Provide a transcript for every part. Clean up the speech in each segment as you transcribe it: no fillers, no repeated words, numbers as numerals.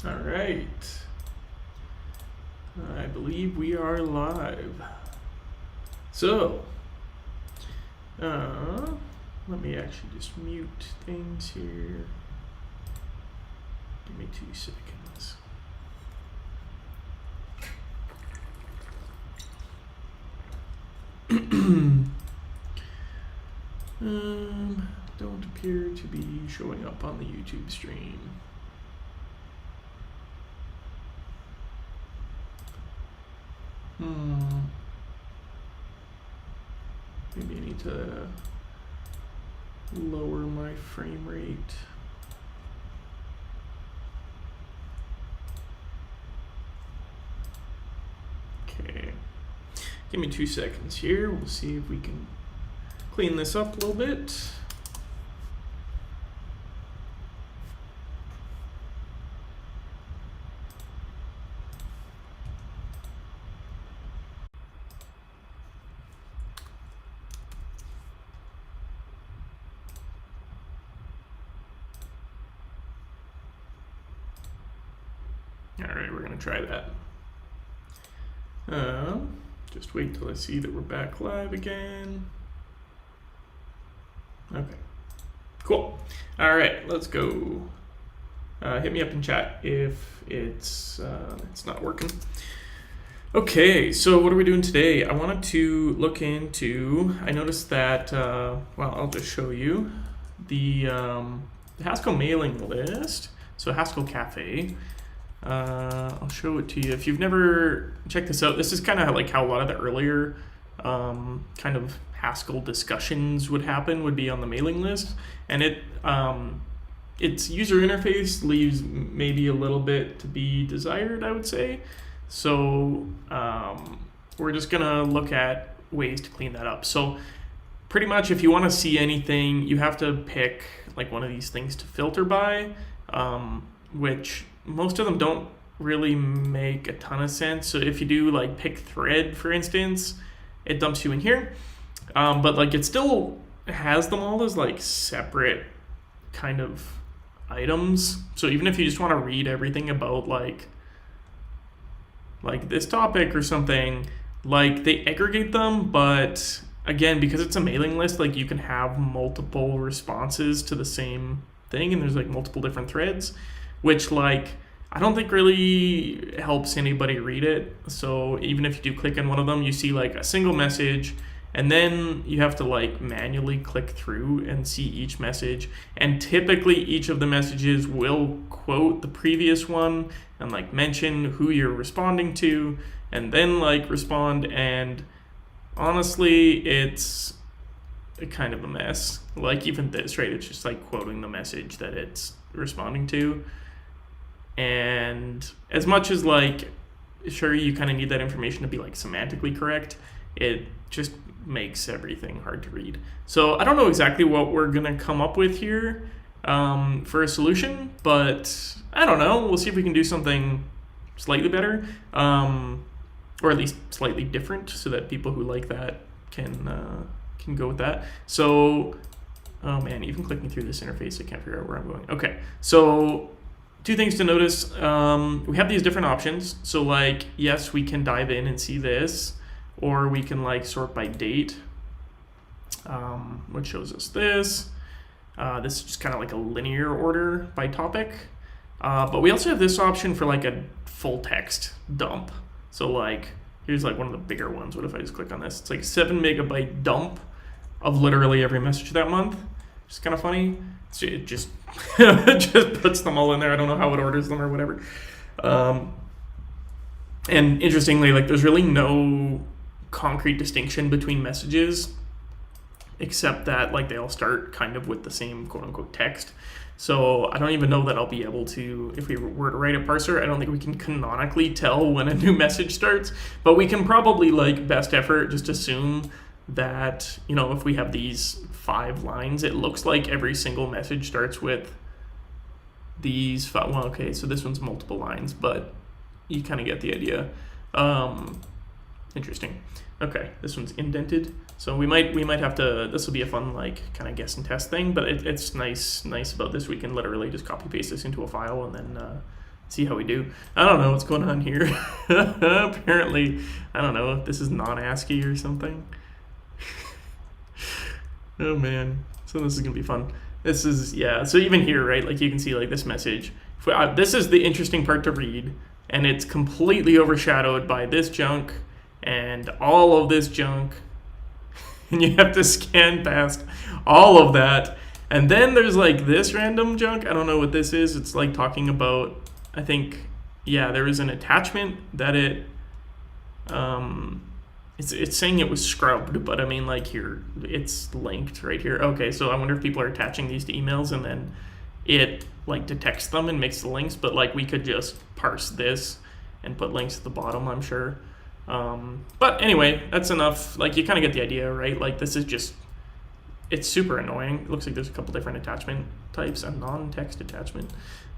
All right. I believe we are live. So, let me actually just mute things here. Give me 2 seconds. Don't appear to be showing up on the YouTube stream. Maybe I need to lower my frame rate. Okay, give me 2 seconds here. We'll see if we can clean this up a little bit. All right, we're gonna try that. Just wait till I see that we're back live again. Okay, cool. All right, let's go. Hit me up in chat if it's not working. Okay, so what are we doing today? I wanted to look into, I noticed that, well, I'll just show you the Haskell mailing list. So Haskell Café. I'll show it to you. If you've never checked this out, this is kind of like how a lot of the earlier kind of Haskell discussions would happen, would be on the mailing list. And its user interface leaves maybe a little bit to be desired, I would say. So we're just gonna look at ways to clean that up. So pretty much if you want to see anything, you have to pick like one of these things to filter by, which most of them don't really make a ton of sense. So if you do like pick thread, for instance, it dumps you in here. But like it still has them all as like separate kind of items. So even if you just want to read everything about like this topic or something, like they aggregate them, but again, because it's a mailing list, like you can have multiple responses to the same thing, and there's like multiple different threads, which like I don't think really helps anybody read it. So even if you do click on one of them, you see like a single message, and then you have to like manually click through and see each message. And typically each of the messages will quote the previous one and like mention who you're responding to, and then like respond. And honestly, it's kind of a mess. Like even this, right? It's just like quoting the message that it's responding to. And as much as like, sure, you kind of need that information to be like semantically correct, it just makes everything hard to read. So I don't know exactly what we're gonna come up with here for a solution, but I don't know. We'll see if we can do something slightly better, or at least slightly different, so that people who like that can go with that. So, oh man, even clicking through this interface, I can't figure out where I'm going. Okay, so 2 things to notice. We have these different options. So like, yes, we can dive in and see this, or we can like sort by date, which shows us this. This is just kind of like a linear order by topic. But we also have this option for like a full text dump. So like, here's like one of the bigger ones. What if I just click on this? It's like 7 megabyte dump of literally every message that month. It's kind of funny. It just just puts them all in there. I don't know how it orders them or whatever. And interestingly, like there's really no concrete distinction between messages, except that like they all start kind of with the same quote unquote text. So I don't even know that I'll be able to, if we were to write a parser, I don't think we can canonically tell when a new message starts, but we can probably like best effort just assume that, you know, if we have these 5 lines, it looks like every single message starts with these 5. Well, okay, so this one's multiple lines, but you kind of get the idea. Interesting. Okay, this one's indented, so we might have to. This will be a fun like kind of guess and test thing, but it's nice about this. We can literally just copy paste this into a file and then see how we do. I don't know what's going on here. Apparently, I don't know if this is non-ASCII or something. Oh man, so this is gonna be fun. This is, yeah, so even here, right, like you can see like this message. This is the interesting part to read, and it's completely overshadowed by this junk and all of this junk. And you have to scan past all of that. And then there's like this random junk. I don't know what this is. It's like talking about, I think, yeah, there is an attachment that it's saying it was scrubbed, but I mean, like here, it's linked right here. Okay, so I wonder if people are attaching these to emails and then it like detects them and makes the links, but like we could just parse this and put links at the bottom, I'm sure. But anyway, that's enough. Like you kind of get the idea, right? Like this is just, it's super annoying. It looks like there's a couple different attachment types, a non-text attachment.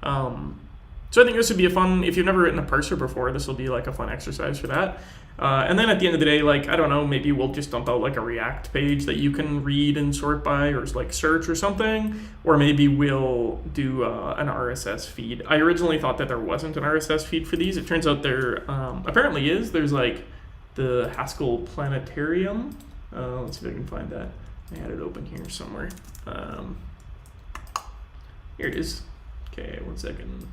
So I think this would be a fun, if you've never written a parser before, this will be like a fun exercise for that. And then at the end of the day, like, I don't know, maybe we'll just dump out like a React page that you can read and sort by, or like search or something. Or maybe we'll do an RSS feed. I originally thought that there wasn't an RSS feed for these. It turns out there apparently is. There's like the Haskell Planetarium. Let's see if I can find that. I had it open here somewhere. Here it is. Okay, 1 second.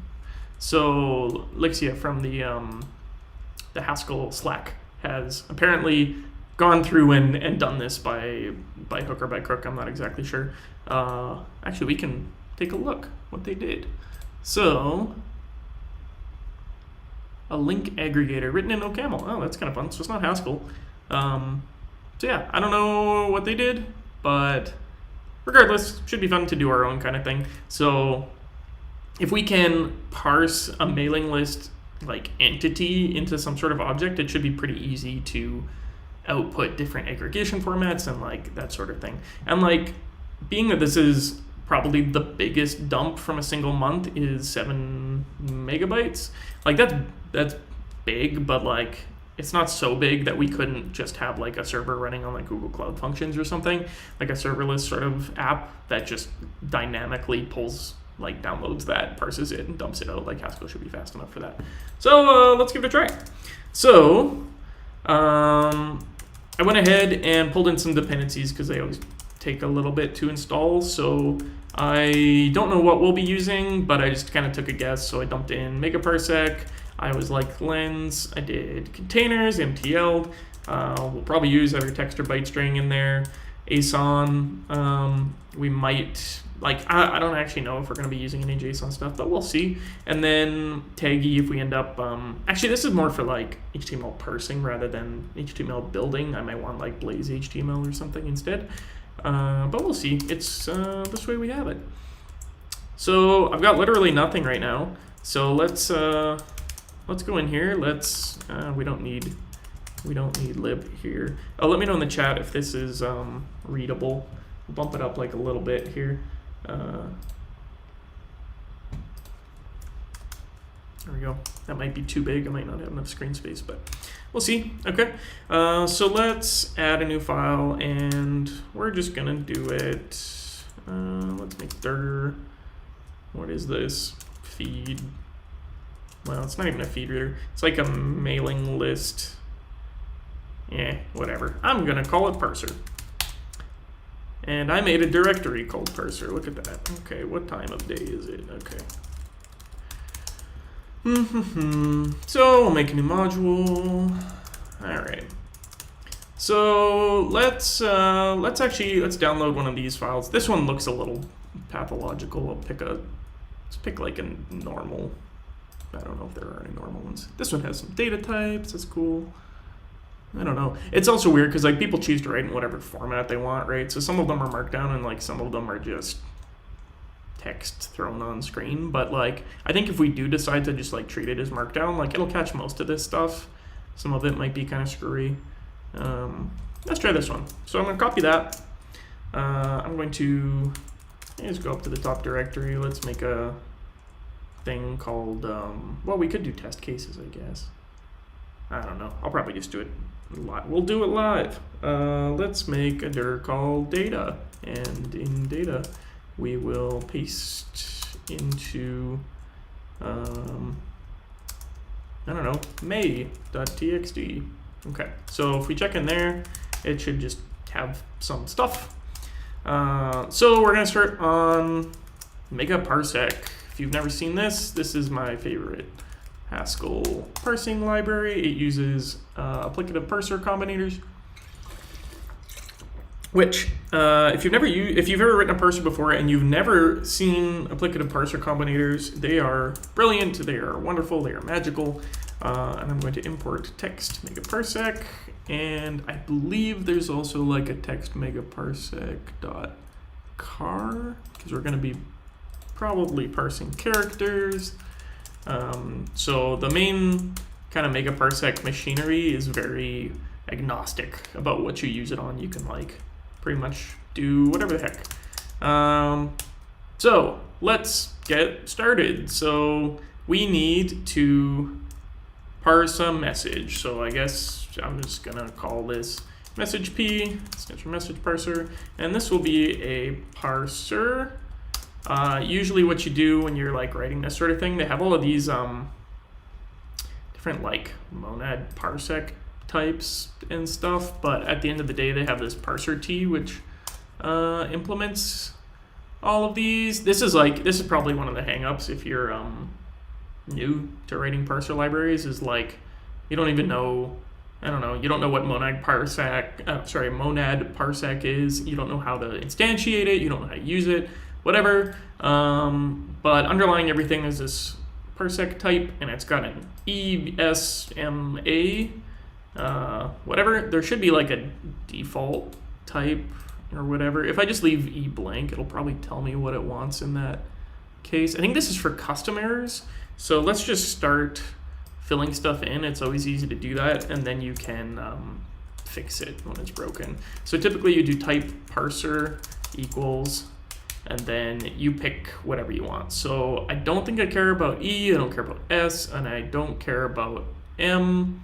So Lixia from the Haskell Slack has apparently gone through and done this by hook or by crook. I'm not exactly sure. Actually, we can take a look what they did. So a link aggregator written in OCaml. Oh, that's kind of fun. So it's not Haskell. So yeah, I don't know what they did, but regardless, should be fun to do our own kind of thing. So if we can parse a mailing list like entity into some sort of object, it should be pretty easy to output different aggregation formats and like that sort of thing. And like, being that this is probably the biggest dump from a single month is 7 megabytes. Like that's big, but like it's not so big that we couldn't just have like a server running on like Google Cloud Functions or something, like a serverless sort of app that just dynamically pulls, like downloads that, parses it, and dumps it out. Like Haskell should be fast enough for that. So let's give it a try. So I went ahead and pulled in some dependencies because they always take a little bit to install. So I don't know what we'll be using, but I just kind of took a guess. So I dumped in megaparsec. I was like lens. I did containers, MTL'd. We'll probably use every text or byte string in there. ASON. We might, like, I don't actually know if we're going to be using any JSON stuff, but we'll see. And then taggy if we end up, actually this is more for like HTML parsing rather than HTML building. I might want like Blaze HTML or something instead. But we'll see. It's this way we have it. So I've got literally nothing right now. So let's go in here. Let's, we don't need lib here. Oh, let me know in the chat if this is readable. We'll bump it up like a little bit here. There we go. That might be too big. I might not have enough screen space, but we'll see. Okay. So let's add a new file, and we're just gonna do it. Let's make dir. What is this? Feed. Well, it's not even a feed reader. It's like a mailing list. Yeah, whatever. I'm gonna call it parser. And I made a directory called parser. Look at that. Okay, what time of day is it? Okay. So we'll make a new module. All right. So let's download one of these files. This one looks a little pathological. Let's pick like a normal. I don't know if there are any normal ones. This one has some data types. That's cool. I don't know. It's also weird because like people choose to write in whatever format they want, right? So some of them are markdown and like some of them are just text thrown on screen. But like I think if we do decide to just like treat it as markdown, like it'll catch most of this stuff. Some of it might be kind of screwy. Let's try this one. So I'm going to copy that. I'm going to just go up to the top directory. Let's make a thing called, well, we could do test cases, I guess. I don't know. I'll probably just do it live. We'll do it live. Let's make a dir called data. And in data, we will paste into I don't know, may.txt. Okay, so if we check in there, it should just have some stuff. So we're going to start on mega parsec. If you've never seen this, this is my favorite Haskell parsing library. It uses applicative parser combinators, which if you've ever written a parser before and you've never seen applicative parser combinators, they are brilliant, they are wonderful, they are magical. And I'm going to import text megaparsec, and I believe there's also like a text megaparsec .car, because we're going to be probably parsing characters. So the main kind of megaparsec machinery is very agnostic about what you use it on. You can like pretty much do whatever the heck. So let's get started. So we need to parse a message. So I guess I'm just gonna call this message p, extension message parser, and this will be a parser. Usually what you do when you're like writing this sort of thing, they have all of these different like monad parsec types and stuff, but at the end of the day they have this parser t which implements all of these. This is probably one of the hang-ups if you're new to writing parser libraries, is like you don't even know, I don't know, you don't know what monad parsec is, you don't know how to instantiate it, you don't know how to use it, whatever. But underlying everything is this parsec type, and it's got an ESMA, whatever. There should be like a default type or whatever. If I just leave E blank, it'll probably tell me what it wants in that case. I think this is for custom errors. So let's just start filling stuff in. It's always easy to do that, and then you can fix it when it's broken. So typically you do type parser equals, and then you pick whatever you want. So I don't think I care about E, I don't care about S, and I don't care about M.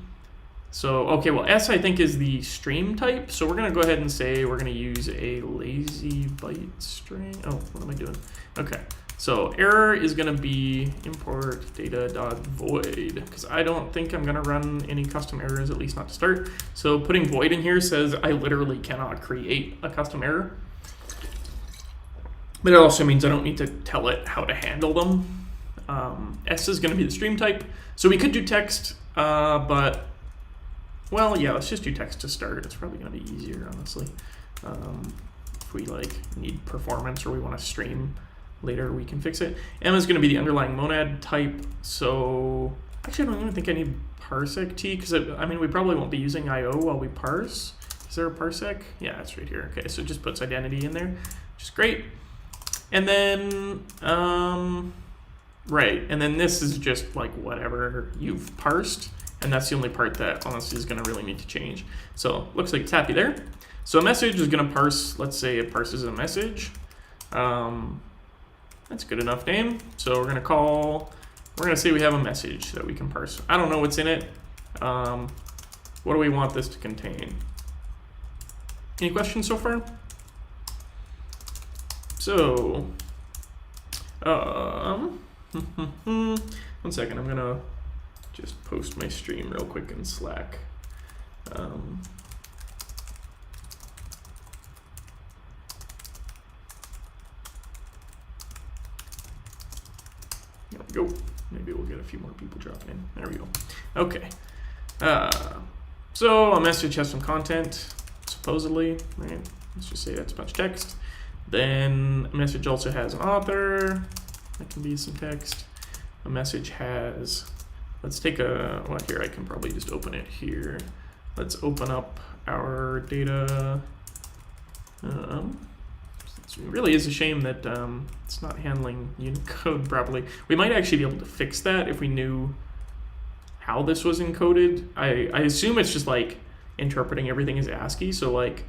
So, okay, well, S I think is the stream type. So we're gonna go ahead and say we're gonna use a lazy byte string. Oh, what am I doing? Okay, so error is gonna be import data.void, because I don't think I'm gonna run any custom errors, at least not to start. So putting void in here says I literally cannot create a custom error. But it also means I don't need to tell it how to handle them. S is going to be the stream type. So we could do text, but, well, yeah, let's just do text to start. It's probably going to be easier, honestly. If we like need performance or we want to stream later, we can fix it. M is going to be the underlying monad type. So actually, I don't even think I need parsec t, because I mean, we probably won't be using IO while we parse. Is there a parsec? Yeah, it's right here. Okay, so it just puts identity in there, which is great. And then, right, and then this is just like whatever you've parsed, and that's the only part that honestly is going to really need to change. So looks like it's happy there. So a message is going to parse, let's say it parses a message. That's a good enough name. So we're going to say we have a message that we can parse. I don't know what's in it. What do we want this to contain? Any questions so far? So, one second, I'm gonna just post my stream real quick in Slack. There we go. Maybe we'll get a few more people dropping in. There we go. Okay. So a message has some content, supposedly, right? Let's just say that's a bunch of text. Then a message also has an author. That can be some text. A message has, let's take a, well, here I can probably just open it here. Let's open up our data. It really is a shame that it's not handling Unicode properly. We might actually be able to fix that if we knew how this was encoded. I assume it's just like interpreting everything as ASCII. So like,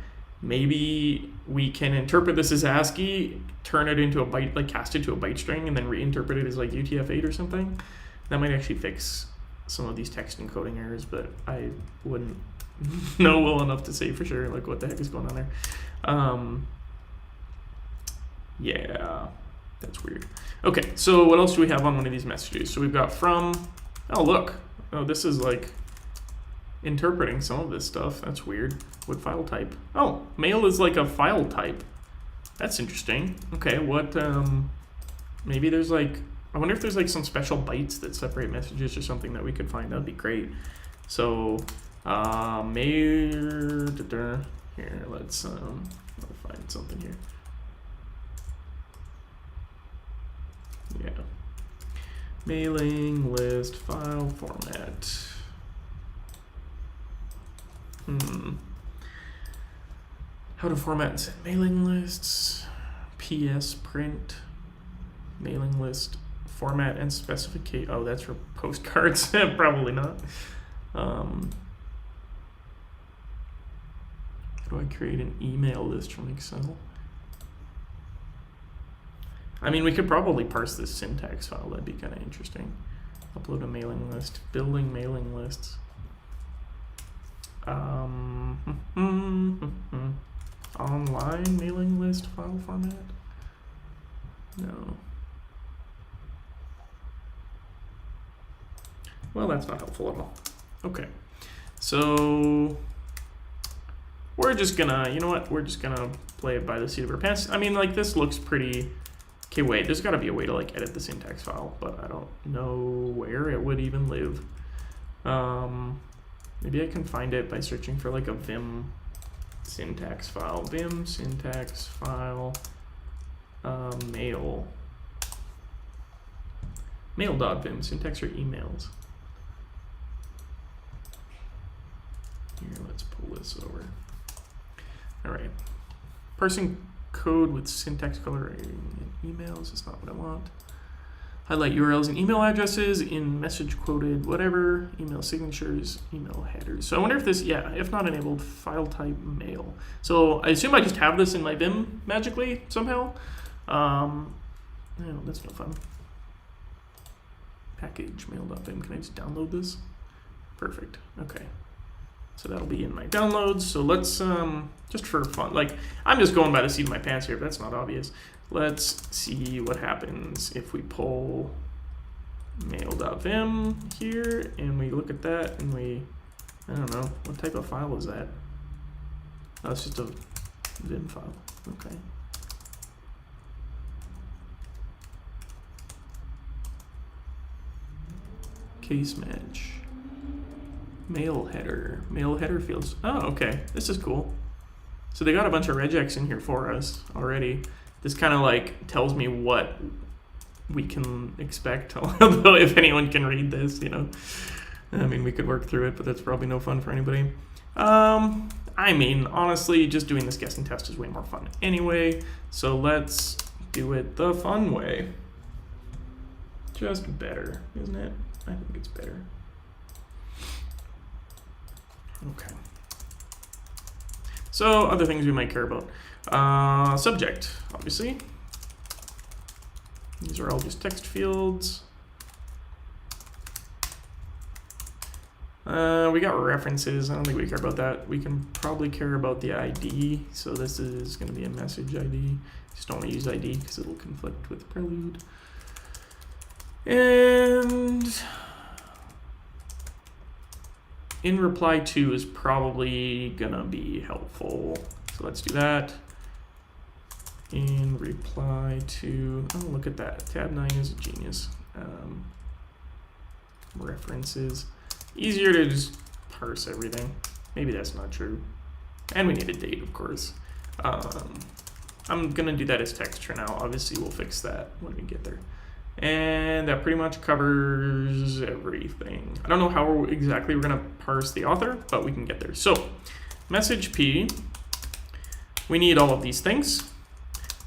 maybe we can interpret this as ASCII, turn it into a byte, like cast it to a byte string, and then reinterpret it as like UTF-8 or something. That might actually fix some of these text encoding errors, but I wouldn't know well enough to say for sure like what the heck is going on there. Yeah. That's weird. Okay, so what else do we have on one of these messages? So we've got from, oh look, oh this is like interpreting some of this stuff. That's weird. What file type? Oh, mail is like a file type. That's interesting. Okay, what, maybe there's like, I wonder if there's like some special bytes that separate messages or something that we could find. That'd be great. So, mail, here, let's find something here. Yeah. Mailing list file format. How to format and send mailing lists. PS print. Mailing list format and specificate. Oh, that's for postcards. Probably not. How do I create an email list from Excel? I mean, we could probably parse this syntax file. That'd be kind of interesting. Upload a mailing list. Building mailing lists. Online mailing list file format? No. Well, that's not helpful at all. Okay. So we're just gonna, you know what? We're just gonna play it by the seat of our pants. I mean, like, this looks pretty... Okay, wait, there's gotta be a way to like edit the syntax file, but I don't know where it would even live. Maybe I can find it by searching for like a Vim syntax file. Vim syntax file, mail. Mail.vim, syntax or emails. Here, let's pull this over. All right, parsing code with syntax coloring in emails is not what I want. Highlight URLs and email addresses in message quoted, whatever, email signatures, email headers. So I wonder if this, yeah, if not enabled, file type mail. So I assume I just have this in my Vim magically somehow. No, that's no fun. Package mail.vim, can I just download this? Perfect, okay. So that'll be in my downloads. So let's, just for fun, like I'm just going by the seat of my pants here, if that's not obvious. Let's see what happens if we pull mail.vim here and we look at that and we, I don't know, what type of file is that? Oh, it's just a Vim file, okay. Case match. Mail header. Mail header fields. Oh, okay. This is cool. So they got a bunch of regex in here for us already. This kind of like tells me what we can expect. Although if anyone can read this, you know, I mean, we could work through it, but that's probably no fun for anybody. I mean, honestly, just doing this guessing test is way more fun anyway. So let's do it the fun way. Just better, isn't it? I think it's better. Okay. So other things we might care about. Subject, obviously. These are all just text fields. We got references. I don't think we care about that. We can probably care about the ID. So this is going to be a message ID. Just don't want to use ID because it'll conflict with Prelude. And in reply to is probably gonna be helpful. So let's do that. In reply to, oh, look at that. Tab 9 is a genius. References. Easier to just parse everything. Maybe that's not true. And we need a date, of course. I'm gonna do that as text for now. Obviously, we'll fix that when we get there. And that pretty much covers everything. I don't know how exactly we're gonna parse the author, but we can get there. So, message P, we need all of these things.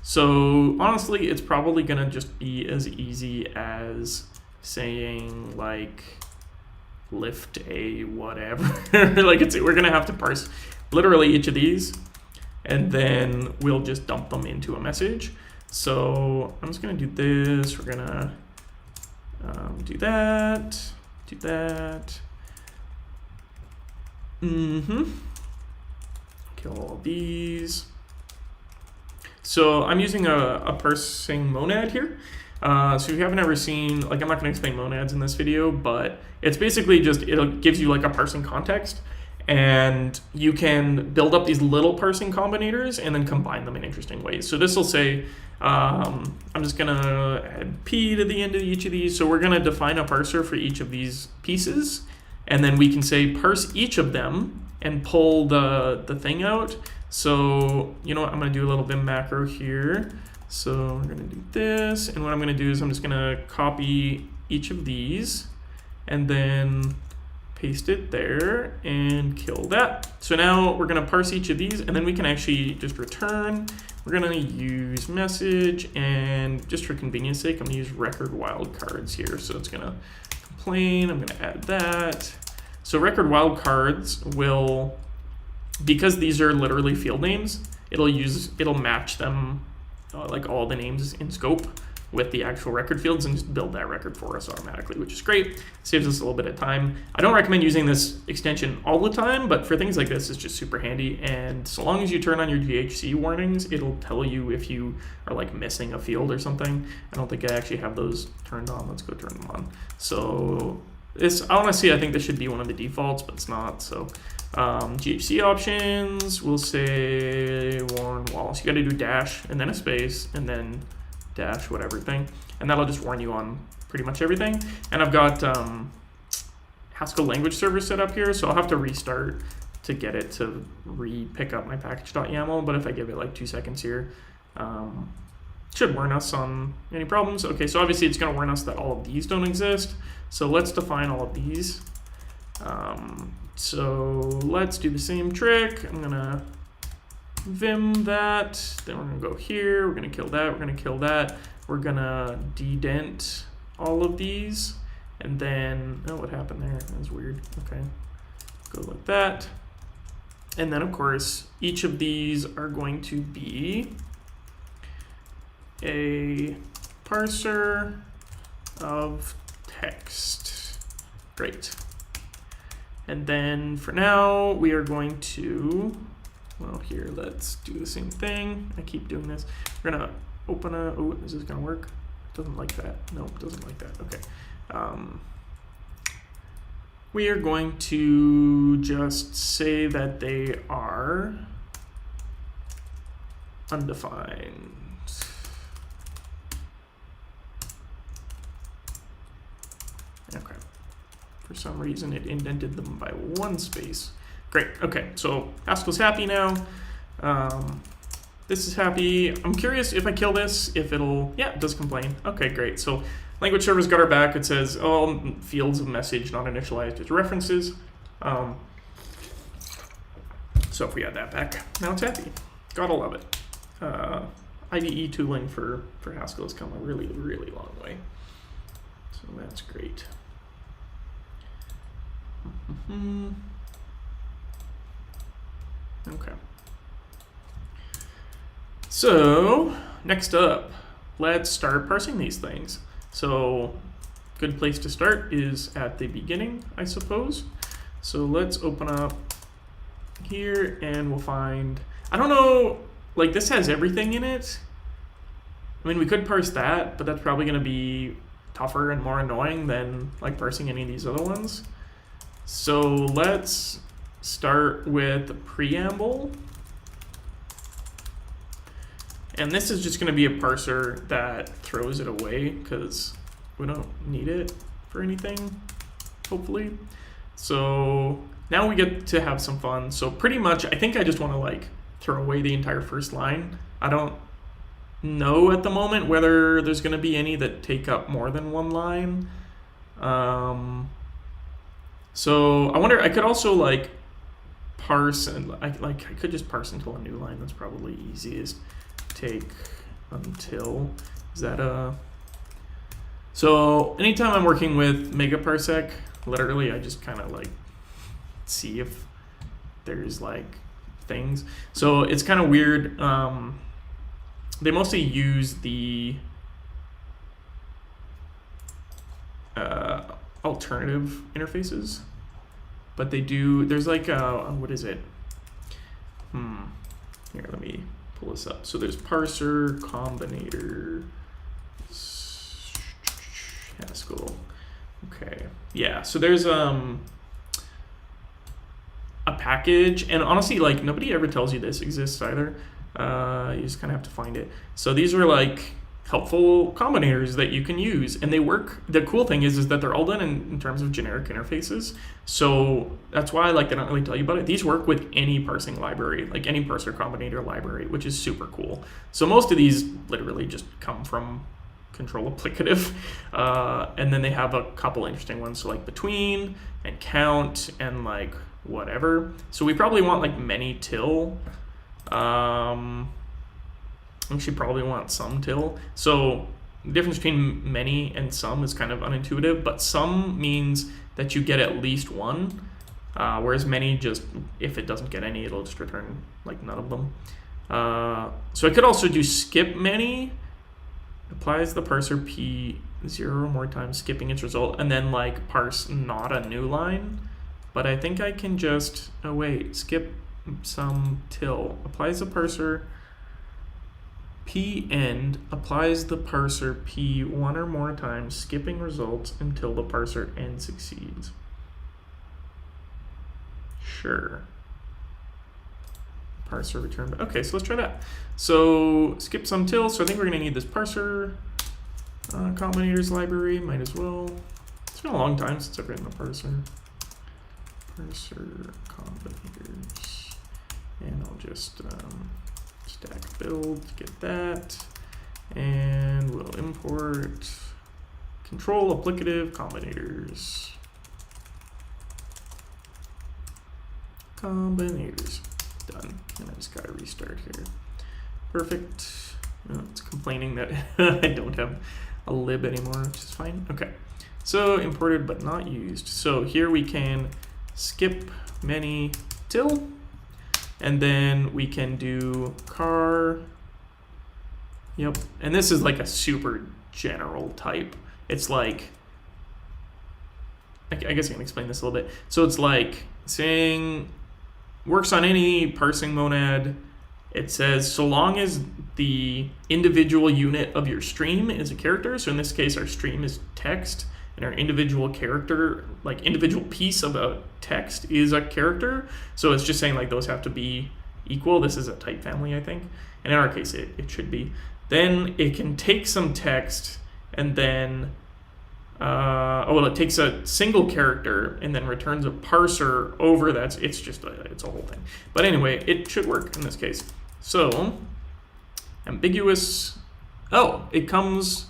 So honestly, it's probably gonna just be as easy as saying like lift a whatever. Like we're gonna have to parse literally each of these, and then we'll just dump them into a message. So I'm just gonna do this. We're gonna do that, do that. Kill all these. So I'm using a parsing monad here. So if you haven't ever seen, like, I'm not going to explain monads in this video, but it's basically just, it gives you like a parsing context, and you can build up these little parsing combinators and then combine them in interesting ways. So this will say, I'm just going to add p to the end of each of these. So we're going to define a parser for each of these pieces, and then we can say parse each of them and pull the thing out. So, you know what, I'm going to do a little Vim macro here. So we're going to do this, and what I'm going to do is I'm just going to copy each of these and then paste it there and kill that. So now we're going to parse each of these, and then we can actually just return. We're going to use message, and just for convenience sake, I'm going to use record wildcards here. So it's going to complain. I'm going to add that. So record wildcards will, because these are literally field names, it'll match them, like all the names in scope, with the actual record fields and just build that record for us automatically, which is great. Saves us a little bit of time. I don't recommend using this extension all the time, but for things like this, it's just super handy. And so long as you turn on your GHC warnings, it'll tell you if you are like missing a field or something. I don't think I actually have those turned on. Let's go turn them on. So this, honestly, I think this should be one of the defaults, but it's not. So GHC options, we'll say warn wall. So you got to do dash and then a space and then dash whatever thing, and that'll just warn you on pretty much everything. And I've got Haskell language server set up here, so I'll have to restart to get it to pick up my package.yaml, but if I give it like 2 seconds here, should warn us on any problems. Okay, so obviously it's going to warn us that all of these don't exist, so let's define all of these. So let's do the same trick. I'm going to Vim that, then we're going to go here, we're going to kill that, we're going to kill that, we're going to dedent all of these, and then, oh, what happened there? That was weird. Okay, go like that. And then, of course, each of these are going to be a parser of text. Great. And then for now, we are going to, well, here, let's do the same thing. I keep doing this. We're gonna open a, oh, is this gonna work? Doesn't like that. No, it doesn't like that. Okay. We are going to just say that they are undefined. Okay. For some reason, it indented them by 1 space. Great, okay, so Haskell's happy now. This is happy. I'm curious if I kill this, if it'll, yeah, it does complain. Okay, great. So language server's got our back. It says, oh, fields of message not initialized as references. So if we add that back, now it's happy. Gotta love it. IDE tooling for Haskell has come a really, really long way. So that's great. Okay. So next up, let's start parsing these things. So good place to start is at the beginning, I suppose. So let's open up here and we'll find, I don't know, like this has everything in it. I mean, we could parse that, but that's probably going to be tougher and more annoying than like parsing any of these other ones. So let's start with the preamble. And this is just going to be a parser that throws it away because we don't need it for anything, hopefully. So now we get to have some fun. So pretty much, I think I just want to like throw away the entire first line. I don't know at the moment whether there's going to be any that take up more than 1 line. So I wonder, I could also like parse, and I could just parse until a new line. That's probably easiest. Take until, is that a, so anytime I'm working with megaparsec, literally I just kind of like see if there's like things. So it's kind of weird. They mostly use the alternative interfaces, but they do, there's like a, what is it? Here, let me pull this up. So there's parser, combinator, Haskell. Okay, yeah, so there's a package, and honestly, like, nobody ever tells you this exists either. You just kind of have to find it. So these are like helpful combinators that you can use, and they work. The cool thing is that they're all done in terms of generic interfaces. So that's why, like, they don't really tell you about it. These work with any parsing library, like any parser combinator library, which is super cool. So most of these literally just come from control applicative, and then they have a couple interesting ones, so like between and count and like whatever. So we probably want like many till. We should probably want some till. So the difference between many and some is kind of unintuitive, but some means that you get at least one, whereas many, just if it doesn't get any, it'll just return like none of them. So I could also do skip many, applies the parser p 0 or more times, skipping its result, and then like parse not a new line. But I think I can just, oh wait, skip some till, applies the parser p end, applies the parser p one or more times, skipping results until the parser end succeeds. Sure. Parser return. Okay, so let's try that. So skip some till. So I think we're going to need this parser combinators library. Might as well. It's been a long time since I've written a parser. Parser combinators, and I'll just stack build to get that, and we'll import control applicative combinators. Done. And I just gotta restart here. Perfect. Oh, it's complaining that I don't have a lib anymore, which is fine. Okay. So imported but not used. So here we can skip many till, and then we can do car. Yep. And this is like a super general type. It's like, I guess I can explain this a little bit. So it's like saying, works on any parsing monad. It says so long as the individual unit of your stream is a character, so in this case our stream is text, and our individual character, like individual piece of a text, is a character. So it's just saying like those have to be equal. This is a type family, I think. And in our case, it should be. Then it can take some text and then, it takes a single character and then returns a parser over that. It's just, it's a whole thing. But anyway, it should work in this case. So, ambiguous, oh, it comes,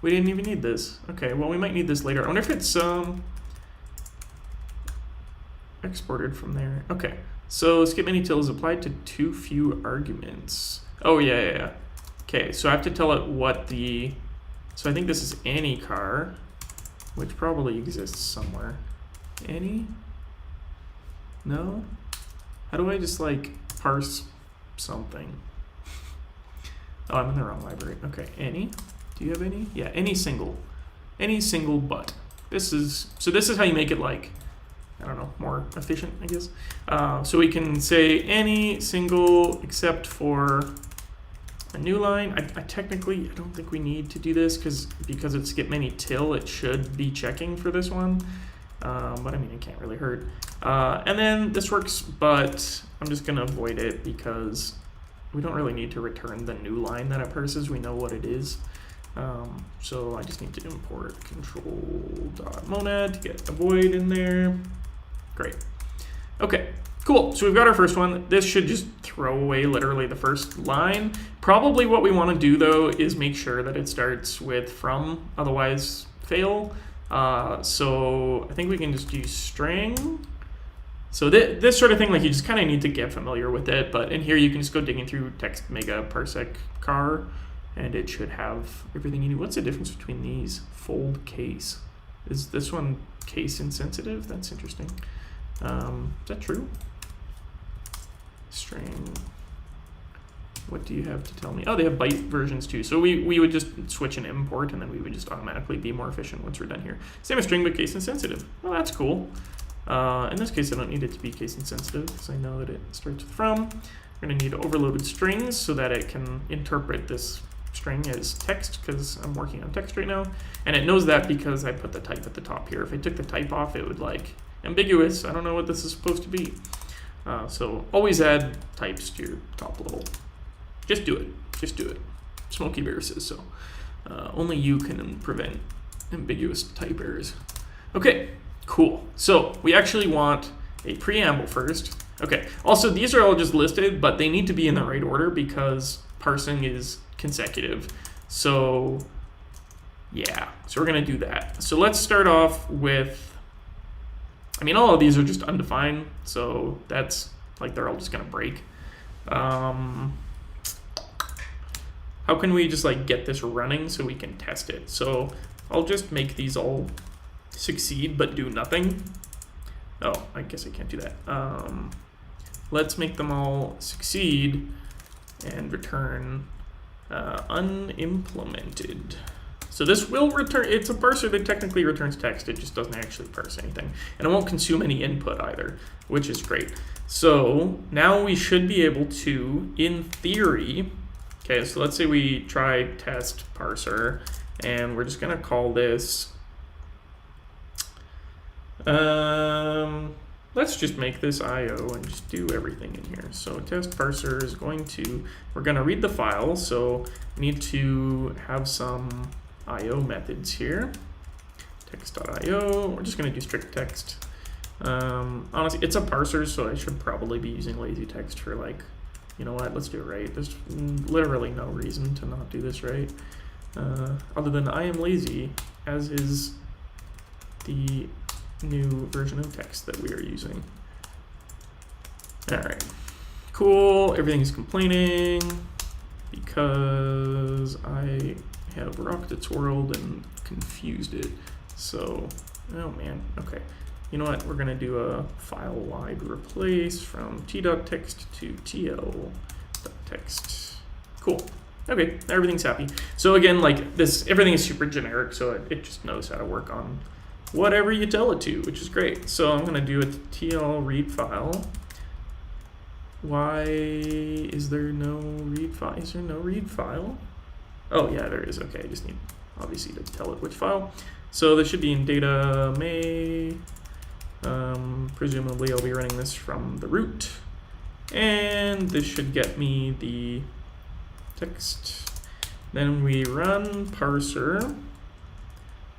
we didn't even need this. Okay, well, we might need this later. I wonder if it's exported from there. Okay, so skip any till is applied to too few arguments. Oh, yeah. Okay, so I have to tell it what the, so I think this is any car, which probably exists somewhere. Any? No? How do I just like parse something? Oh, I'm in the wrong library. Okay, any? Do you have any? Yeah, any single but. This is how you make it like, I don't know, more efficient, I guess. So we can say any single except for a new line. I technically, I don't think we need to do this because it's skip many till, it should be checking for this one. But I mean, it can't really hurt. And then this works, but I'm just gonna avoid it because we don't really need to return the new line that it parses. We know what it is. So I just need to import control.monad to get a void in there. Great. Okay, cool. So we've got our first one. This should just throw away literally the first line. Probably what we want to do though is make sure that it starts with from, otherwise fail. So I think we can just use string. So this sort of thing, like you just kind of need to get familiar with it. But in here you can just go digging through text mega parsec car, and it should have everything you need. What's the difference between these? Fold case. Is this one case insensitive? That's interesting. Is that true? String. What do you have to tell me? Oh, they have byte versions too. So we would just switch an import, and then we would just automatically be more efficient once we're done here. Same as string, but case insensitive. Well, that's cool. In this case, I don't need it to be case insensitive because I know that it starts with from. We're going to need overloaded strings so that it can interpret this string as text, because I'm working on text right now. And it knows that because I put the type at the top here. If I took the type off, it would like ambiguous. I don't know what this is supposed to be. So always add types to your top level. Just do it. Just do it. Smokey Bear says so. Only you can prevent ambiguous type errors. Okay, cool. So we actually want a preamble first. Okay, also these are all just listed, but they need to be in the right order because parsing is consecutive. So yeah, so we're gonna do that. So let's start off with, I mean, all of these are just undefined, so that's like they're all just gonna break. How can we just like get this running so we can test it? So I'll just make these all succeed but do nothing. Oh, I guess I can't do that. Let's make them all succeed and return unimplemented. So this will return, it's a parser that technically returns text, it just doesn't actually parse anything. And it won't consume any input either, which is great. So now we should be able to, in theory, okay, so let's say we try test parser, and we're just gonna call this, let's just make this IO and just do everything in here. So test parser is going to, we're gonna read the file, so we need to have some IO methods here. Text.io, we're just gonna do strict text. Honestly, it's a parser, so I should probably be using lazy text for like, you know what, let's do it right. There's literally no reason to not do this right. Other than I am lazy, as is the new version of text that we are using. All right, cool, everything's complaining because I have rocked its world and confused it. So, oh man, okay. You know what, we're gonna do a file wide replace from t.text to tl.text. Cool. Okay, everything's happy. So again, like this, everything is super generic, so it just knows how to work on whatever you tell it to, which is great. So I'm gonna do a tl read file. Why is there no read file? Is there no read file? Oh yeah, there is. Okay, I just need obviously to tell it which file. So this should be in data may. Presumably I'll be running this from the root, and this should get me the text. Then we run parser,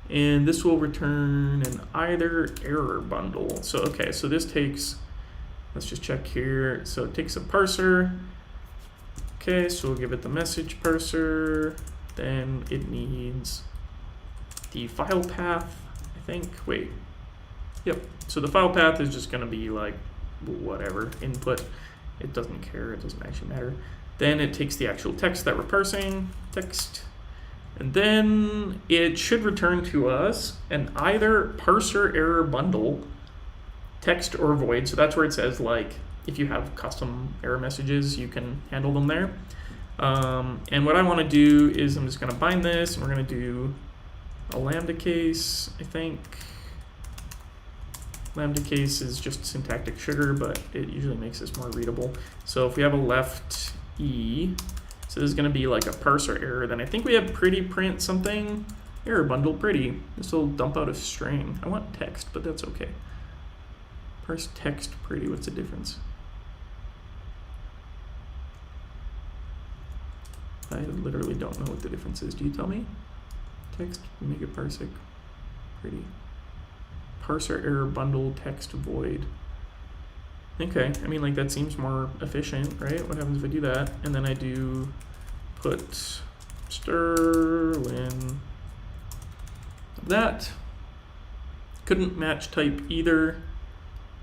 and this will return an either error bundle. So okay, so this takes, let's just check here. So it takes a parser. Okay, so we'll give it the message parser. Then it needs the file path, I think. Wait. Yep. So the file path is just going to be like whatever input. It doesn't care. It doesn't actually matter. Then it takes the actual text that we're parsing, text, and then it should return to us an either parser error bundle, text or void. So that's where it says like if you have custom error messages, you can handle them there. And what I want to do is I'm just going to bind this, and we're going to do a lambda case, I think. Lambda case is just syntactic sugar, but it usually makes this more readable. So if we have a left E, so this is going to be like a parser error, then I think we have pretty print something, error bundle pretty. This will dump out a string. I want text, but that's okay. Parse text pretty, what's the difference? I literally don't know what the difference is. Do you tell me? Text, make it parsec pretty. Parser error bundle text void. Okay, I mean like that seems more efficient, right? What happens if I do that? And then I do put Sterling. That couldn't match type either.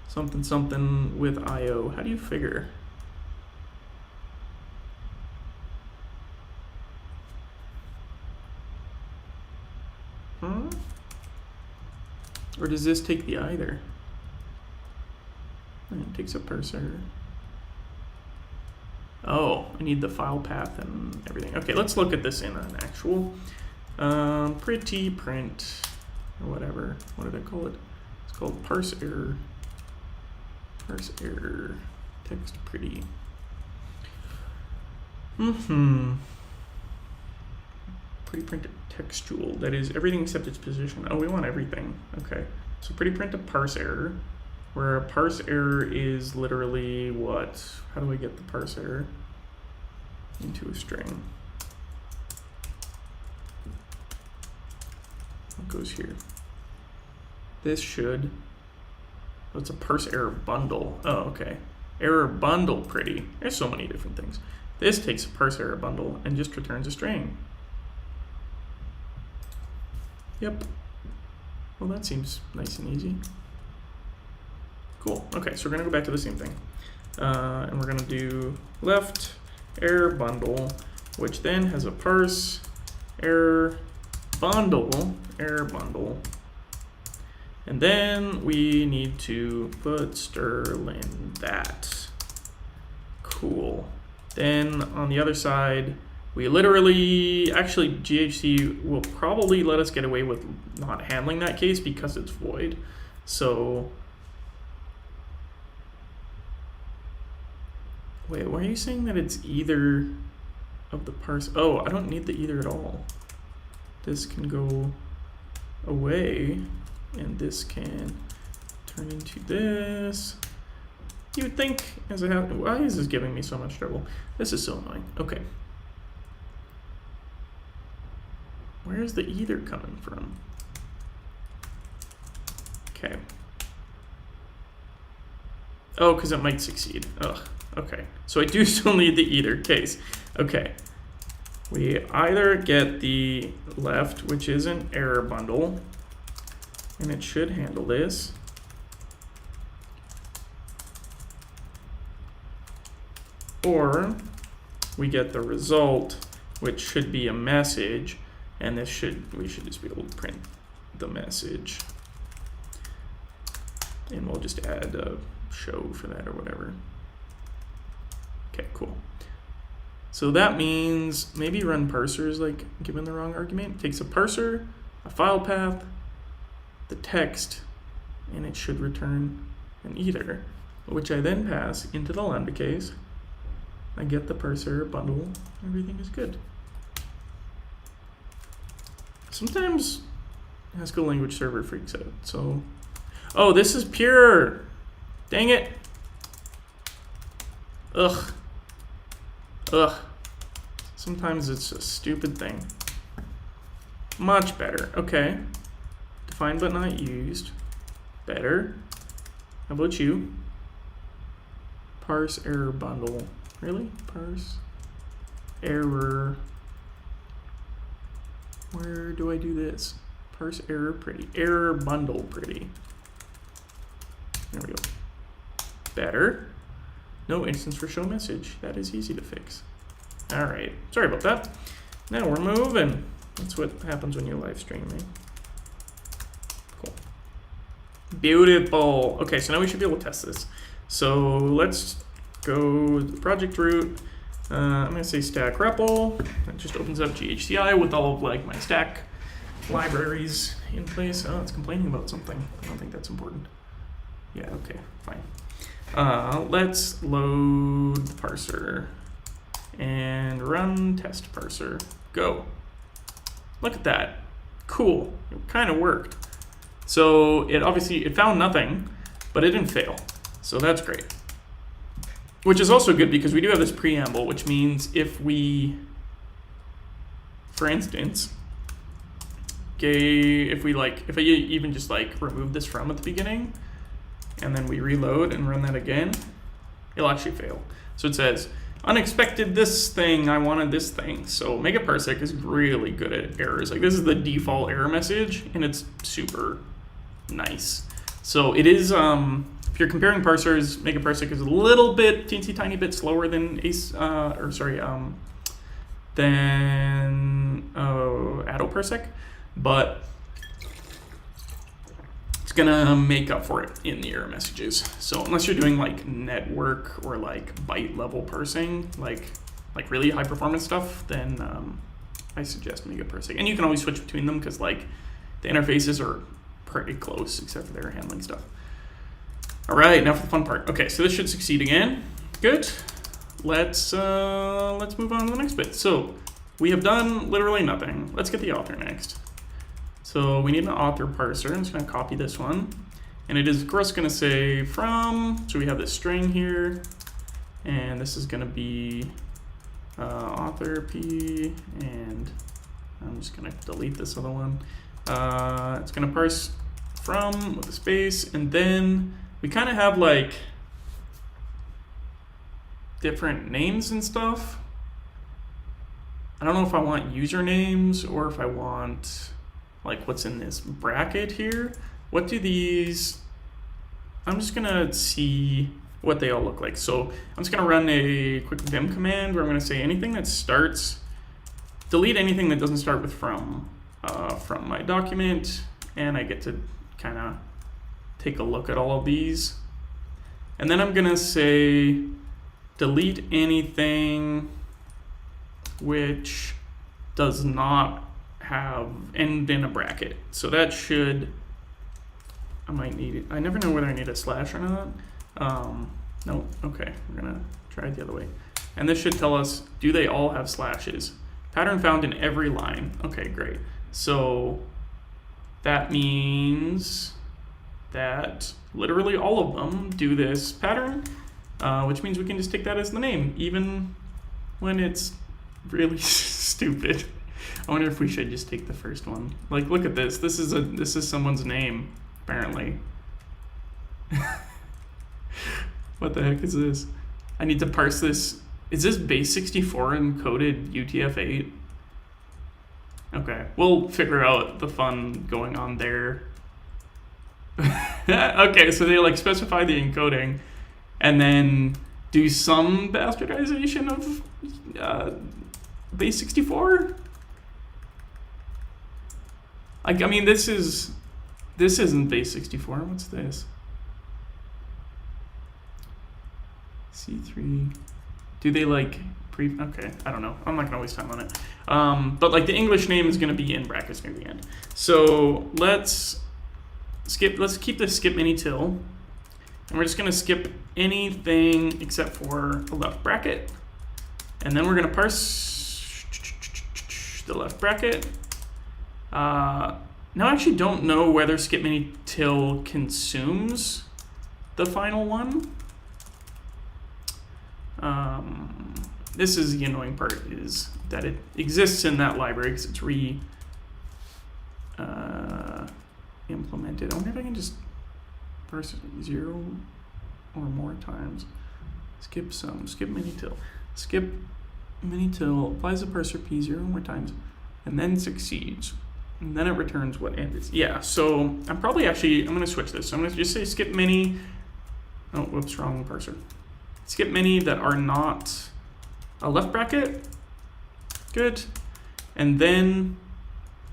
Something something with IO. How do you figure? Or does this take the either? It takes a parser. Oh, I need the file path and everything. Okay, let's look at this in an actual pretty print or whatever. What did I call it? It's called parse error. Parse error text pretty. Pretty print a textual. That is everything except its position. Oh, we want everything. Okay. So pretty print a parse error, where a parse error is literally what? How do I get the parse error into a string? What goes here? This should. Oh, it's a parse error bundle. Oh, okay. Error bundle, pretty. There's so many different things. This takes a parse error bundle and just returns a string. Yep. Well, that seems nice and easy. Cool. Okay, so we're going to go back to the same thing. And we're going to do left error bundle, which then has a parse error bundle, and then we need to put Sterling that. Cool. Then on the other side, we literally, actually GHC will probably let us get away with not handling that case because it's void. So, wait, why are you saying that it's either of the parse? Oh, I don't need the either at all. This can go away, and this can turn into this. You would think, as I have, why is this giving me so much trouble? This is so annoying. Okay. Where's the either coming from? Okay. Oh, because it might succeed. Ugh. Okay. So I do still need the either case. Okay. We either get the left, which is an error bundle, and it should handle this. Or we get the result, which should be a message, and we should just be able to print the message. And we'll just add a show for that or whatever. Okay, cool. So that means maybe run parser is like given the wrong argument. It takes a parser, a file path, the text, and it should return an either, which I then pass into the lambda case. I get the parser bundle, everything is good. Sometimes Haskell language server freaks out, so. Oh, this is pure. Dang it. Ugh. Ugh. Sometimes it's a stupid thing. Much better. Okay. Defined but not used. Better. How about you? Parse error bundle. Really? Parse error. Where do I do this? Parse error pretty. Error bundle pretty. There we go. Better. No instance for show message. That is easy to fix. All right. Sorry about that. Now we're moving. That's what happens when you're live streaming. Cool. Beautiful. Okay, so now we should be able to test this. So let's go to the project root. I'm going to say stack REPL. That just opens up GHCI with all of like my stack libraries in place. Oh, it's complaining about something. I don't think that's important. Yeah, okay, fine. Let's load the parser and run test parser. Go. Look at that. Cool. It kind of worked. So it found nothing, but it didn't fail. So that's great. Which is also good because we do have this preamble, which means if we, for instance, if I even just like remove this from at the beginning, and then we reload and run that again, it'll actually fail. So it says, unexpected this thing, I wanted this thing. So megaparsec is really good at errors. Like this is the default error message, and it's super nice. So it is, if you're comparing parsers, megaparsec is a little bit, teensy tiny bit slower than AttoParsec, but it's gonna make up for it in the error messages. So unless you're doing like network or like byte level parsing, like really high performance stuff, then I suggest megaparsec. And you can always switch between them because like the interfaces are pretty close except for their handling stuff. All right, now for the fun part. Okay, so this should succeed again. Good. let's move on to the next bit. So we have done literally nothing. Let's get the author next. So we need an author parser. I'm just going to copy this one. And it is, of course, going to say from. So we have this string here. And this is going to be author P. And I'm just going to delete this other one. It's going to parse from with a space. And then we kind of have like different names and stuff. I don't know if I want usernames or if I want like what's in this bracket here. What do these, I'm just gonna see what they all look like. So I'm just gonna run a quick vim command where I'm gonna say anything that starts, delete anything that doesn't start with from my document, and I get to kind of take a look at all of these. And then I'm gonna say delete anything which does not have end in a bracket. So that should, I might need it. I never know whether I need a slash or not. No, okay, we're gonna try it the other way. And this should tell us, do they all have slashes? Pattern found in every line. Okay, great. So that means that literally all of them do this pattern, which means we can just take that as the name, even when it's really stupid. I wonder if we should just take the first one. Like, look at this. This is someone's name, apparently. What the heck is this? I need to parse this. Is this base 64 encoded UTF-8? Okay, we'll figure out the fun going on there. Okay, so they like specify the encoding and then do some bastardization of base 64. I mean, this isn't base 64. What's this? C3. Do they like okay, I don't know. I'm not gonna waste time on it. But like the English name is gonna be in brackets near the end. So let's keep the skip mini till. And we're just gonna skip anything except for a left bracket. And then we're gonna parse the left bracket. Now I actually don't know whether skip mini till consumes the final one. This is the annoying part, is that it exists in that library because it's implemented. I wonder if I can just parse 0 or more times. Skip mini till. Skip mini till applies the parser P 0 more times and then succeeds. And then it returns what end is. Yeah, so I'm going to switch this. So I'm going to just say skip many. Oh, whoops, wrong parser. Skip many that are not a left bracket. Good. And then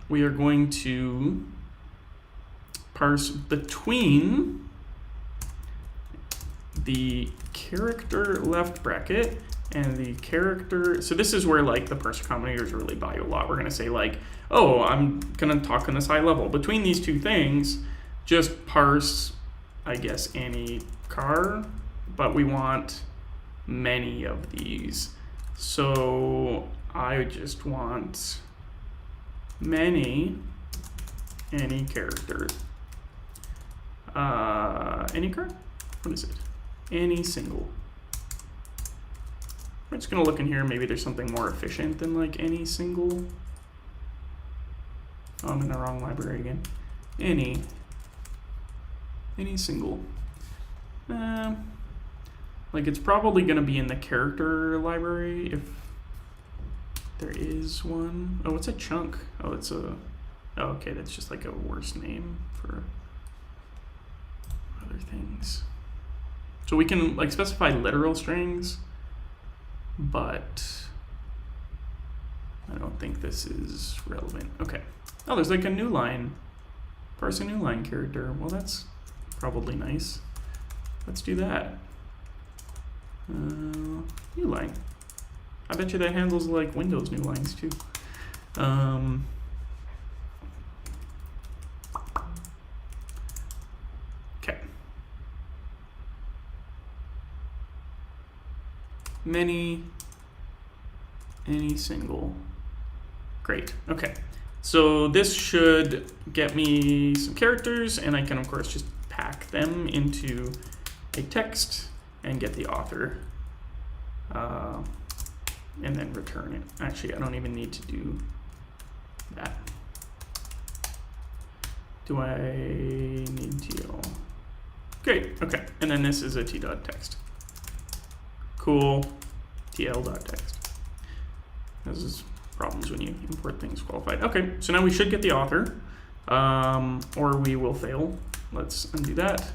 we are going to parse between the character left bracket and the character. So this is where like the parser combinators really buy you a lot. We're going to say like, oh, I'm going to talk on this high level. Between these two things, just parse, I guess, any car, but we want many of these. So I just want any character. Any car? What is it? Any single. We're just going to look in here. Maybe there's something more efficient than like any single. Oh, I'm in the wrong library again. Any single. Like it's probably going to be in the character library if there is one. Oh, it's a chunk. Oh, it's a. Oh, okay, that's just like a worse name for other things. So we can like specify literal strings, but I don't think this is relevant. Okay. Oh, there's like a new line. Parse a new line character. Well, that's probably nice. Let's do that. New line. I bet you that handles like Windows new lines too. Okay. many, any single. Great, okay. So this should get me some characters, and I can of course just pack them into a text and get the author, and then return it. Actually, I don't even need to do that. Do I need TL? Great, okay. And then this is a t.text. Cool, tl.text. This is problems when you import things qualified. Okay, so now we should get the author, or we will fail. Let's undo that.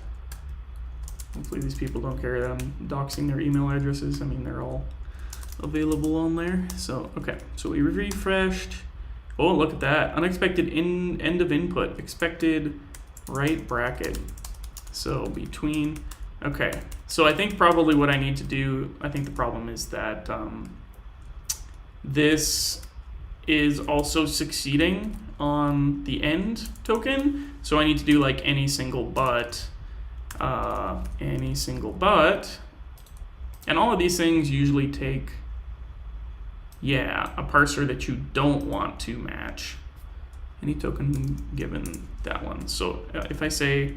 Hopefully these people don't care that I'm doxing their email addresses. I mean, they're all available on there. So, okay, so we refreshed. Oh, look at that. Unexpected end of input, expected right bracket. So between, okay. So I think probably what I need to do, I think the problem is that this is also succeeding on the end token. So I need to do like any single but, and all of these things usually take, yeah, a parser that you don't want to match. Any token given that one. So if I say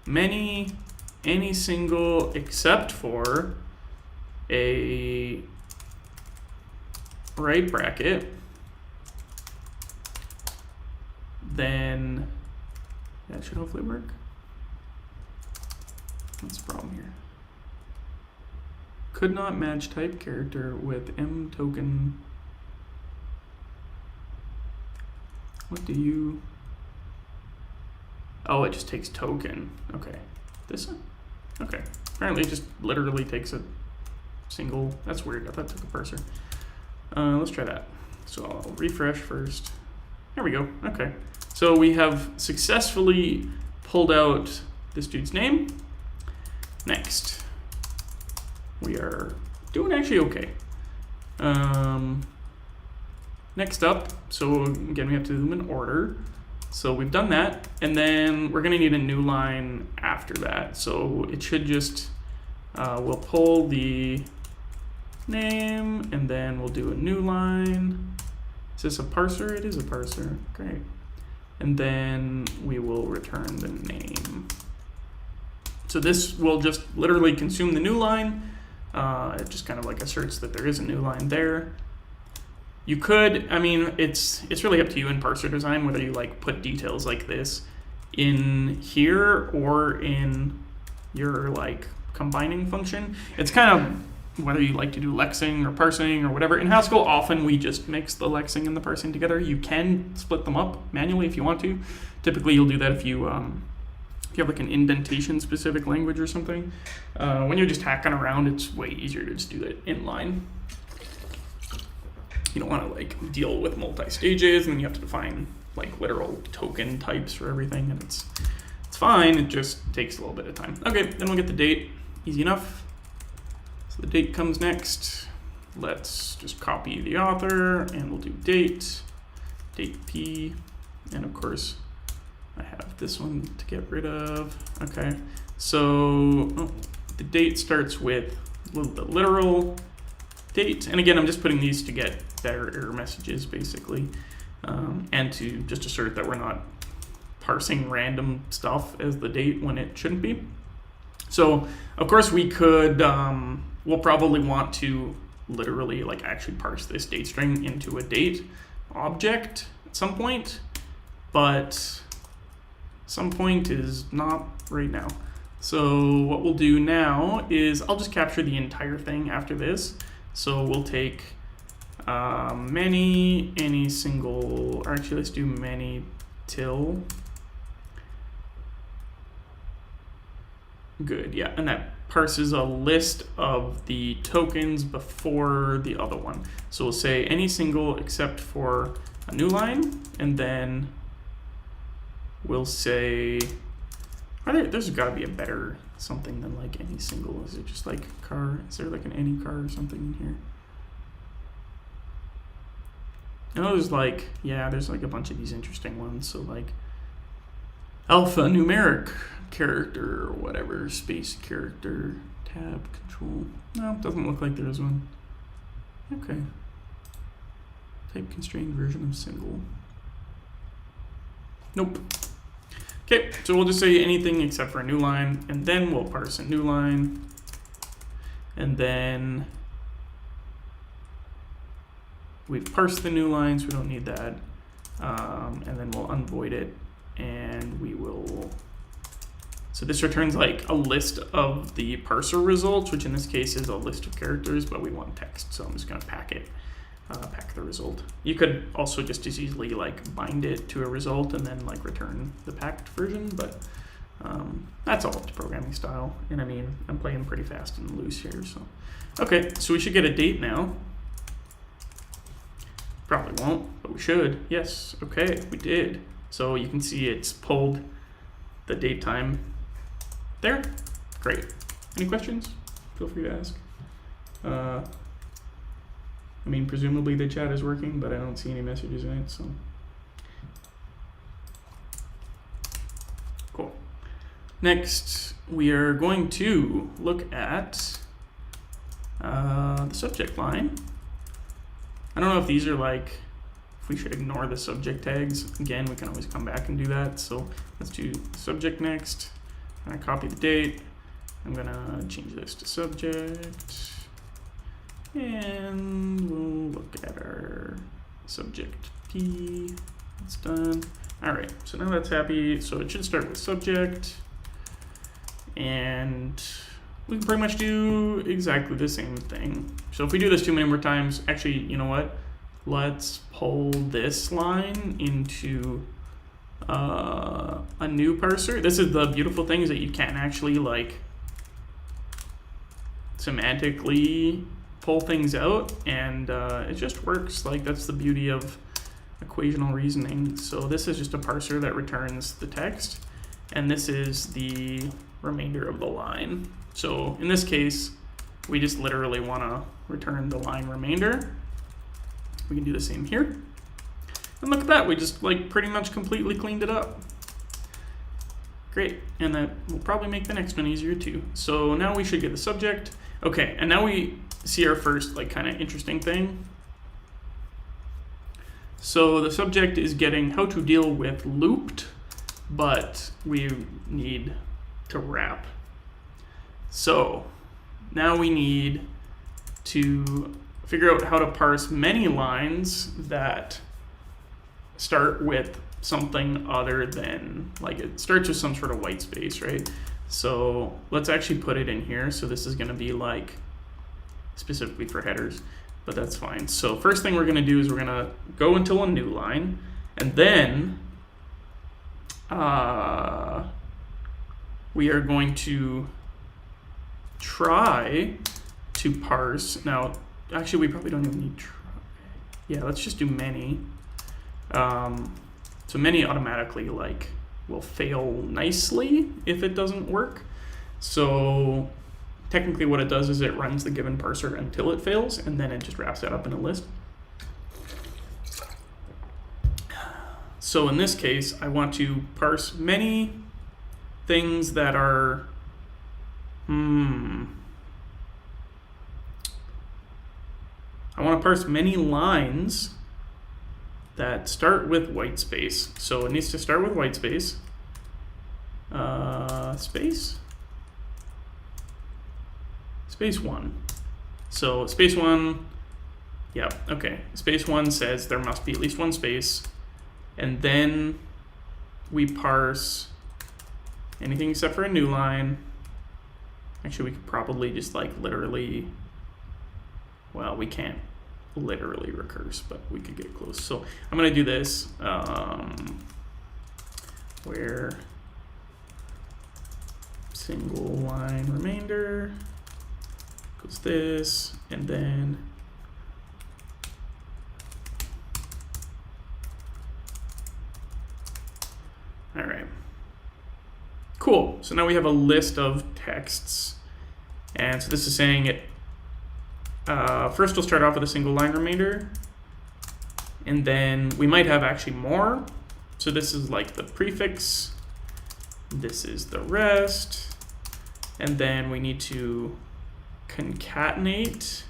many, any single except for a right bracket, then that should hopefully work. What's the problem here? Could not match type character with M token. What do you? Oh, it just takes token. Okay. This one? Okay. Apparently it just literally takes a single. That's weird. I thought it took a parser. Let's try that. So I'll refresh first. There we go. Okay. So we have successfully pulled out this dude's name. Next. We are doing actually okay. Next up, so again, we have to do them in order. So we've done that, and then we're gonna need a new line after that. So it should just, we'll pull the name, and then we'll do a new line. Is this a parser? It is a parser, great. And then we will return the name. So this will just literally consume the new line. It just kind of like asserts that there is a new line there. You could, I mean, it's really up to you in parser design whether you like put details like this in here or in your like combining function. It's kind of whether you like to do lexing or parsing or whatever. In Haskell, often we just mix the lexing and the parsing together. You can split them up manually if you want to. Typically, you'll do that if you have like an indentation specific language or something. When you're just hacking around, it's way easier to just do that inline. You don't want to like deal with multi-stages, and then you have to define like literal token types for everything, and it's fine. It just takes a little bit of time. Okay, then we'll get the date. Easy enough. So the date comes next. Let's just copy the author, and we'll do date P, and of course I have this one to get rid of. Okay, so the date starts with a little bit literal date, and again, I'm just putting these to get better error messages, basically, and to just assert that we're not parsing random stuff as the date when it shouldn't be. So, of course, we could, we'll probably want to literally like actually parse this date string into a date object at some point, but some point is not right now. So what we'll do now is I'll just capture the entire thing after this. So we'll take many, any single, or actually let's do many till. Good, yeah, and that parses a list of the tokens before the other one. So we'll say any single except for a new line, and then we'll say, there's gotta be a better something than like any single. Is it just like car? Is there like an any car or something in here? I know there's like, yeah, there's like a bunch of these interesting ones. So like alphanumeric character or whatever, space character tab control. No, doesn't look like there is one. Okay. Type constrained version of single. Nope. Okay, so we'll just say anything except for a new line, and then we'll parse a new line, and then we've parsed the new lines, we don't need that, and then we'll unvoid it, and we will, so this returns like a list of the parser results, which in this case is a list of characters, but we want text, so I'm just gonna pack it. Pack the result. You could also just as easily like bind it to a result and then like return the packed version, but that's all up to programming style. And I mean, I'm playing pretty fast and loose here, so. Okay, so we should get a date now. Probably won't, but we should. Yes, okay, we did. So you can see it's pulled the date time there. Great. Any questions? Feel free to ask. I mean, presumably the chat is working, but I don't see any messages in it, so. Cool. Next, we are going to look at the subject line. I don't know if these are like, if we should ignore the subject tags. Again, we can always come back and do that. So let's do subject next. I'm gonna copy the date. I'm gonna change this to subject. And we'll look at our subject P. It's done. All right, so now that's happy. So it should start with subject. And we can pretty much do exactly the same thing. So if we do this too many more times, actually, you know what? Let's pull this line into a new parser. This is the beautiful thing, is that you can actually like semantically pull things out, and it just works. Like, that's the beauty of equational reasoning. So this is just a parser that returns the text, and this is the remainder of the line. So in this case, we just literally want to return the line remainder. We can do the same here. And look at that, we just like pretty much completely cleaned it up. Great, and that will probably make the next one easier too. So now we should get the subject. Okay, and now we see our first like kind of interesting thing. So the subject is getting how to deal with looped, but we need to wrap. So now we need to figure out how to parse many lines that start with something other than, like, it starts with some sort of white space, right? So let's actually put it in here. So this is going to be like specifically for headers, but that's fine. So first thing we're going to do is we're going to go until a new line, and then we are going to try to parse. Now, actually, we probably don't even need try. Yeah, let's just do many. So many automatically like will fail nicely if it doesn't work. So technically what it does is it runs the given parser until it fails, and then it just wraps that up in a list. So in this case, I want to parse many things that are, I want to parse many lines that start with white space. So it needs to start with white space. Space 1. So space 1, yeah, okay. Space 1 says there must be at least one space. And then we parse anything except for a new line. Actually, we could probably just like literally, well, we can't literally recurse, but we could get close. So I'm going to do this where single line remainder equals this, and then all right, cool. So now we have a list of texts, and so this is saying it. First we'll start off with a single line remainder, and then we might have actually more. So this is like the prefix, this is the rest, and then we need to concatenate,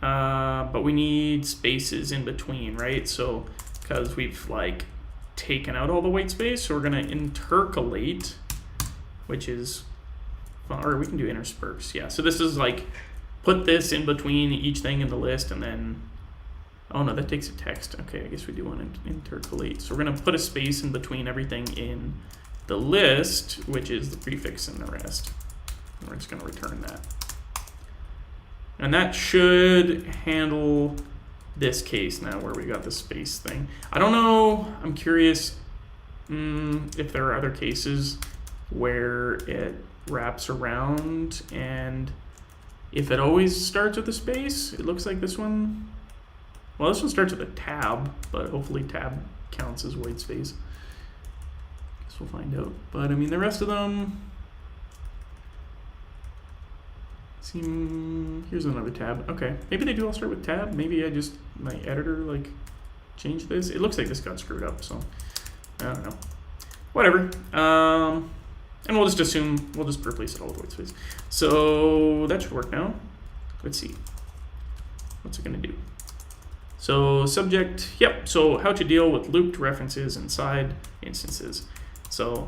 but we need spaces in between, right? So because we've like taken out all the white space, so we're gonna intercalate, which is, or we can do intersperse. Yeah, so this is like, put this in between each thing in the list, and then, oh no, that takes a text. Okay, I guess we do want to intercalate. So we're gonna put a space in between everything in the list, which is the prefix and the rest. And we're just gonna return that. And that should handle this case now where we got the space thing. I don't know, I'm curious if there are other cases where it wraps around, and if it always starts with a space. It looks like this one, well, this one starts with a tab, but hopefully tab counts as white space. Guess we'll find out. But I mean, the rest of them seem, here's another tab. Okay, maybe they do all start with tab. Maybe I just, my editor like changed this. It looks like this got screwed up, so I don't know. Whatever. And we'll just assume, we'll just replace it all with white space. So that should work now. Let's see. What's it gonna do? So subject, yep. So how to deal with looped references inside instances. So,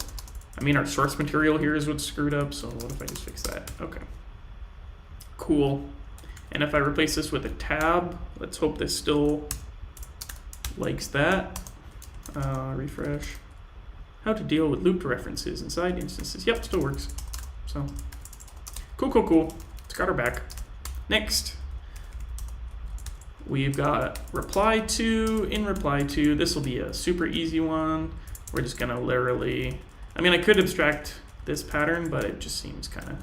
I mean, our source material here is what's screwed up. So what if I just fix that? Okay. Cool. And if I replace this with a tab, let's hope this still likes that. Refresh. How to deal with looped references inside instances. Yep, still works. So, cool. It's got our back. Next, we've got reply to, in reply to. This will be a super easy one. We're just gonna literally, I mean, I could abstract this pattern, but it just seems kind of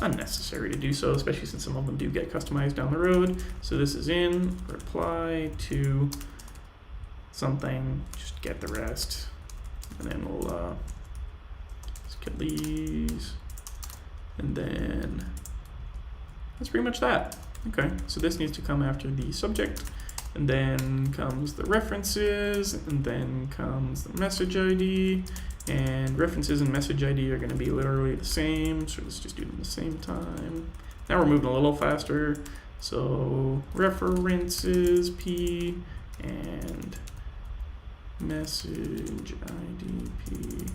unnecessary to do so, especially since some of them do get customized down the road. So this is in reply to something, just get the rest. And then we'll just get these, and then that's pretty much that. Okay, so this needs to come after the subject, and then comes the references, and then comes the message ID, and references and message ID are going to be literally the same, so let's just do them at the same time. Now we're moving a little faster, so references P and message ID P,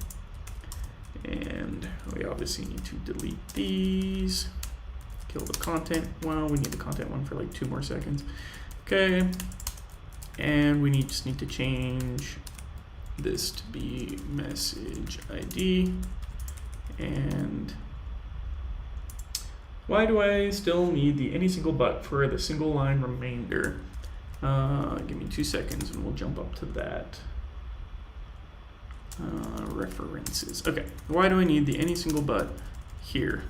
and we obviously need to delete these, kill the content. Well, we need the content one for like 2 more seconds. Okay, and we just need to change this to be message ID. And why do I still need the any single but for the single line remainder? Give me 2 seconds and we'll jump up to that. References. Okay, why do I need the any single but here?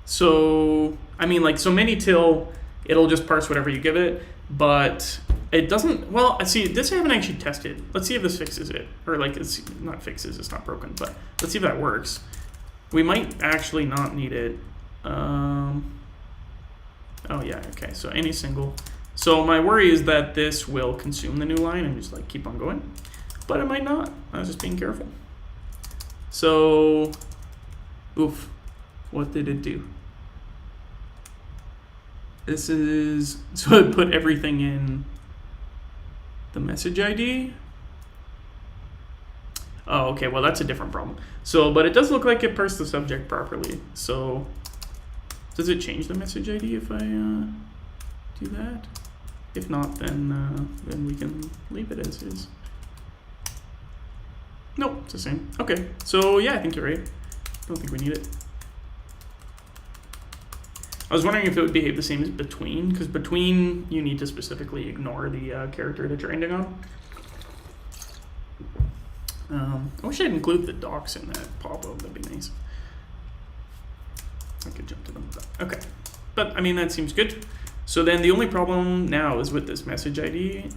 So, I mean, like, so many till, it'll just parse whatever you give it, but it doesn't, well, see, this I haven't actually tested. Let's see if this fixes it. Or, like, it's not fixes, it's not broken, but let's see if that works. We might actually not need it. Oh, yeah, okay, so any single. So my worry is that this will consume the new line and just like keep on going, but it might not. I was just being careful. So, oof, what did it do? This is, so it put everything in the message ID. Oh, okay, well that's a different problem. So, but it does look like it parsed the subject properly. So, does it change the message ID if I do that? If not, then we can leave it as is. Nope, it's the same. Okay, so yeah, I think you're right. Don't think we need it. I was wondering if it would behave the same as between, because between you need to specifically ignore the character that you're ending on. I wish I'd include the docs in that pop-up. That'd be nice. I could jump to them. Okay, but I mean that seems good. So then the only problem now is with this message ID,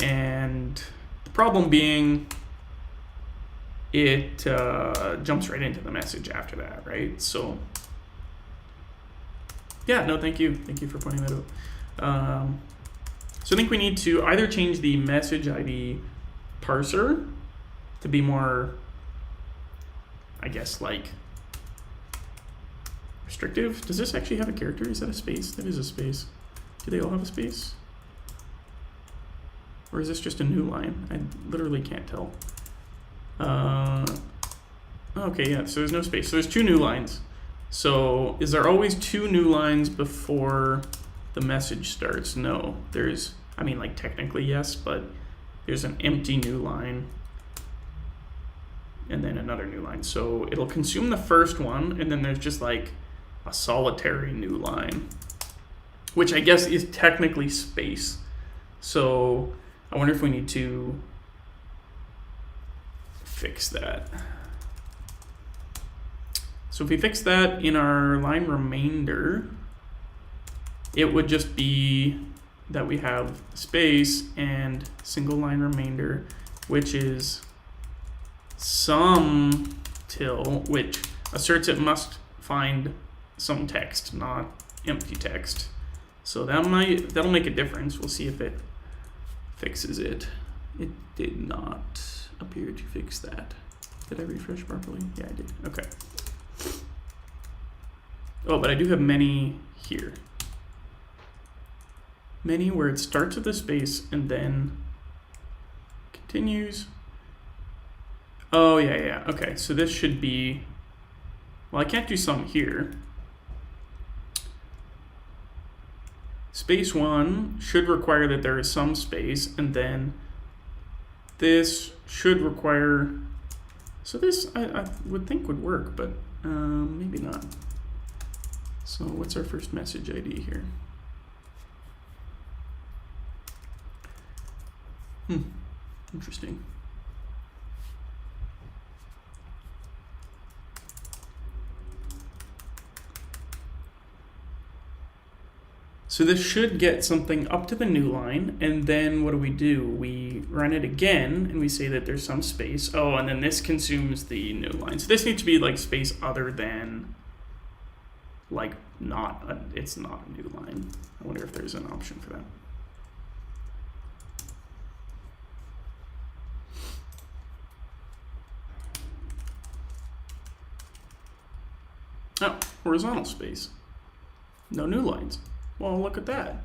and the problem being it jumps right into the message after that, right? So yeah, no, thank you for pointing that out. So I think we need to either change the message ID parser, to be more, I guess, like restrictive. Does this actually have a character? Is that a space? That is a space. Do they all have a space? Or is this just a new line? I literally can't tell. Okay, yeah, so there's no space. So there's 2 new lines. So is there always 2 new lines before the message starts? No, there's, I mean, like technically yes, but there's an empty new line and then another new line. So it'll consume the first one, and then there's just like a solitary new line, which I guess is technically space. So I wonder if we need to fix that. So if we fix that in our line remainder, it would just be that we have space and single line remainder, which is some till, which asserts it must find some text, not empty text. So that'll make a difference. We'll see if it fixes it. It did not appear to fix that. Did I refresh properly? Yeah, I did. Okay. Oh, but I do have many here. Many where it starts with a space and then continues. Oh, yeah. Okay, so this should be, well, I can't do some here. Space 1 should require that there is some space, and then this should require, so this I would think would work, but maybe not. So what's our first message ID here? Interesting. So this should get something up to the new line, and then what do? We run it again, and we say that there's some space. Oh, and then this consumes the new line. So this needs to be like space other than, like, it's not a new line. I wonder if there's an option for that. Oh, horizontal space. No new lines. Well, look at that.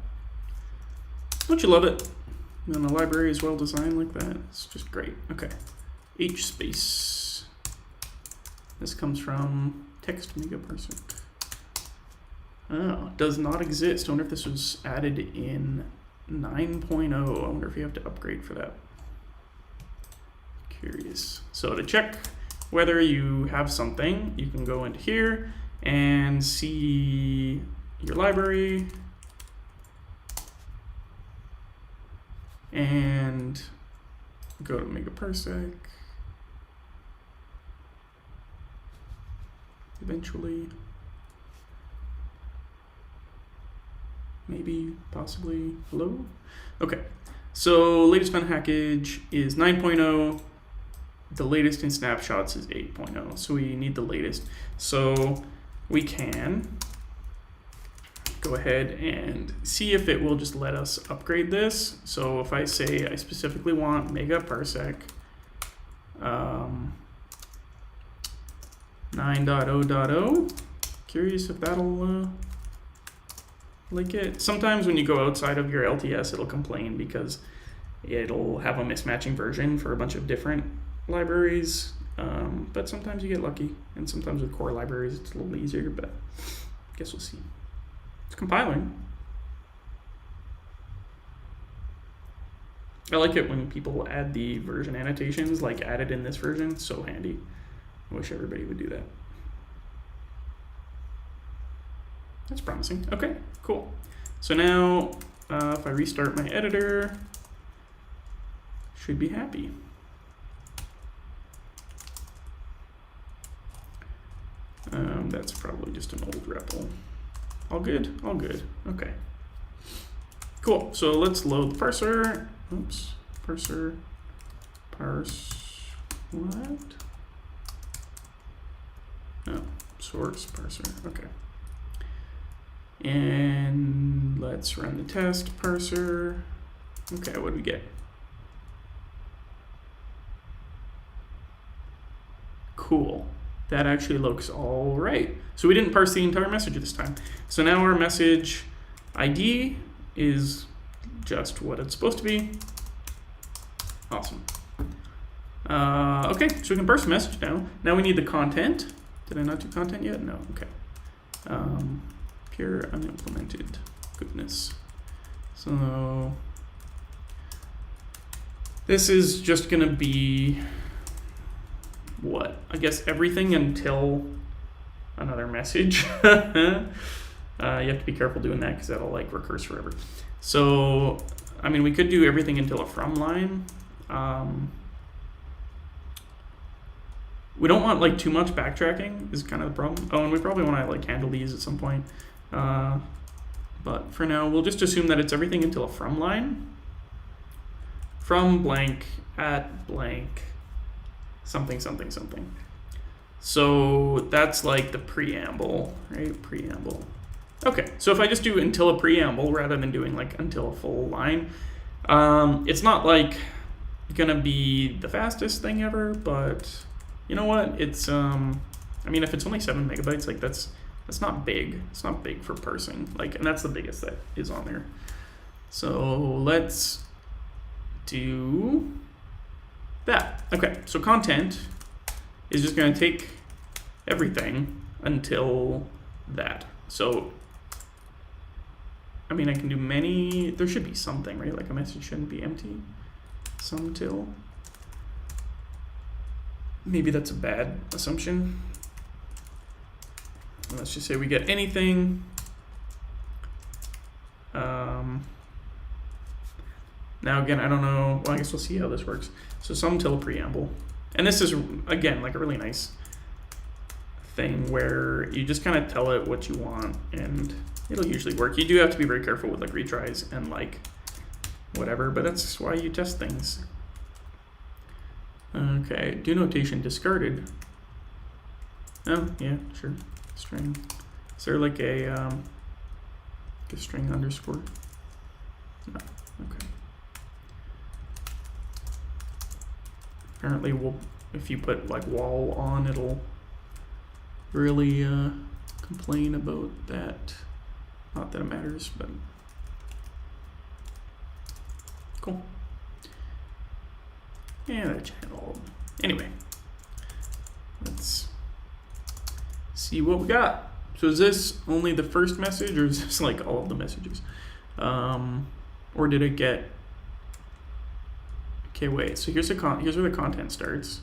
Don't you love it? When a library is well designed like that, it's just great. Okay. H space. This comes from text mega parser. Oh, does not exist. I wonder if this was added in 9.0. I wonder if you have to upgrade for that. Curious. So to check whether you have something, you can go into here and see your library and go to megaparsec. Eventually, maybe, possibly, hello? Okay, so latest found package is 9.0. The latest in snapshots is 8.0, so we need the latest. So we can go ahead and see if it will just let us upgrade this. So if I say I specifically want megaparsec 9.0.0, curious if that'll like it. Sometimes when you go outside of your LTS, it'll complain because it'll have a mismatching version for a bunch of different libraries, but sometimes you get lucky, and sometimes with core libraries it's a little easier, but I guess we'll see. It's compiling. I like it when people add the version annotations, like added in this version. It's so handy. I wish everybody would do that. That's promising. Okay, cool. So now if I restart my editor, should be happy. That's probably just an old REPL. All good, all good. Okay. Cool. So let's load the parser. Oops. Parser. Parse. What? Oh, source parser. Okay. And let's run the test parser. Okay, what do we get? cool. That actually looks all right. So we didn't parse the entire message this time. So now our message ID is just what it's supposed to be. Awesome. Okay, so we can parse the message now. Now we need the content. Did I not do content yet? No, okay. Pure unimplemented. Goodness. So this is just gonna be what? I guess everything until another message. You have to be careful doing that because that'll like recurse forever. So, I mean, we could do everything until a from line. We don't want like too much backtracking is kind of the problem. Oh, and we probably want to like handle these at some point. But for now, we'll just assume that it's everything until a from line. From blank at blank something something something. So that's like the preamble, right? Preamble. Okay, so if I just do until a preamble rather than doing like until a full line, it's not like gonna be the fastest thing ever, but you know what? It's I mean, if it's only 7 megabytes, like that's not big. It's not big for parsing, like, and that's the biggest that is on there. So let's do that. Okay, so content is just going to take everything until that. So, I mean, I can do many, there should be something, right? Like a message shouldn't be empty. Some till. Maybe that's a bad assumption. Let's just say we get anything. Now again, I don't know, well, I guess we'll see how this works. So some till preamble. And this is, again, like a really nice thing where you just kind of tell it what you want and it'll usually work. You do have to be very careful with like retries and like whatever, but that's why you test things. Okay, do notation discarded. Oh, yeah, sure. String. Is there like a string underscore? No, okay. Apparently, if you put like wall on, it'll really complain about that. Not that it matters, but cool. Yeah, that channel. Anyway, let's see what we got. So is this only the first message, or is this like all of the messages? Or did it get? Okay, wait. So here's here's where the content starts.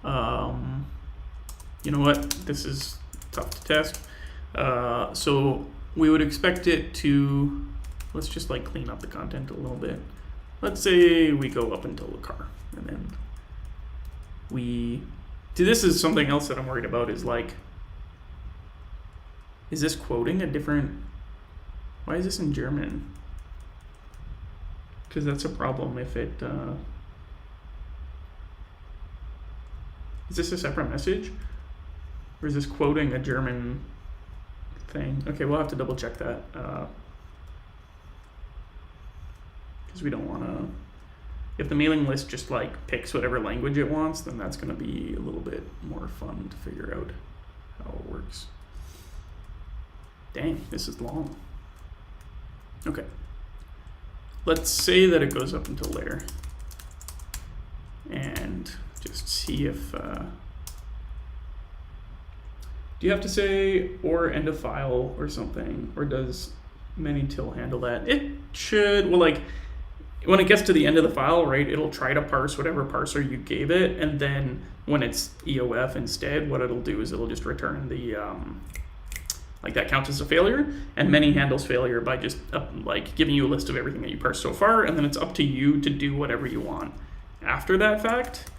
You know what? This is tough to test. So we would expect it to. Let's just like clean up the content a little bit. Let's say we go up until the car, and then we. See, this is something else that I'm worried about. Is like, is this quoting a different? Why is this in German? Because that's a problem if it, is this a separate message? Or is this quoting a German thing? Okay, we'll have to double check that. Because we don't want to, if the mailing list just like picks whatever language it wants, then that's going to be a little bit more fun to figure out how it works. Dang, this is long. Okay. Let's say that it goes up until there, and just see if, do you have to say or end of file or something, or does many till handle that? It should, well, like when it gets to the end of the file, right, it'll try to parse whatever parser you gave it, and then when it's EOF instead, what it'll do is it'll just return the, like that counts as a failure, and many handles failure by just like giving you a list of everything that you parsed so far, and then it's up to you to do whatever you want after that fact.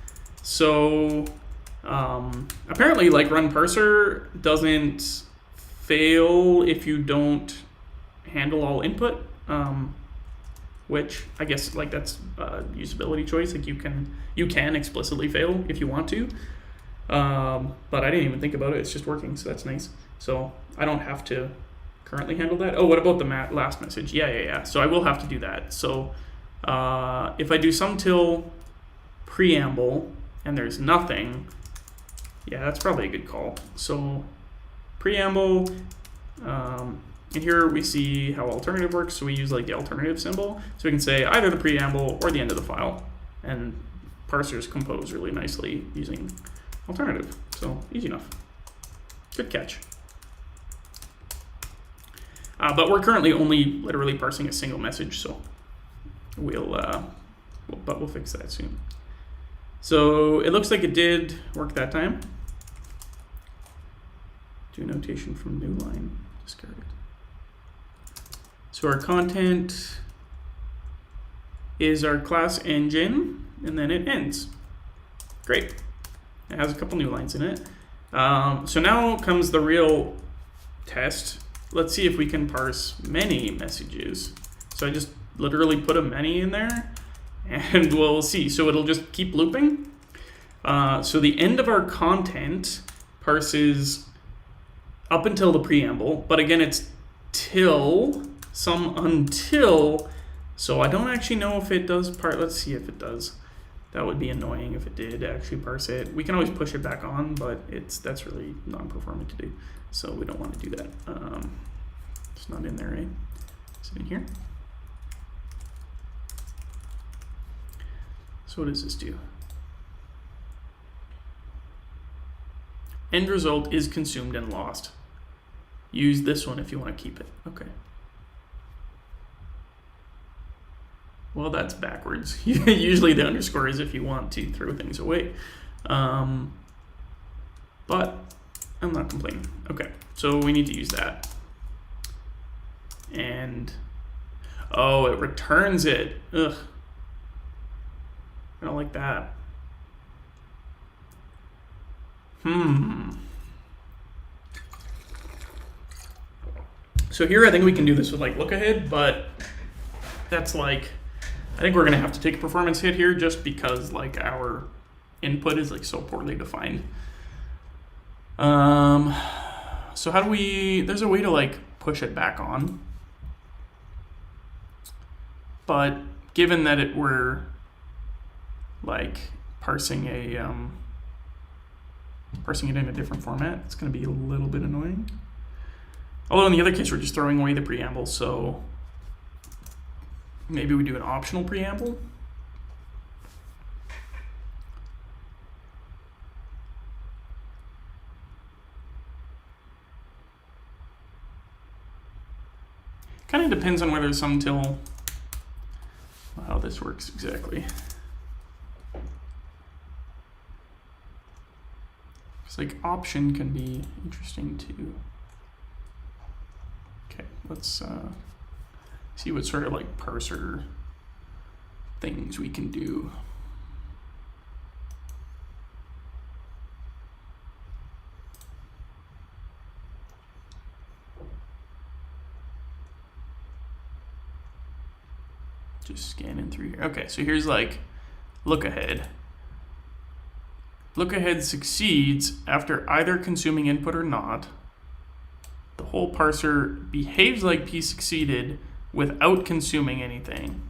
So apparently like run parser doesn't fail if you don't handle all input, which I guess like that's a usability choice. Like you can explicitly fail if you want to, but I didn't even think about it. It's just working, so that's nice. So I don't have to currently handle that. Oh, what about the last message? Yeah. So I will have to do that. So if I do some till preamble and there's nothing, yeah, that's probably a good call. So preamble, and here we see how alternative works. So we use like the alternative symbol. So we can say either the preamble or the end of the file, and parsers compose really nicely using alternative. So easy enough. Good catch. But we're currently only literally parsing a single message, so we'll fix that soon. So it looks like it did work that time. Do notation from new line, discarded. So our content is our class engine, and then it ends. Great. It has a couple new lines in it. So now comes the real test. Let's see if we can parse many messages. So I just literally put a many in there, and we'll see. So it'll just keep looping. So the end of our content parses up until the preamble, but again, it's till, some until, so I don't actually know if it does part. Let's see if it does. That would be annoying if it did actually parse it. We can always push it back on, but that's really non-performant to do, so we don't want to do that. It's not in there, right? Is it in here? So what does this do? End result is consumed and lost. Use this one if you want to keep it. Okay. Well, that's backwards. Usually the underscore is if you want to throw things away. But I'm not complaining. Okay, so we need to use that. And, oh, it returns it. Ugh. I don't like that. So here I think we can do this with like look ahead, but that's like, I think we're gonna have to take a performance hit here just because like our input is like so poorly defined. So how do we, there's a way to like push it back on, but given that it were like parsing it in a different format, it's going to be a little bit annoying. Although in the other case, we're just throwing away the preamble, so maybe we do an optional preamble. Kind of depends on whether there's some till, how this works exactly. It's like option can be interesting too. Okay, let's see what sort of like parser things we can do. Just scanning through here. Okay, so here's like look ahead. Look ahead succeeds after either consuming input or not. The whole parser behaves like P succeeded without consuming anything.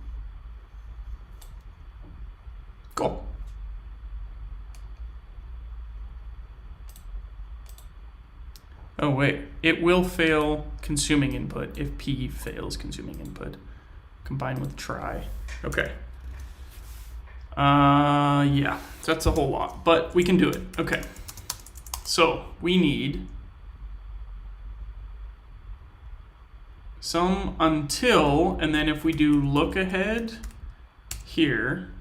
Cool. Oh wait, it will fail consuming input if P fails consuming input. Combined with try. Okay. Yeah, so that's a whole lot, but we can do it. Okay. So we need some until, and then if we do look ahead here,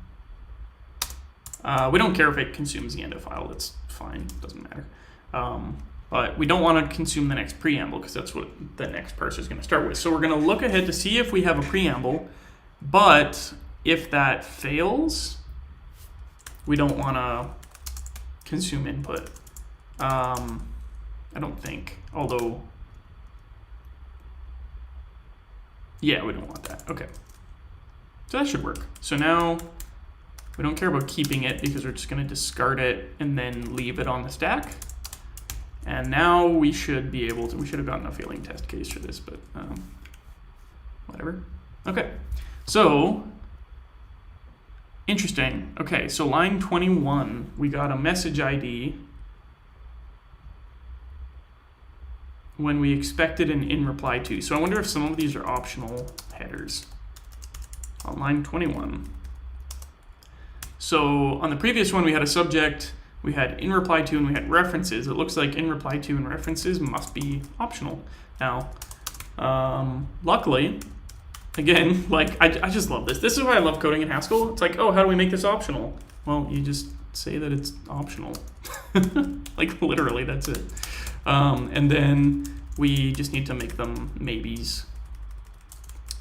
we don't care if it consumes the end of file, that's fine, doesn't matter. But we don't want to consume the next preamble because that's what the next parser is going to start with. So we're going to look ahead to see if we have a preamble, but if that fails, we don't want to consume input. I don't think, although, yeah, we don't want that. Okay, so that should work. So now we don't care about keeping it because we're just going to discard it and then leave it on the stack. And now we should be able to, we should have gotten a failing test case for this, but whatever. Okay, so Interesting. Okay, so line 21, we got a message ID when we expected an in reply to. So I wonder if some of these are optional headers on line 21. So on the previous one, we had a subject, we had in reply to, and we had references. It looks like in reply to and references must be optional. Now, luckily, again, like I just love this. This is why I love coding in Haskell. It's like, oh, how do we make this optional? Well, you just say that it's optional. Like literally, that's it. And then we just need to make them maybes.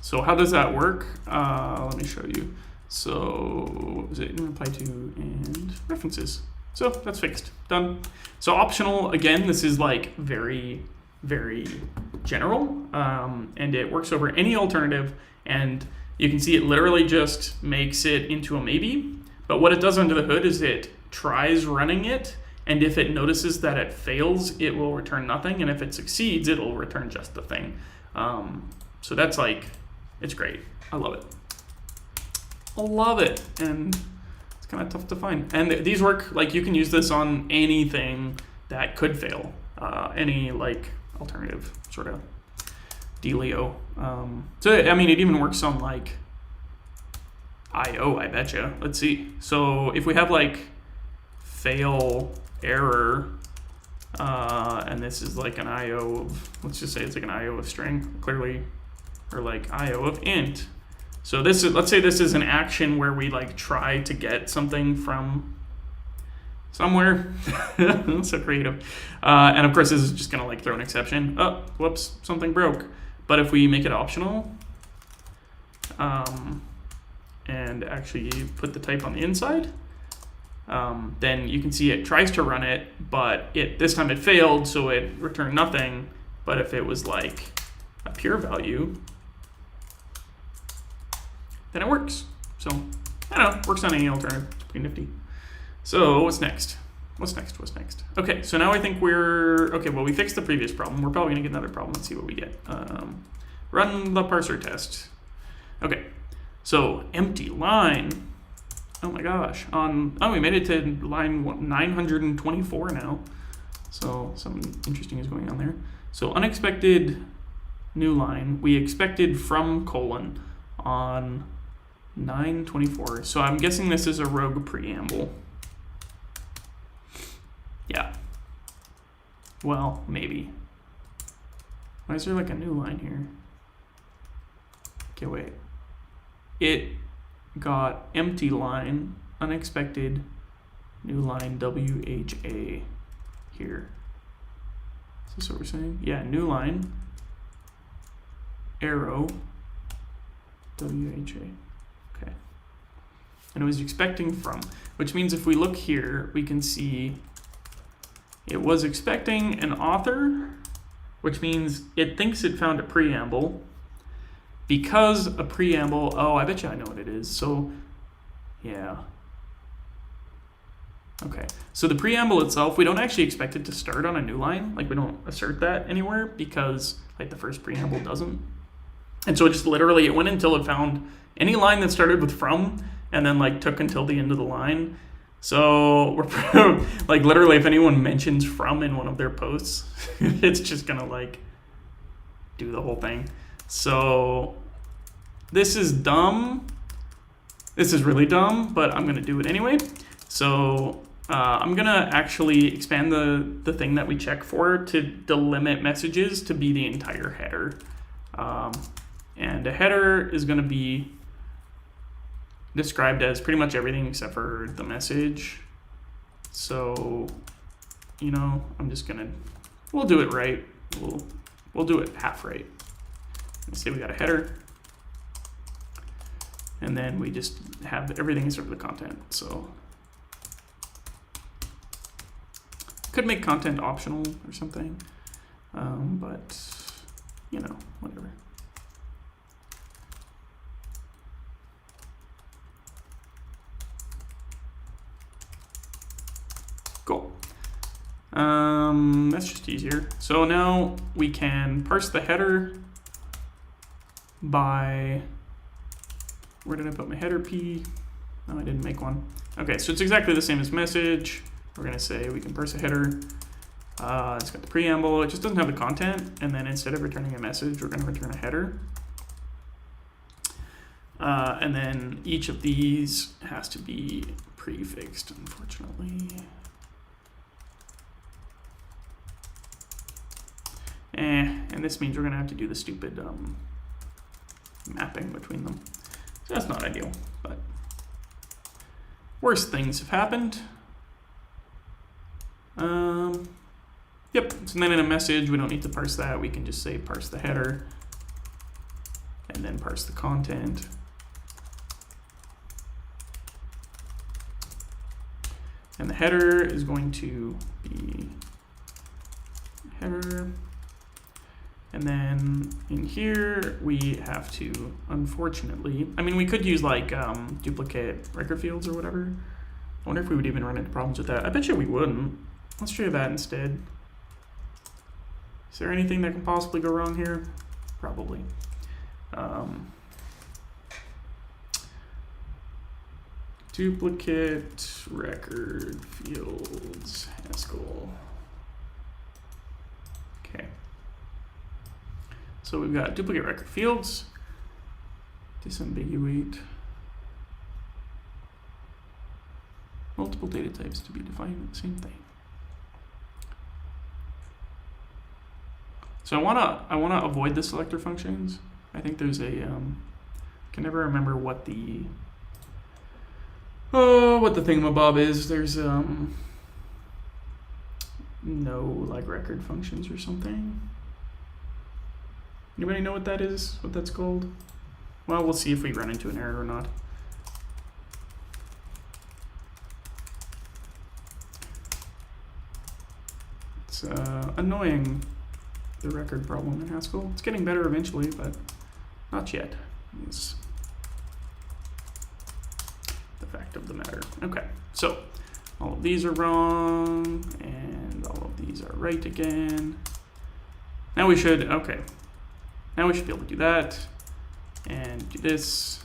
So how does that work? Let me show you. So what was it? In reply to and references. So that's fixed. Done. So optional, again, this is like very, very general, and it works over any alternative, and you can see it literally just makes it into a maybe. But what it does under the hood is it tries running it, and if it notices that it fails, it will return nothing, and if it succeeds, it'll return just the thing. So that's like, it's great. I love it. I love it, and it's kind of tough to find. And these work, like you can use this on anything that could fail, any like alternative sort of dealio. So I mean, it even works on like IO, I betcha. Let's see. So if we have like fail error, and this is like an IO of, let's just say it's like an IO of string, clearly, or like IO of int. So this is, let's say this is an action where we like try to get something from somewhere. So creative. And of course this is just gonna like throw an exception. Oh, whoops, something broke. But if we make it optional, and actually put the type on the inside, then you can see it tries to run it, but this time it failed, so it returned nothing. But if it was like a pure value, then it works. So I don't know, works on any alternative. It's pretty nifty. So what's next? What's next? What's next? Okay, so now I think we're okay. Well, we fixed the previous problem. We're probably gonna get another problem. Let's see what we get. Run the parser test. Okay, so empty line. Oh my gosh. We made it to line 924 now. So something interesting is going on there. So unexpected new line. We expected from colon on 924. So I'm guessing this is a rogue preamble. Yeah. Well, maybe. Why is there like a new line here? Okay, wait. It got empty line, unexpected, new line, WHA here. Is this what we're saying? Yeah, new line, arrow, WHA. Okay. And it was expecting from, which means if we look here, we can see it was expecting an author, which means it thinks it found a preamble. Because a preamble, oh, I bet you I know what it is. So, yeah. Okay, so the preamble itself, we don't actually expect it to start on a new line. Like, we don't assert that anywhere because, like, the first preamble doesn't. And so it just literally, it went until it found any line that started with from and then, like, took until the end of the line. So, we're, like, literally, if anyone mentions from in one of their posts, it's just gonna, like, do the whole thing. So this is dumb. This is really dumb, but I'm gonna do it anyway. So I'm gonna actually expand the thing that we check for to delimit messages to be the entire header. And a header is gonna be described as pretty much everything except for the message. So, you know, I'm just gonna, we'll do it right. We'll do it half right. Let's say we got a header, and then we just have everything except for the content. So could make content optional or something, but you know, whatever. Cool. That's just easier. So now we can parse the header by, where did I put my header P? No, I didn't make one. Okay, so it's exactly the same as message. We're gonna say we can parse a header. It's got the preamble. It just doesn't have the content. And then instead of returning a message, we're gonna return a header. And then each of these has to be prefixed, unfortunately. And this means we're gonna have to do the stupid mapping between them. So that's not ideal, but worse things have happened. Yep, so then in a message, we don't need to parse that. We can just say parse the header and then parse the content. And the header is going to be header. And then in here, we have to, unfortunately, I mean, we could use like duplicate record fields or whatever. I wonder if we would even run into problems with that. I bet you we wouldn't. Let's try that instead. Is there anything that can possibly go wrong here? Probably. Duplicate record fields, Haskell. Okay. So we've got duplicate record fields, disambiguate, multiple data types to be defined, same thing. So I wanna avoid the selector functions. I think there's a can never remember what the thingamabob is. There's no like record functions or something. Anybody know what that is? What that's called? Well, we'll see if we run into an error or not. It's annoying, the record problem in Haskell. It's getting better eventually, but not yet. It's the fact of the matter. Okay, so all of these are wrong, and all of these are right again. Now we should, okay. Now we should be able to do that, and do this.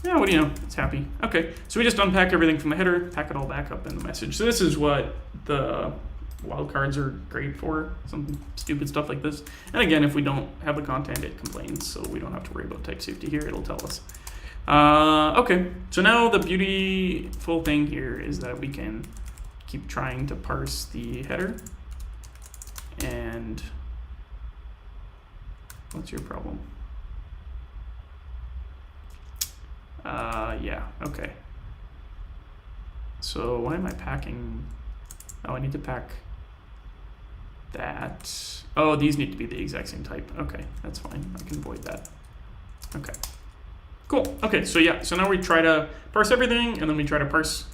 Yeah, what do you know, it's happy. Okay, so we just unpack everything from the header, pack it all back up in the message. So this is what the wildcards are great for, some stupid stuff like this. And again, if we don't have the content, it complains, so we don't have to worry about type safety here, it'll tell us. Okay, so now the beautiful thing here is that we can keep trying to parse the header. And what's your problem? Yeah, okay. So why am I packing? Oh, I need to pack that. Oh, these need to be the exact same type. Okay, that's fine. I can avoid that. Okay. Cool. Okay, so yeah, so now we try to parse everything, and then we try to parse,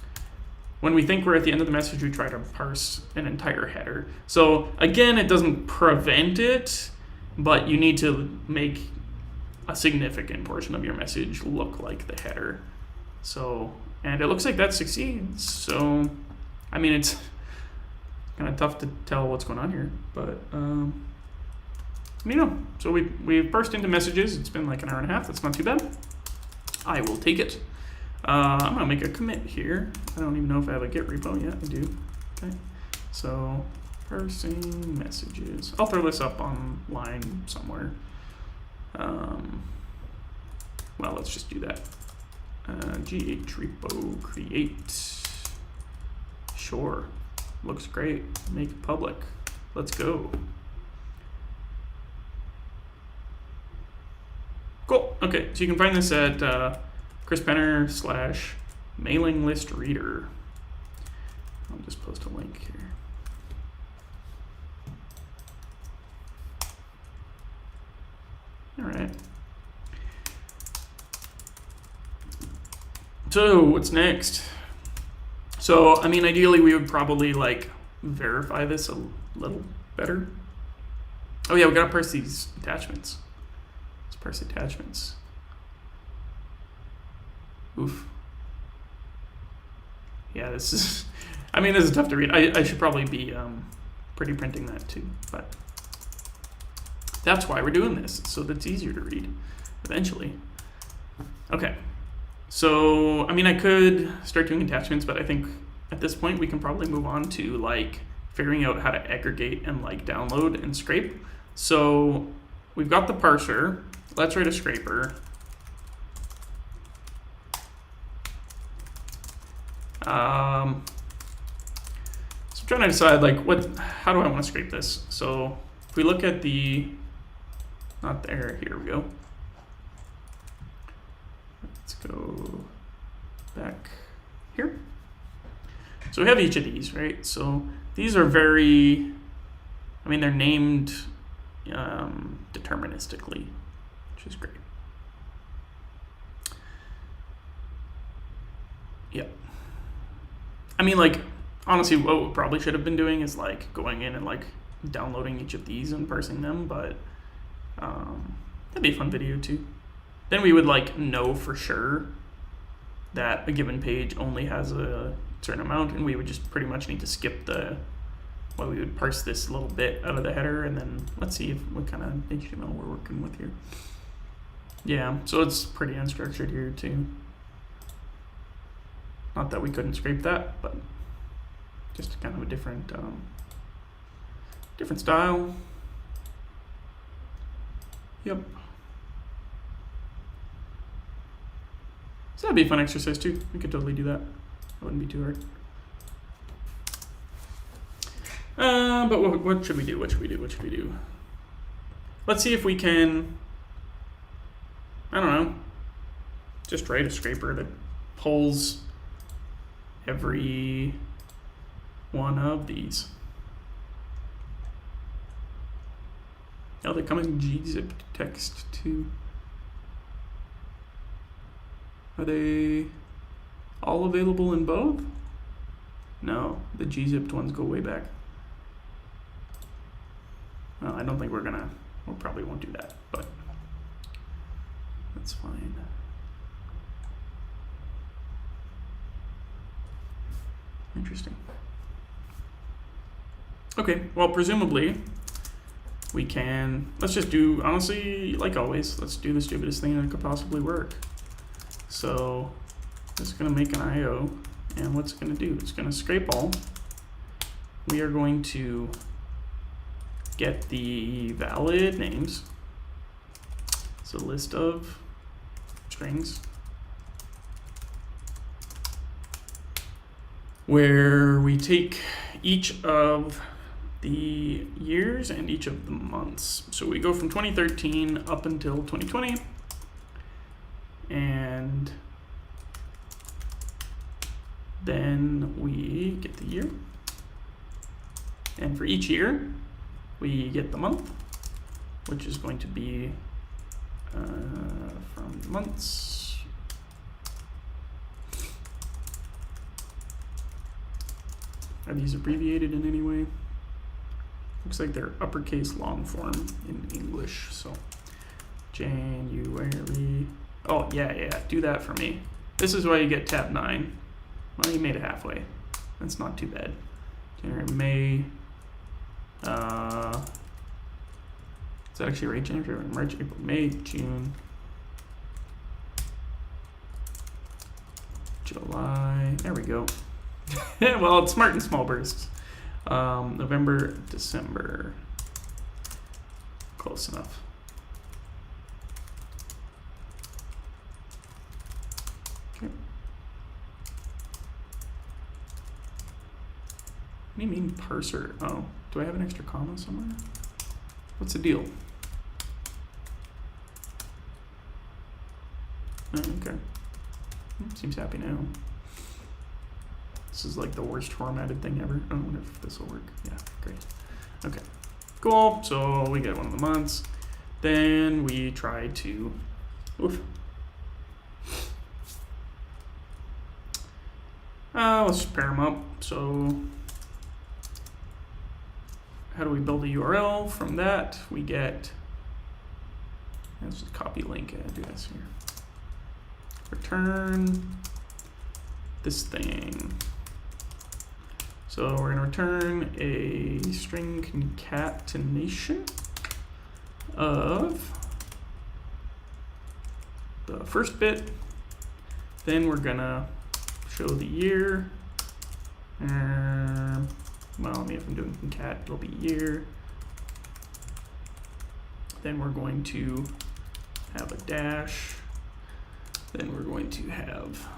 when we think we're at the end of the message, we try to parse an entire header. So again, it doesn't prevent it, but you need to make a significant portion of your message look like the header. So, and it looks like that succeeds. So, I mean, it's kind of tough to tell what's going on here, but you know, so we've parsed into messages. It's been like an hour and a half. That's not too bad. I will take it. I'm gonna make a commit here. I don't even know if I have a Git repo yet. I do. Okay. So parsing messages. I'll throw this up online somewhere. Well, let's just do that. GH repo create. Sure. Looks great. Make it public. Let's go. Cool. Okay, so you can find this at chrispenner/mailing list reader. I'll just post a link here. All right. So what's next? So, I mean, ideally we would probably like verify this a little better. Oh yeah, we gotta parse these attachments. Let's parse attachments. Oof. Yeah, this is, I mean, this is tough to read. I should probably be pretty printing that too, but that's why we're doing this, so that it's easier to read eventually. Okay. So, I mean, I could start doing attachments, but I think at this point we can probably move on to like figuring out how to aggregate and like download and scrape. So we've got the parser. Let's write a scraper. So I'm trying to decide like how do I want to scrape this? So if we look at the, not there, here we go. Let's go back here. So we have each of these, right? So these are very, I mean, they're named deterministically, which is great. Yep. I mean, like, honestly, what we probably should have been doing is like going in and like downloading each of these and parsing them, but that'd be a fun video too. Then we would like know for sure that a given page only has a certain amount, and we would just pretty much need to skip we would parse this little bit out of the header, and then let's see what kind of HTML we're working with here. Yeah, so it's pretty unstructured here too. Not that we couldn't scrape that, but just kind of a different different style. Yep. So that'd be a fun exercise too. We could totally do that. That wouldn't be too hard. But what should we do? What should we do? What should we do? Let's see if we can, I don't know, just write a scraper that pulls every one of these. Oh, they come in gzip text too. Are they all available in both? No, the gzipped ones go way back. Well, I don't think we probably won't do that, but that's fine. Interesting. Okay, well, presumably we can, let's just do, honestly, like always, let's do the stupidest thing that could possibly work. So it's going to make an IO, and what's it going to do? It's going to scrape all. We are going to get the valid names. It's a list of strings where we take each of the years and each of the months. So we go from 2013 up until 2020, and then we get the year, and for each year we get the month, which is going to be from months. Are these abbreviated in any way? Looks like they're uppercase long form in English. So January. Oh, yeah, do that for me. This is why you get tab 9. Well, you made it halfway. That's not too bad. January, May. Is that actually right? January, March, April, May, June, July. There we go. Well, it's smart in small bursts. November, December. Close enough. Okay. What do you mean parser? Oh, do I have an extra comma somewhere? What's the deal? Oh, okay. Seems happy now. This is like the worst formatted thing ever. I wonder if this will work. Yeah, great. Okay, cool. So we get one of the months. Then we try to, oof. Let's just pair them up. So how do we build a URL? From that, we get, let's just copy link address here. Return this thing. So we're going to return a string concatenation of the first bit, Then we're gonna show the year. Well, if I'm doing concat, it'll be year. Then we're going to have a dash. Then we're going to have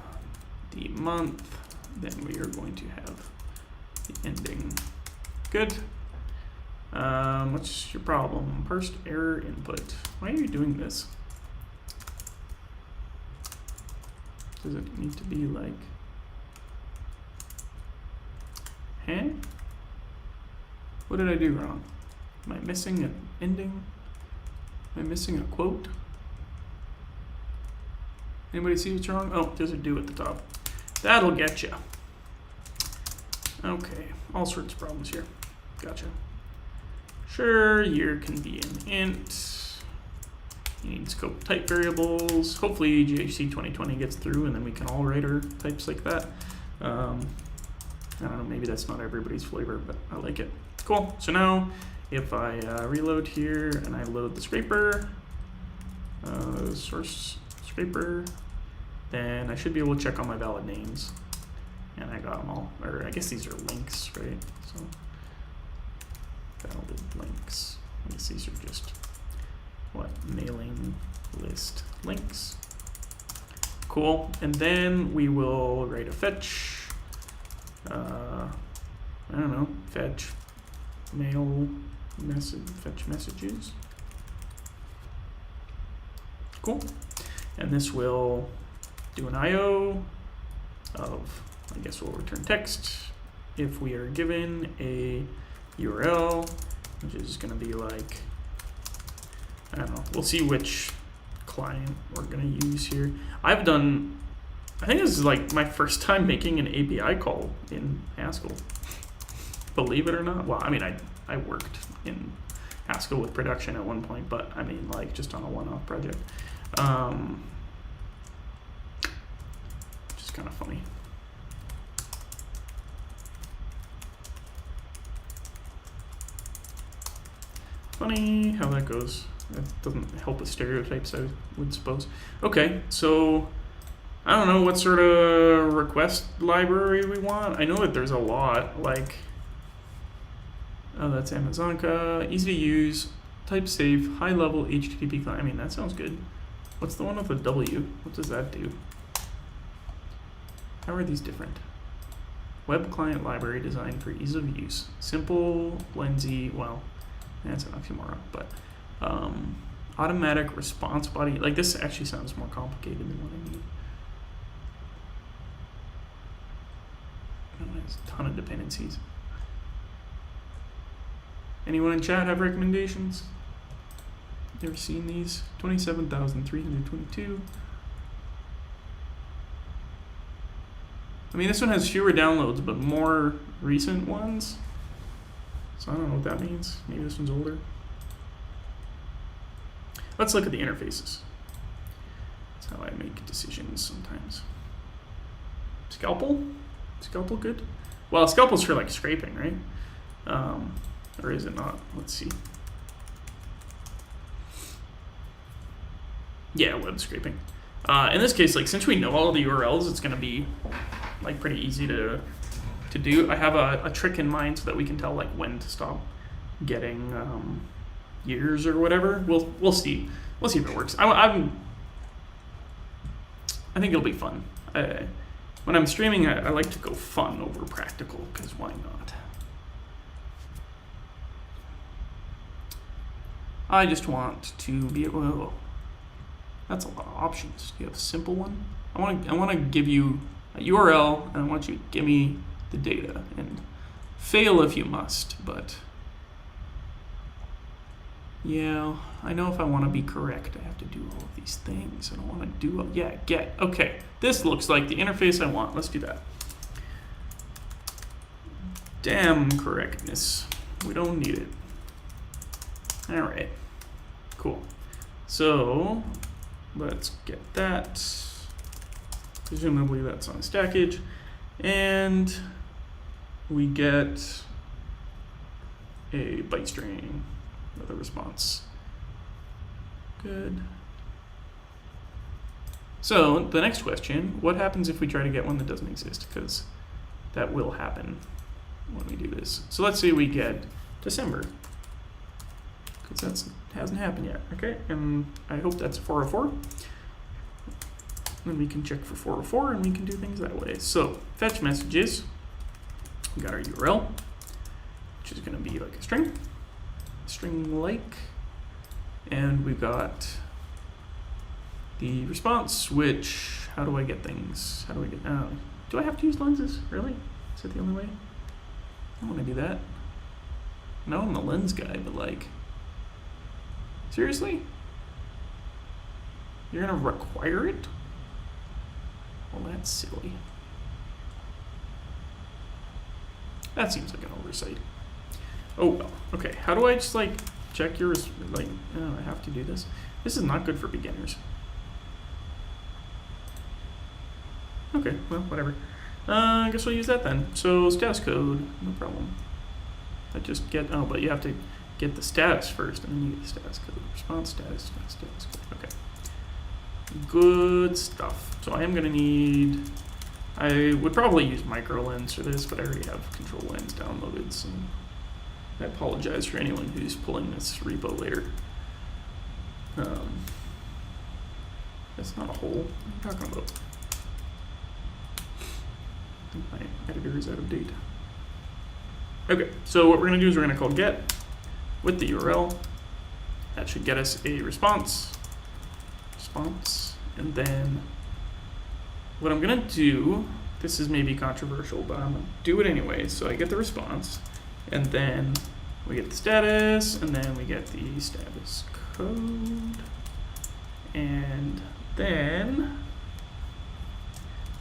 the month. Then we are going to have the ending. Good. What's your problem? Parsed error input. Why are you doing this? Does it need to be like, huh? What did I do wrong? Am I missing an ending? Am I missing a quote? Anybody see what's wrong? Oh, there's a do at the top. That'll get you. Okay, all sorts of problems here. Gotcha. Sure, year can be an int. You need scope type variables. Hopefully GHC 2020 gets through and then we can all write our types like that. I don't know, maybe that's not everybody's flavor, but I like it. Cool, so now if I reload here and I load the scraper, source scraper, then I should be able to check on my valid names. And I got them all, or I guess these are links, right? So valid links. I guess these are just what, mailing list links. Cool, and then we will write a fetch. I don't know, fetch mail message, fetch messages. Cool, and this will do an IO of, I guess we'll return text if we are given a URL, which is going to be like, I don't know, we'll see which client we're going to use here. I think this is like my first time making an API call in Haskell. Believe it or not. Well, I mean, I worked in Haskell with production at one point, but I mean, like just on a one-off project. Just kind of funny. Funny how that goes. That doesn't help with stereotypes, I would suppose. Okay, so I don't know what sort of request library we want. I know that there's a lot, like, oh, that's Amazonka, easy to use, type safe, high level HTTP client. I mean, that sounds good. What's the one with the W? What does that do? How are these different? Web client library designed for ease of use. Simple, Lenzy, well, that's an oxymoron, but automatic response body. Like, this actually sounds more complicated than what I need. There's a ton of dependencies. Anyone in chat have recommendations? Ever seen these? 27,322. I mean, this one has fewer downloads, but more recent ones. So I don't know what that means. Maybe this one's older. Let's look at the interfaces. That's how I make decisions sometimes. Scalpel? Scalpel good? Well, Scalpel's for like scraping, right? Or is it not? Let's see. Yeah, web scraping. In this case, like, since we know all the URLs, it's going to be like pretty easy to do. I have a trick in mind so that we can tell like when to stop getting years or whatever. We'll see. We'll see if it works. I think it'll be fun. When I'm streaming, I like to go fun over practical, because why not? I just want to be able. Oh, that's a lot of options. Do you have a simple one? I want to give you a URL, and I want you to give me the data, and fail if you must, but yeah, I know if I want to be correct, I have to do all of these things. I don't want to do, yeah, get, okay. This looks like the interface I want. Let's do that. Damn correctness. We don't need it. All right, cool. So let's get that. Presumably that's on stackage. And we get a byte string with a response. Good. So the next question, what happens if we try to get one that doesn't exist? Because that will happen when we do this. So let's say we get December, because that hasn't happened yet, okay? And I hope that's 404. Then we can check for 404 and we can do things that way. So fetch messages, we got our URL, which is gonna be like a string like, and we've got the response, which, how do I get things? How do I get, do I have to use lenses, really? Is that the only way? I don't wanna do that. I know I'm the lens guy, but like, seriously? You're gonna require it? Well, that's silly. That seems like an oversight. Oh well, okay. How do I just like check yours? Like, oh, I have to do this. This is not good for beginners. Okay, well, whatever. I guess we'll use that then. So status code, no problem. I just get, oh, but you have to get the status first, and then you get the status code. Response status, status code. Okay. Good stuff. So I am going to need, I would probably use micro lens for this, but I already have control lens downloaded, so I apologize for anyone who's pulling this repo later. That's not a hole. What are you talking about? I think my editor is out of date. Okay, so what we're going to do is we're going to call get with the URL. That should get us a response. And then what I'm going to do, this is maybe controversial, but I'm going to do it anyway. So I get the response, and then we get the status, and then we get the status code. And then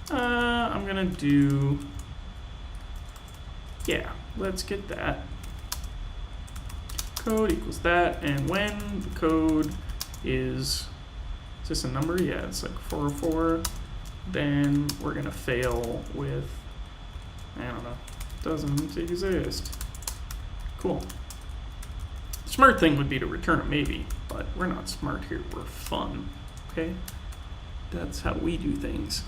I'm going to do, yeah, let's get that. Code equals that, and when the code is this a number? Yeah, it's like 404. Then we're gonna fail with, I don't know, doesn't exist. Cool. Smart thing would be to return a maybe, but we're not smart here, we're fun, okay? That's how we do things.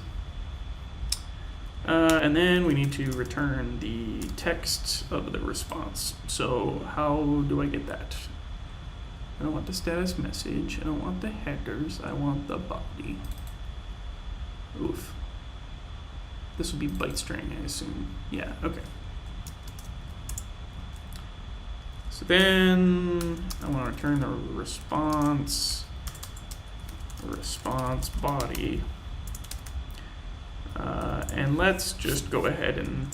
And then we need to return the text of the response. So how do I get that? I don't want the status message, I don't want the headers, I want the body. Oof. This would be byte string, I assume. Yeah, okay. So then I want to return the response body. And let's just go ahead and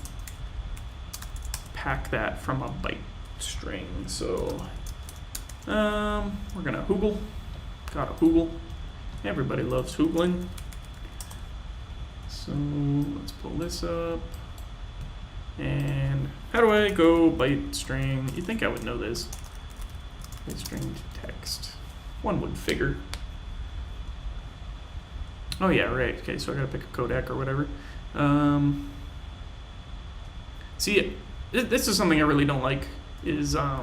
pack that from a byte string. So we're gonna hoogle. Gotta hoogle. Everybody loves hoogling. So let's pull this up. And how do I go byte string? You'd think I would know this. Byte string to text. One would figure. Oh yeah, right. Okay, so I gotta pick a codec or whatever. See, this is something I really don't like. Is like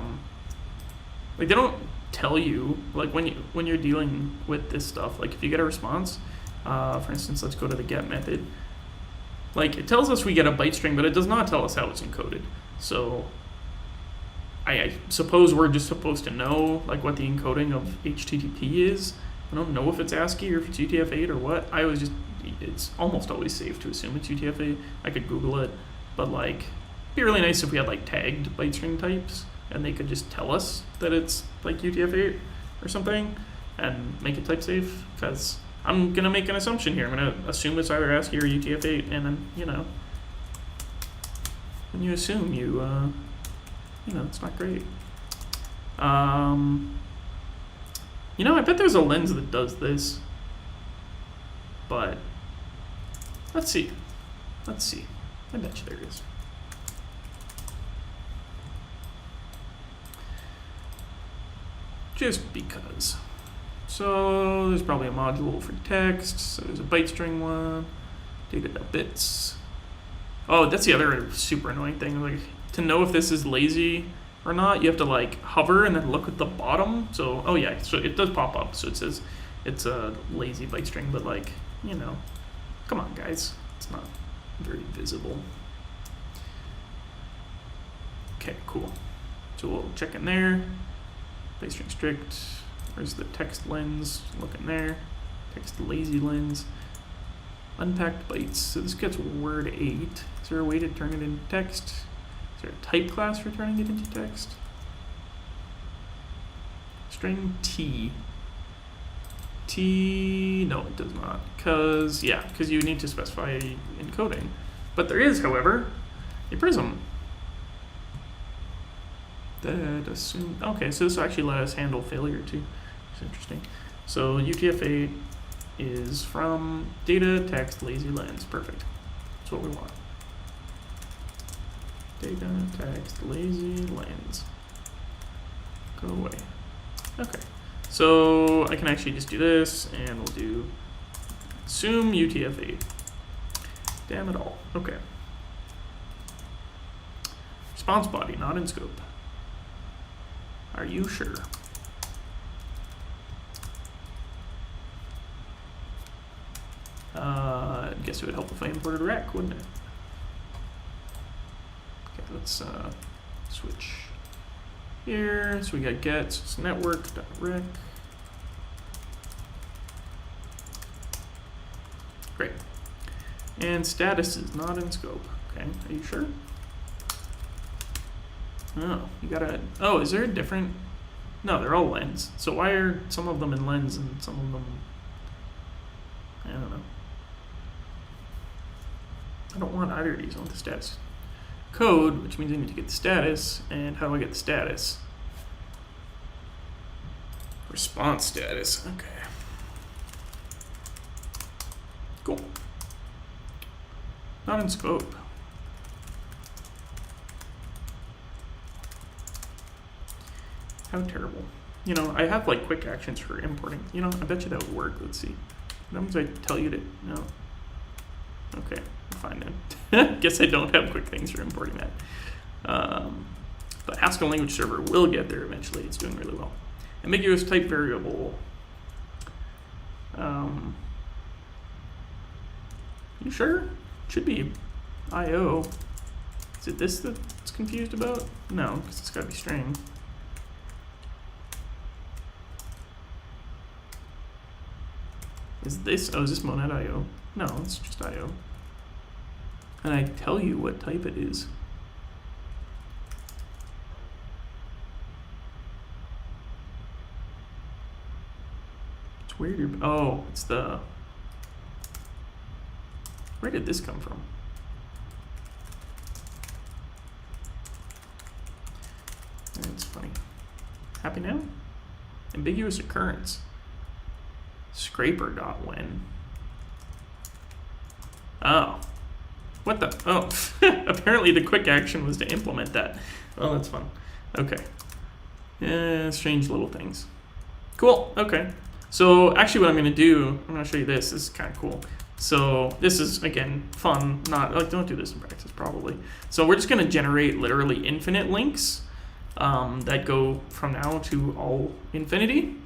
they don't tell you, like when you're dealing with this stuff. Like if you get a response, for instance, let's go to the get method. Like it tells us we get a byte string, but it does not tell us how it's encoded. So I suppose we're just supposed to know like what the encoding of HTTP is. I don't know if it's ASCII or if it's UTF-8 or what. I always just, it's almost always safe to assume it's UTF-8. I could Google it, but like, it'd be really nice if we had like tagged byte string types and they could just tell us that it's like UTF-8 or something and make it type safe, because I'm gonna make an assumption here. I'm gonna assume it's either ASCII or UTF-8, and then, you know, when you assume, you know, it's not great. You know, I bet there's a lens that does this, but let's see. Let's see. I bet you there is. Just because. So there's probably a module for text. So there's a byte string one, data.bits. Oh, that's the other super annoying thing. Like, to know if this is lazy or not, you have to like hover and then look at the bottom. So, oh yeah, so it does pop up. So it says it's a lazy byte string, but like, you know, come on guys, it's not very visible. Okay, cool. So we'll check in there. Byte string strict. Where's the text lens? Look in there. Text lazy lens. Unpacked bytes. So this gets word 8. Is there a way to turn it into text? Is there a type class for turning it into text? String T. T, no, it does not. Because you need to specify encoding. But there is, however, a prism. That assume, okay, so this actually let us handle failure too. It's interesting. So UTF-8 is from data, text, lazy lens. Perfect. That's what we want. Data, text, lazy lens. Go away. Okay. So I can actually just do this, and we'll do assume UTF-8. Damn it all. Okay. Response body, not in scope. Are you sure? I guess it would help if I imported rec, wouldn't it? Okay, let's switch here. So we got get, so it's network.rec. Great. And status is not in scope. Okay, are you sure? Oh, you gotta, oh, is there a different, no, they're all lens. So why are some of them in lens and some of them, I don't know. I don't want either of these. I want the status code, which means I need to get the status. And how do I get the status? Response status. Okay. Cool. Not in scope. How terrible. You know, I have like quick actions for importing. You know, I bet you that would work. Let's see. Sometimes I tell you to, no. Okay, fine then. Guess I don't have quick things for importing that. But Haskell language server will get there eventually. It's doing really well. Ambiguous type variable. You sure? Should be IO. Is it this that it's confused about? No, because it's got to be string. Is this, oh, is this monad IO? No, it's just IO. And I tell you what type it is. It's weird. Oh, it's the, where did this come from? It's funny. Happy now? Ambiguous occurrence. Scraper.when. Oh. What the? Oh. Apparently the quick action was to implement that. Oh, that's fun. Okay. Yeah, strange little things. Cool. Okay. So actually what I'm going to do, I'm going to show you this. This is kind of cool. So this is, again, fun. Not like, don't do this in practice, probably. So we're just going to generate literally infinite links that go from now to all infinity.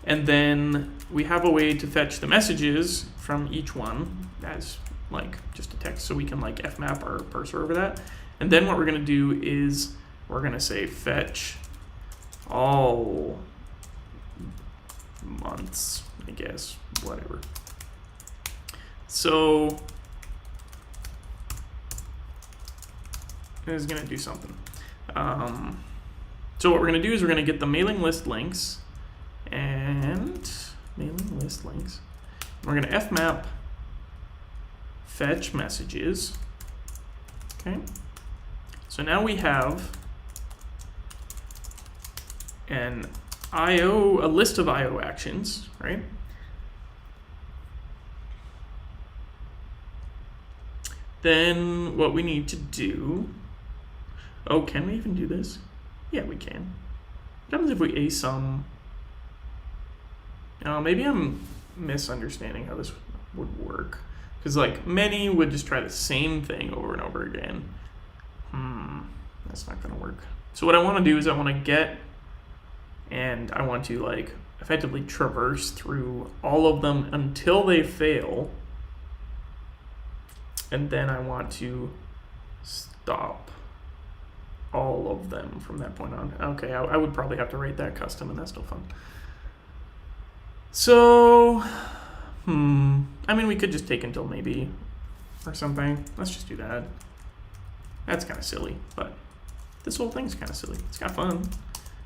And then we have a way to fetch the messages from each one as like just a text, so we can like fmap our parser over that. And then what we're going to do is we're going to say fetch all months, I guess, whatever. So it's going to do something. So what we're going to do is we're going to get the mailing list links and mailing list links. We're going to fmap fetch messages. Okay. So now we have an IO, a list of IO actions, right? Then what we need to do, oh, can we even do this? Yeah, we can. What happens if we asum? Maybe I'm misunderstanding how this would work. Because like many would just try the same thing over and over again. That's not gonna work. So what I want to do is I want to get, and I want to like effectively traverse through all of them until they fail. And then I want to stop all of them from that point on. Okay, I would probably have to write that custom, and that's no fun. So, I mean, we could just take until maybe or something. Let's just do that. That's kind of silly, but this whole thing's kind of silly. It's kind of fun.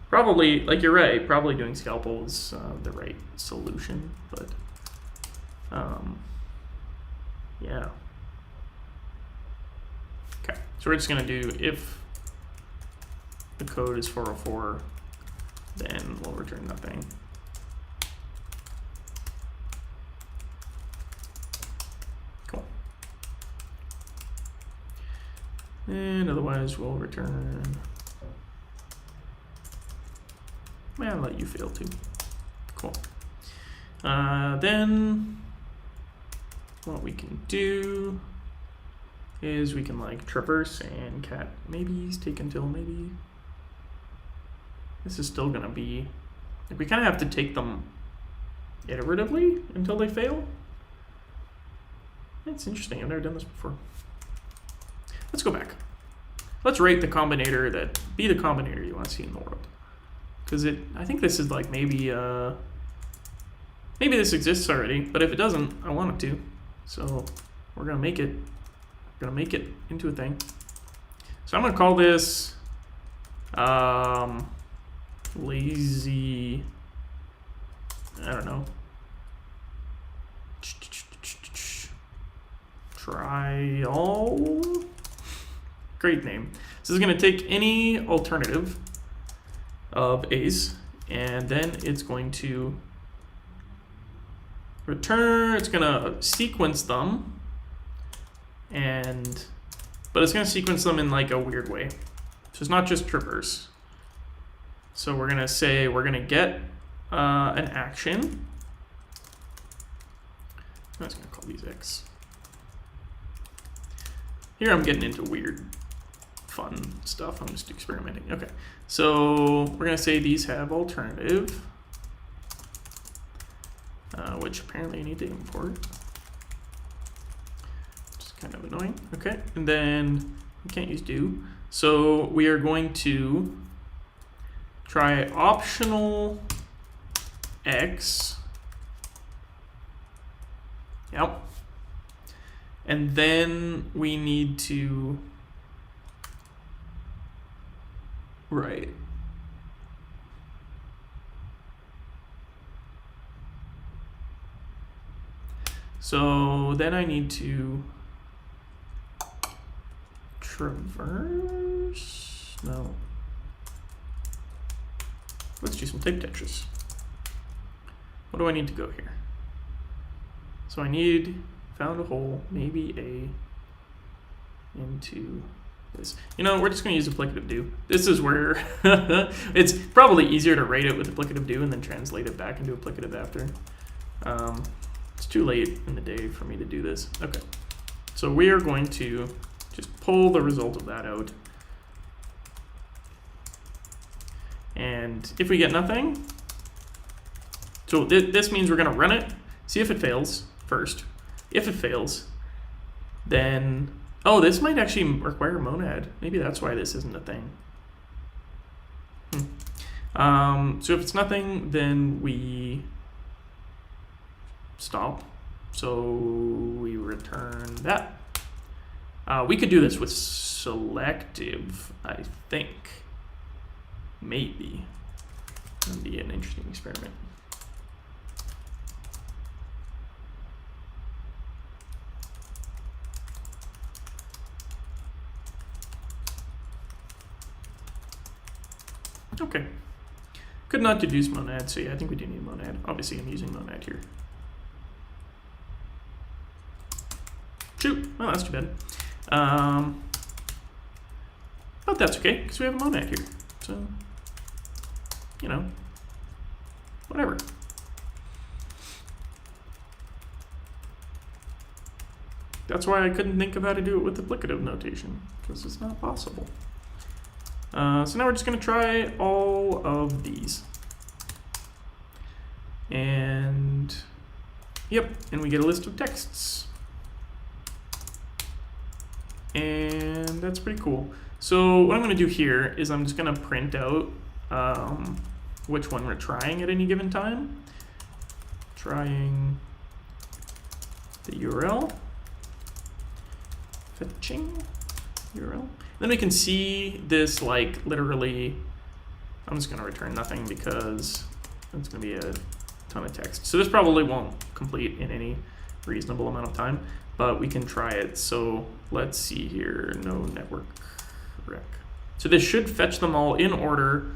Probably, like, you're right, probably doing scalpel is the right solution, but yeah. Okay, so we're just gonna do if the code is 404, then we'll return nothing. Cool. And otherwise we'll return. I'll let you fail too. Cool. Then what we can do is we can like traverse and cat maybes take until maybe. This is still gonna be, like, we kind of have to take them iteratively until they fail. It's interesting, I've never done this before. Let's go back. Let's rate the combinator that, be the combinator you want to see in the world. Because I think this is like maybe this exists already, but if it doesn't, I want it to. So we're gonna make it into a thing. So I'm gonna call this lazy, I don't know, try all. Great name. This is gonna take any alternative of A's, and then it's going to return, it's gonna sequence them, but it's gonna sequence them in like a weird way. So it's not just traverse. So we're gonna say we're gonna get an action. I'm just gonna call these X. Here I'm getting into weird fun stuff. I'm just experimenting. Okay, so we're gonna say these have alternative, which apparently I need to import, which is kind of annoying. Okay, and then we can't use do. So we are going to try optional X. Yep. And then we need to write so then I need to traverse. No. Let's do some type Tetris. What do I need to go here? So I need found a hole, maybe A into this. You know, we're just going to use applicative do. This is where it's probably easier to write it with applicative do and then translate it back into applicative after. It's too late in the day for me to do this. Okay, so we are going to just pull the result of that out. And if we get nothing, so this means we're going to run it, see if it fails first. If it fails, then, oh, this might actually require monad. Maybe that's why this isn't a thing. So if it's nothing, then we stop. So we return that. We could do this with selective, I think. Maybe. That'd be an interesting experiment. Okay. Could not deduce monad, so yeah, I think we do need monad. Obviously, I'm using monad here. Shoot, well, that's too bad. But that's okay, because we have a monad here. So, you know, whatever. That's why I couldn't think of how to do it with applicative notation, because it's not possible. So now we're just going to try all of these. And yep, and we get a list of texts. And that's pretty cool. So what I'm going to do here is I'm just going to print out which one we're trying at any given time. Trying the URL, fetching URL. Then we can see this like literally, I'm just going to return nothing because it's going to be a ton of text. So this probably won't complete in any reasonable amount of time, but we can try it. So let's see here, no network rec. So this should fetch them all in order,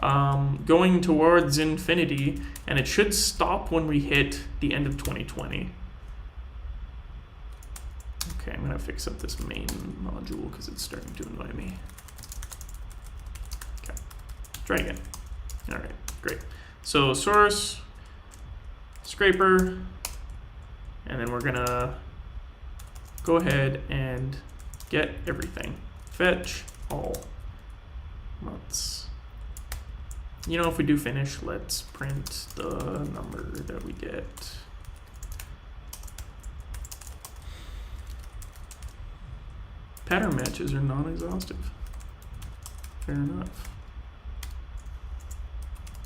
going towards infinity, and it should stop when we hit the end of 2020. Okay, I'm gonna fix up this main module because it's starting to annoy me. Okay, try again. All right, great. So source, scraper, and then we're gonna go ahead and get everything. Fetch all months. You know, if we do finish, let's print the number that we get. Pattern matches are non-exhaustive. Fair enough.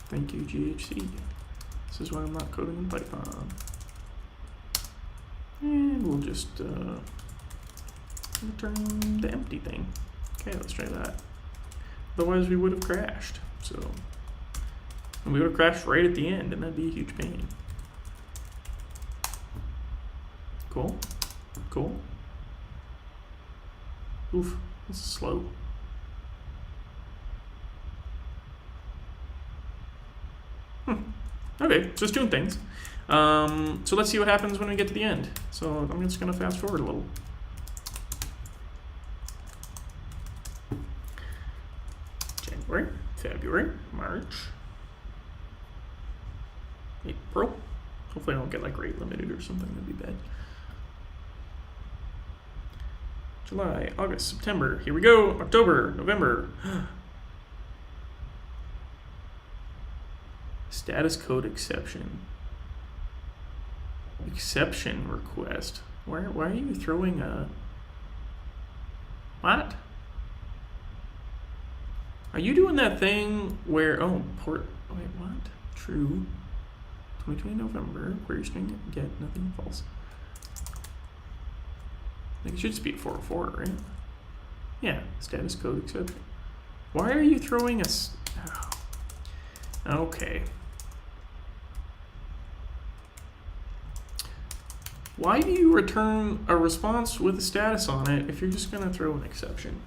Thank you, GHC. This is why I'm not coding in Python. And we'll just return the empty thing. Okay, let's try that. Otherwise, we would have crashed. So, and we would have crashed right at the end, and that'd be a huge pain. Cool. Cool. Oof, this is slow. Okay, so it's doing things. So let's see what happens when we get to the end. So I'm just gonna fast forward a little. January, February, March, April. Hopefully I don't get like rate limited or something, that'd be bad. July, August, September, here we go, October, November. Status code exception. Exception request. Why are you throwing a... What? Are you doing that thing where... Oh, port... Wait, what? True. 2020 November, query string, get nothing, false. I think it should just be a 404, right? Yeah, status code exception. Why are you throwing a... Oh. Okay. Why do you return a response with a status on it if you're just going to throw an exception?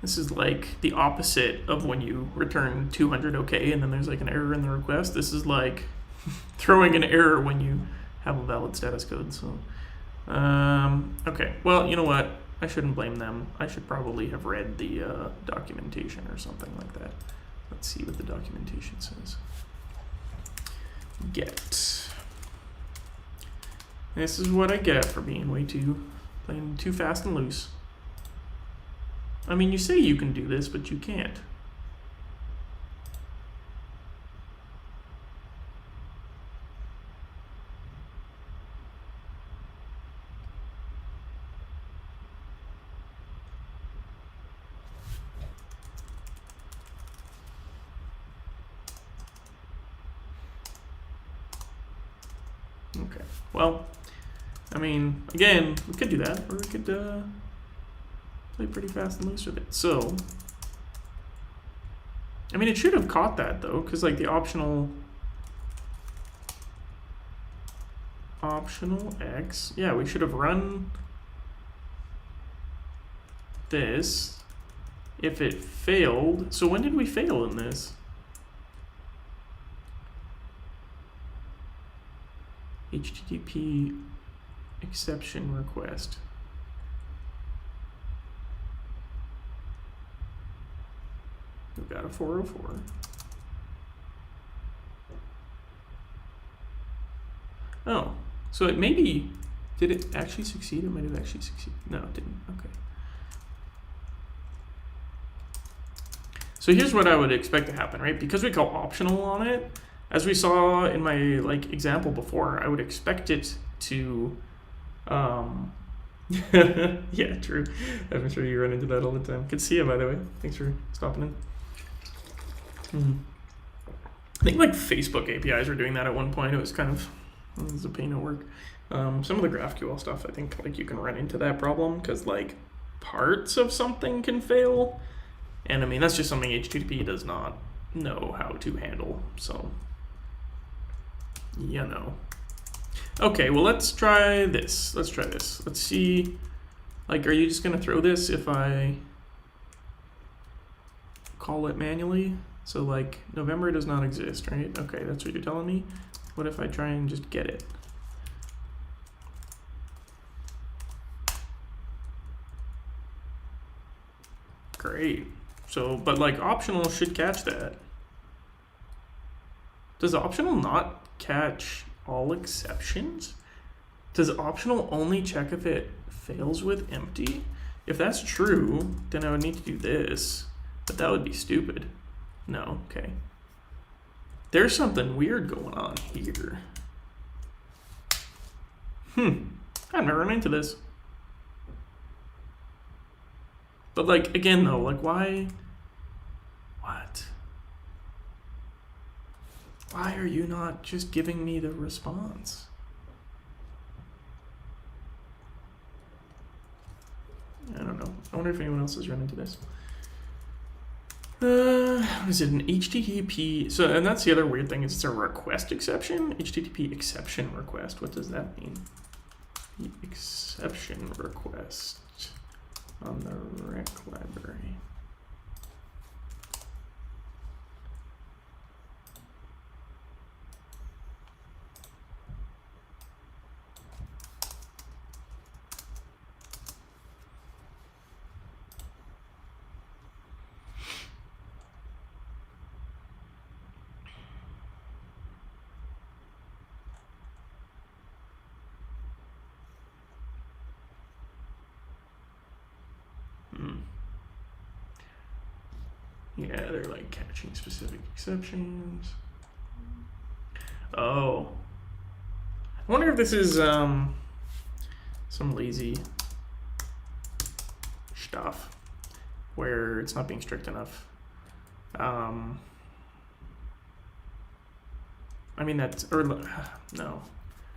This is like the opposite of when you return 200 okay and then there's like an error in the request. This is like throwing an error when you have a valid status code. So, okay. Well, you know what? I shouldn't blame them. I should probably have read the documentation or something like that. Let's see what the documentation says. Get. This is what I get for being playing too fast and loose. I mean, you say you can do this, but you can't. Okay, well, I mean, again, we could do that, or we could play pretty fast and loose with it. So, I mean, it should have caught that though, because like the optional X, yeah, we should have run this if it failed. So when did we fail in this? HTTP exception request. We've got a 404. Oh, so it maybe, did it actually succeed? It might have actually succeeded. No, it didn't. Okay. So here's what I would expect to happen, right? Because we call optional on it, as we saw in my like example before, I would expect it to, yeah, true. I'm sure you run into that all the time. Good to see you, by the way. Thanks for stopping in. I think like Facebook APIs were doing that at one point. It was a pain at work. Some of the GraphQL stuff, I think like you can run into that problem because like parts of something can fail. And I mean, that's just something HTTP does not know how to handle. So, you know. Okay, well, let's try this. Let's see, like, are you just going to throw this if I call it manually? So, like, November does not exist, right? Okay, that's what you're telling me. What if I try and just get it? Great. So, but, like, optional should catch that. Does optional not catch all exceptions? Does optional only check if it fails with empty? If that's true, then I would need to do this, but that would be stupid. No, okay. There's something weird going on here. I've never run into this. But like, again though, like why? What? Why are you not just giving me the response? I don't know. I wonder if anyone else has run into this. What is it, an HTTP? So, and that's the other weird thing, is it's a request exception. HTTP exception request. What does that mean? The exception request on the rec library. Yeah, they're like catching specific exceptions. Oh. I wonder if this is some lazy stuff where it's not being strict enough. I mean, that's, or no.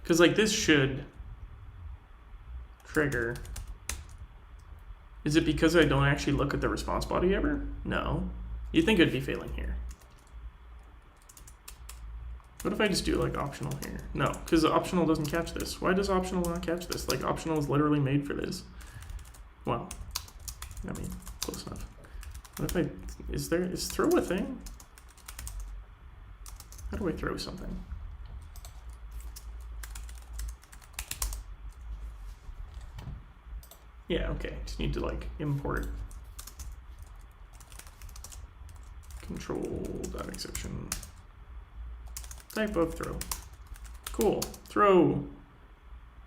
Because like this should trigger. Is it because I don't actually look at the response body ever? No. You'd think it'd be failing here. What if I just do like optional here? No, because optional doesn't catch this. Why does optional not catch this? Like optional is literally made for this. Well, I mean, close enough. What if I, is throw a thing? How do I throw something? Yeah, okay, just need to like import control.exception type of throw. Cool, throw.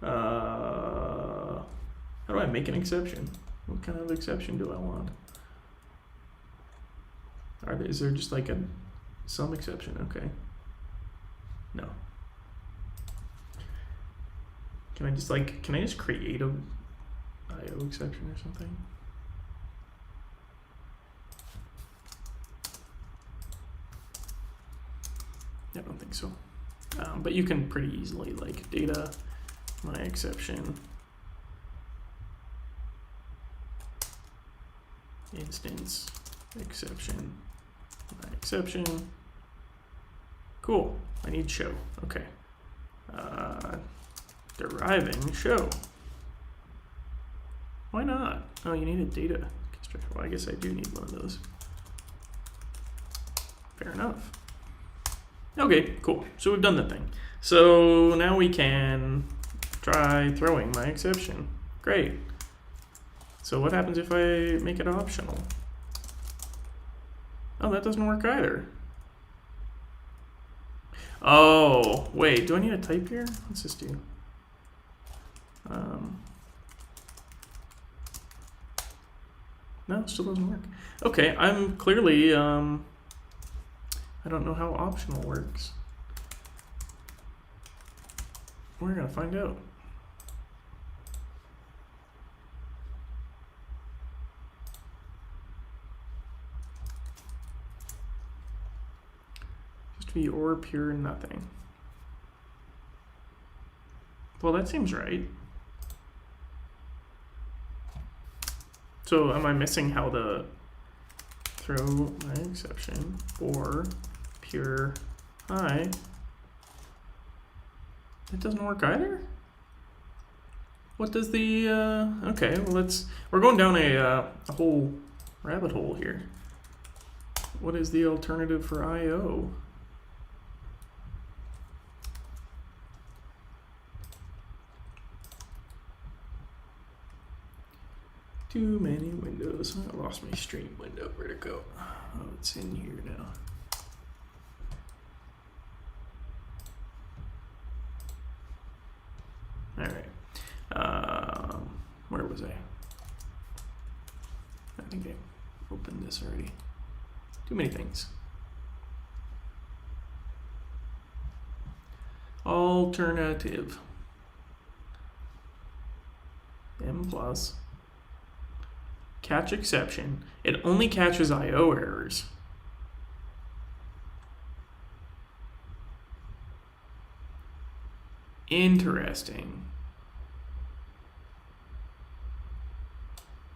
How do I make an exception? What kind of exception do I want? Is there just like some exception? Okay. No. Can I just create a IO exception or something? I don't think so. But you can pretty easily like data my exception instance exception my exception. Cool. I need show. Okay. Deriving show. Why not? Oh, you need a data constructor. Well, I guess I do need one of those. Fair enough. Okay, cool. So we've done the thing. So now we can try throwing my exception. Great. So what happens if I make it optional? Oh, that doesn't work either. Oh, wait, do I need a type here? What's this do? No, it still doesn't work. Okay, I'm clearly, I don't know how optional works. We're gonna find out. Just be or pure nothing. Well, that seems right. So am I missing how the throw my exception or pure hi? It doesn't work either? What does the, okay, well we're going down a whole rabbit hole here. What is the alternative for IO? Too many windows. I lost my stream window. Where'd it go? Oh, it's in here now. All right. Where was I? I think I opened this already. Too many things. Alternative. M plus. Catch exception. It only catches IO errors. Interesting.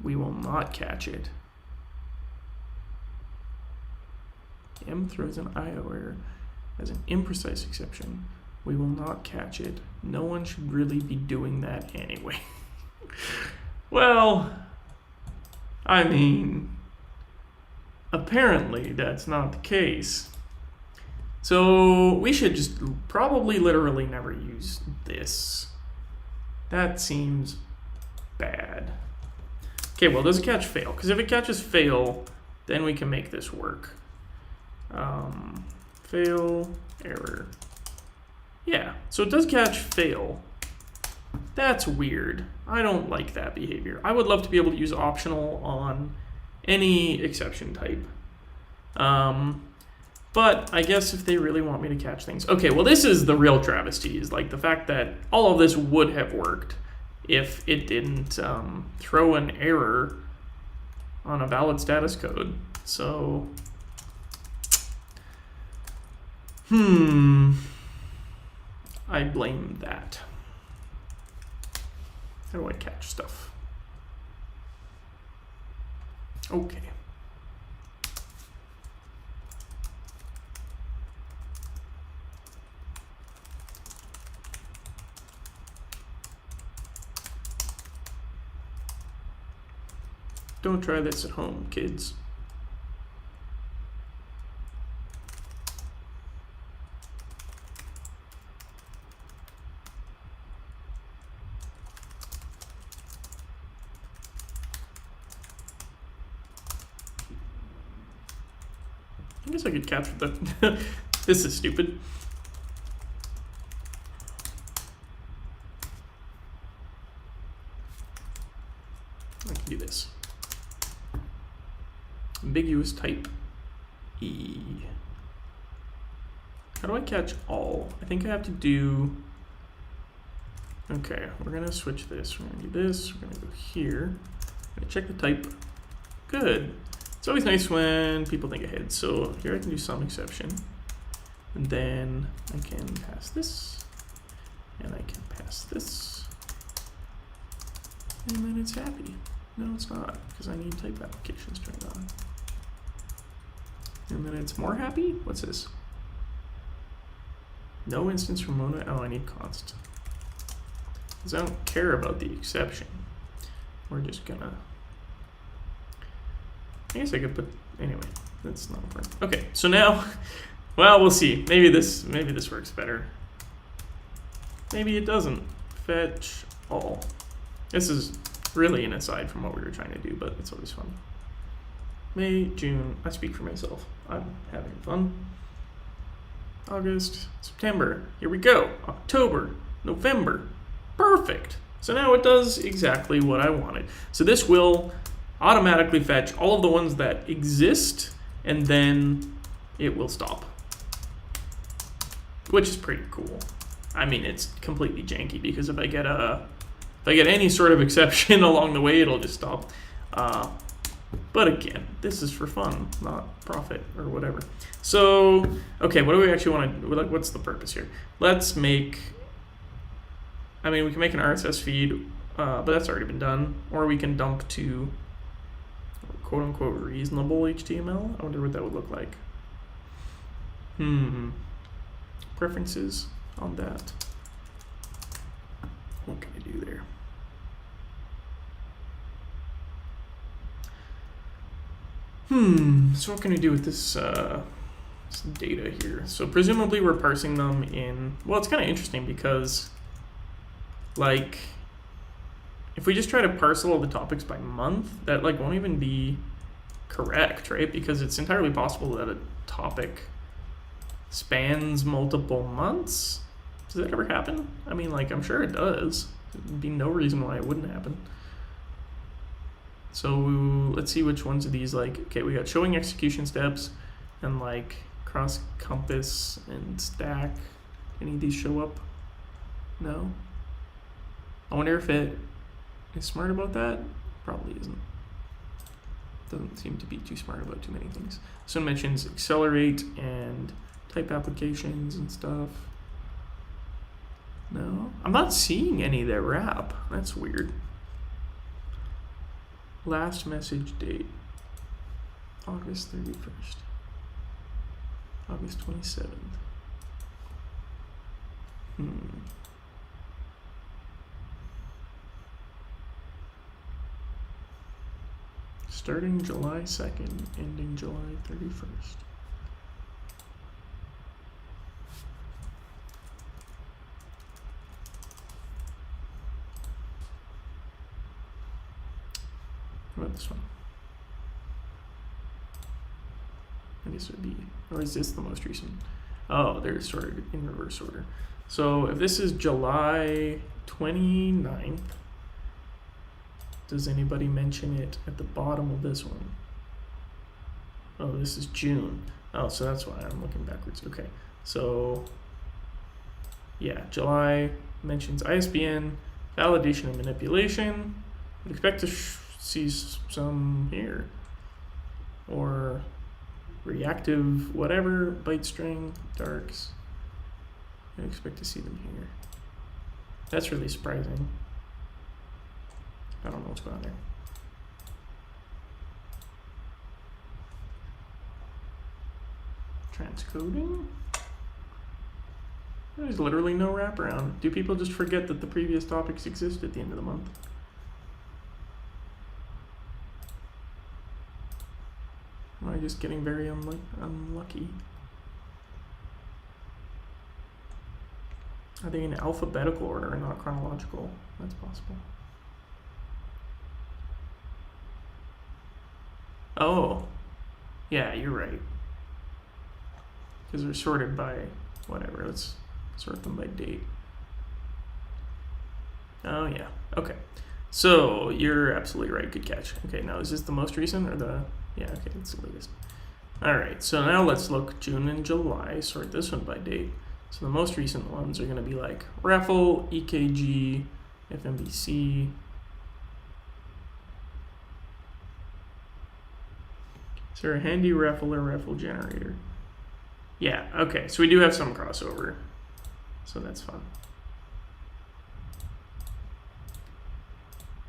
We will not catch it. M throws an IO error as an imprecise exception. We will not catch it. No one should really be doing that anyway. Well, I mean, apparently that's not the case. So we should just probably literally never use this. That seems bad. Okay, well, does it catch fail? Because if it catches fail, then we can make this work. Fail, error. Yeah, so it does catch fail. That's weird. I don't like that behavior. I would love to be able to use optional on any exception type. But I guess if they really want me to catch things. Okay, well, this is the real travesty, is like the fact that all of this would have worked if it didn't throw an error on a valid status code. So, I blame that. How do I catch stuff? Okay. Don't try this at home, kids. I guess I could capture the... This is stupid. I can do this. Ambiguous type E. How do I catch all? I think I have to do... Okay, we're gonna switch this. We're gonna do this. We're gonna go here. I'm gonna check the type. Good. It's always nice when people think ahead. So here I can do some exception. And then I can pass this. And I can pass this. And then it's happy. No, it's not, because I need type applications turned on. And then it's more happy? What's this? No instance from Mona. Oh, I need const. Because I don't care about the exception. We're just gonna... I guess I could put... Anyway, that's not important. Okay, so now... Well, we'll see. Maybe this works better. Maybe it doesn't. Fetch all. This is really an aside from what we were trying to do, but it's always fun. May, June, I speak for myself. I'm having fun. August, September, here we go. October, November, perfect. So now it does exactly what I wanted. So this will automatically fetch all of the ones that exist, and then it will stop. Which is pretty cool. I mean, it's completely janky because if I get any sort of exception along the way, it'll just stop. But again, this is for fun, not profit or whatever. So, okay, what do we actually want to, what's the purpose here? Let's make, I mean, we can make an RSS feed, but that's already been done. Or we can dump to quote unquote reasonable HTML. I wonder what that would look like. Preferences on that. What can I do there? So what can we do with this data here? So presumably we're parsing them in, well, it's kind of interesting because, like, if we just try to parse all the topics by month, that like won't even be correct, right? Because it's entirely possible that a topic spans multiple months. Does that ever happen? I mean, like, I'm sure it does. There'd be no reason why it wouldn't happen. So let's see which ones of these, like, okay, we got showing execution steps and like cross compass and stack. Any of these show up? No. I wonder if it is smart about that. Probably isn't. Doesn't seem to be too smart about too many things. So it mentions accelerate and type applications and stuff. No, I'm not seeing any that wrap. That's weird. Last message date, August 31st, August 27th. Starting July 2nd, ending July 31st. What about this one? I guess it would be, or is this the most recent? Oh, they're sorted in reverse order. So if this is July 29th, does anybody mention it at the bottom of this one? Oh, this is June. Oh, so that's why I'm looking backwards. Okay, so yeah, July mentions ISBN, validation and manipulation. I'd expect to see some here, or reactive whatever, byte string, darks. I expect to see them here. That's really surprising. I don't know what's going on there. Transcoding? There's literally no wraparound. Do people just forget that the previous topics exist at the end of the month? Am I just getting very unlucky? Are they in alphabetical order and not chronological? That's possible. Oh, yeah, you're right. Because they're sorted by whatever. Let's sort them by date. Oh, yeah. Okay. So you're absolutely right. Good catch. Okay, now is this the most recent or the... Yeah, okay, it's the latest. All right, so now let's look June and July. Sort this one by date. So the most recent ones are going to be like REFL, EKG, FMBC. Is there a handy REFL or REFL generator? Yeah, okay, so we do have some crossover. So that's fun.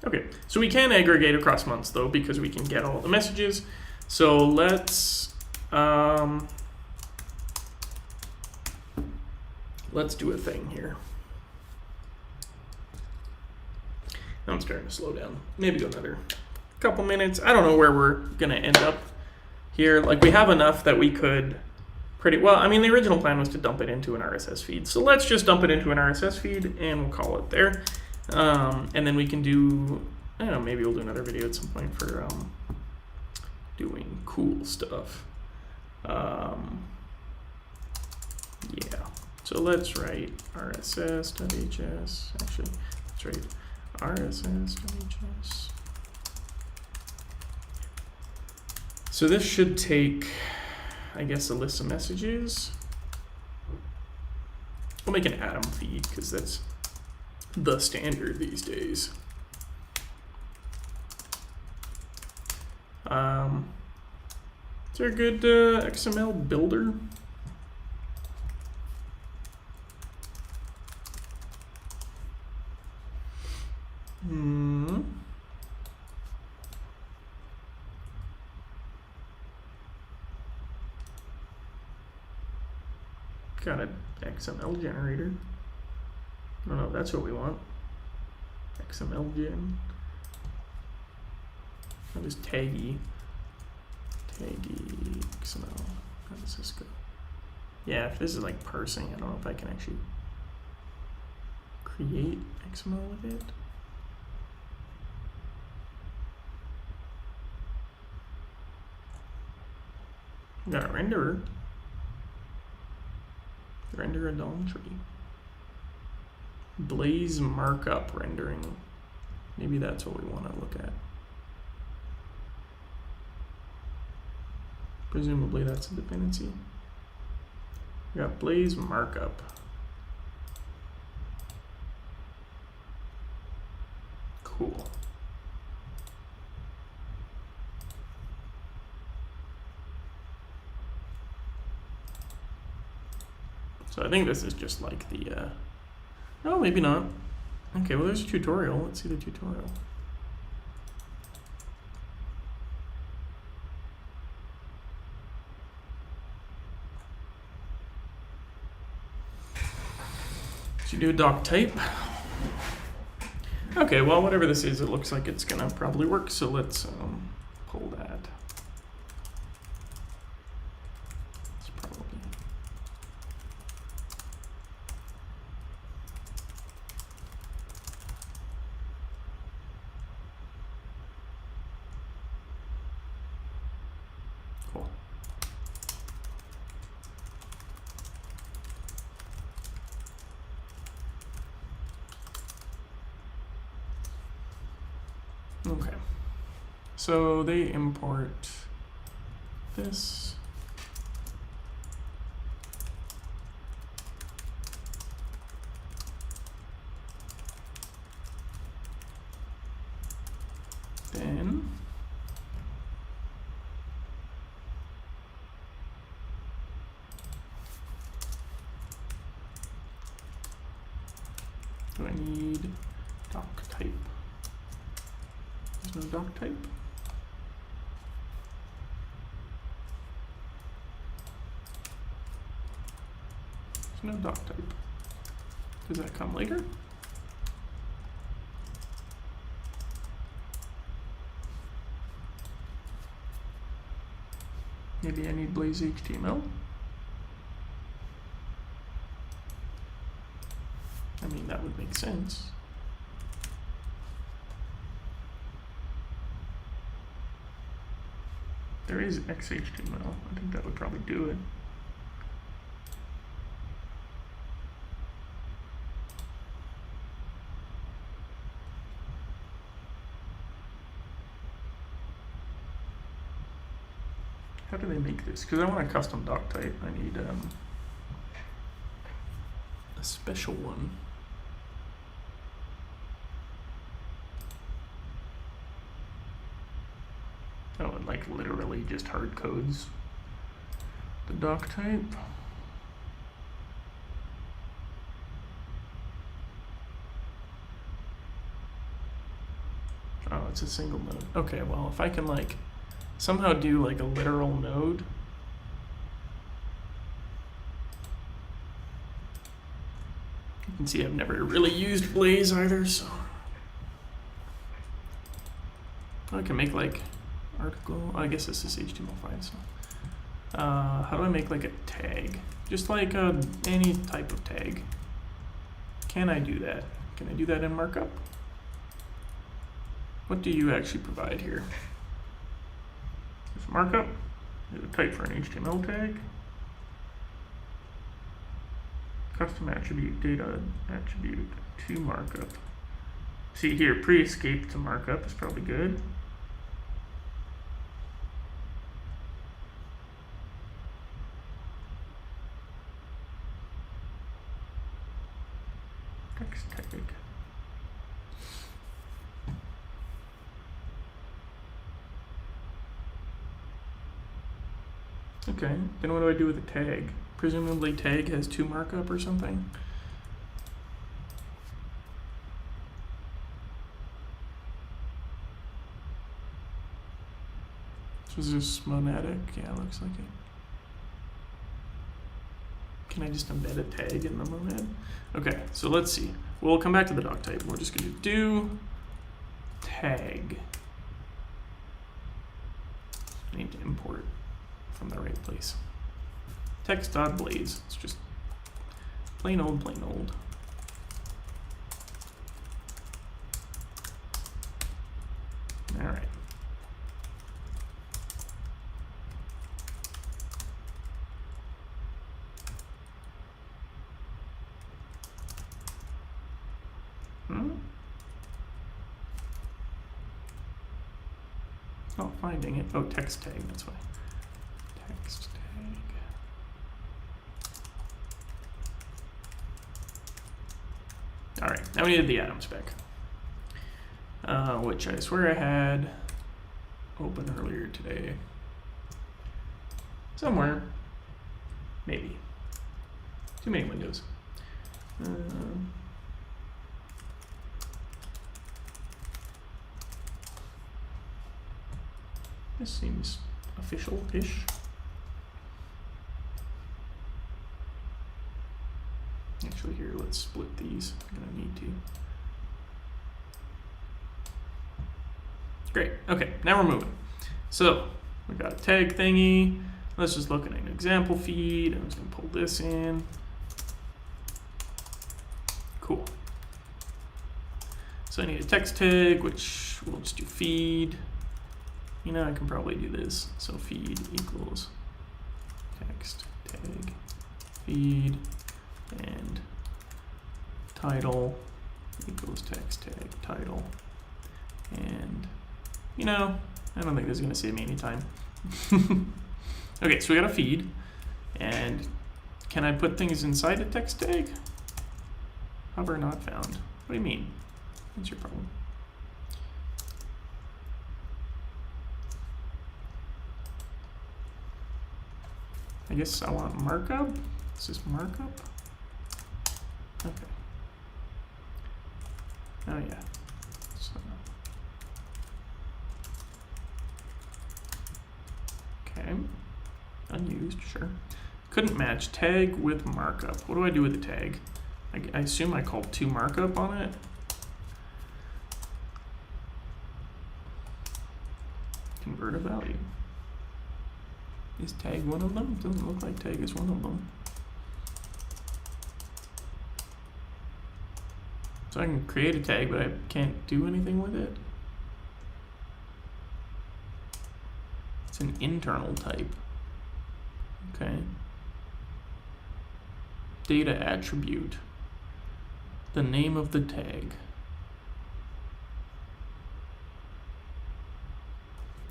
Okay, so we can aggregate across months though, because we can get all the messages. So let's do a thing here. I'm starting to slow down. Maybe go another couple minutes. I don't know where we're gonna end up here. Like, we have enough that we could pretty well. I mean, the original plan was to dump it into an RSS feed. So let's just dump it into an RSS feed and we'll call it there. And then we can do, I don't know, maybe we'll do another video at some point for doing cool stuff. Yeah. So let's write rss.hs. Actually, let's write rss.hs. So this should take, I guess, a list of messages. We'll make an atom feed because that's the standard these days. Is there a good XML builder? Got an XML generator. No, no, that's what we want. XML gen. That is taggy. Taggy XML. How does this go? Yeah, if this is like parsing, I don't know if I can actually create XML with it. We got a renderer. Render a DOM tree. Blaze markup rendering. Maybe that's what we want to look at. Presumably that's a dependency. We got Blaze markup. Cool. So I think this is just like the, no, maybe not. Okay, well there's a tutorial. Let's see the tutorial. So you do a doc type. Okay, well whatever this is, it looks like it's gonna probably work. So let's pull that. Okay, so they import this. Then do I need doc type? There's no doc type. There's no doc type. Does that come later? Maybe I need Blaze HTML. I mean, that would make sense. There is XHTML. I think that would probably do it. How do they make this? Because I want a custom doc type. I need a special one. Oh, and like literally just hard codes the doc type. Oh, it's a single node. Okay, well, if I can like somehow do like a literal node. You can see I've never really used Blaze either, so I can make like article. I guess this is HTML5. So, how do I make like a tag? Just like any type of tag. Can I do that? Can I do that in markup? What do you actually provide here? There's markup. There's a type for an HTML tag. Custom attribute data attribute to markup. See here, pre-escape to markup is probably good. Okay, then what do I do with a tag? Presumably tag has 2 markup or something. So is this monetic? Yeah, looks like it. Can I just embed a tag in the monad? Okay, so let's see. We'll come back to the doc type. We're just going to do tag. I need to import from the right place. Text.blades. It's just plain old, plain old. All right. Not finding it. Oh, text tag, that's why. Text tag. All right, now we need the atom spec, which I swear I had open earlier today. Somewhere, maybe. Too many windows. This seems official-ish. Actually, here, let's split these. I'm gonna need to. Great. Okay, now we're moving. So we got a tag thingy. Let's just look at an example feed. I'm just gonna pull this in. Cool. So I need a text tag, which we'll just do feed. You know, I can probably do this. So feed equals text tag feed and title equals text tag title. And, you know, I don't think this is going to save me any time. Okay, so we got a feed. And can I put things inside a text tag? Hover not found. What do you mean? What's your problem? I guess I want markup. Is this markup? Okay. Oh yeah. So, okay. Unused, sure. Couldn't match tag with markup. What do I do with the tag? I assume I called 2 markup on it. Convert a value. Is tag one of them? Doesn't look like tag is one of them. So I can create a tag, but I can't do anything with it. It's an internal type. Okay. Data attribute. The name of the tag.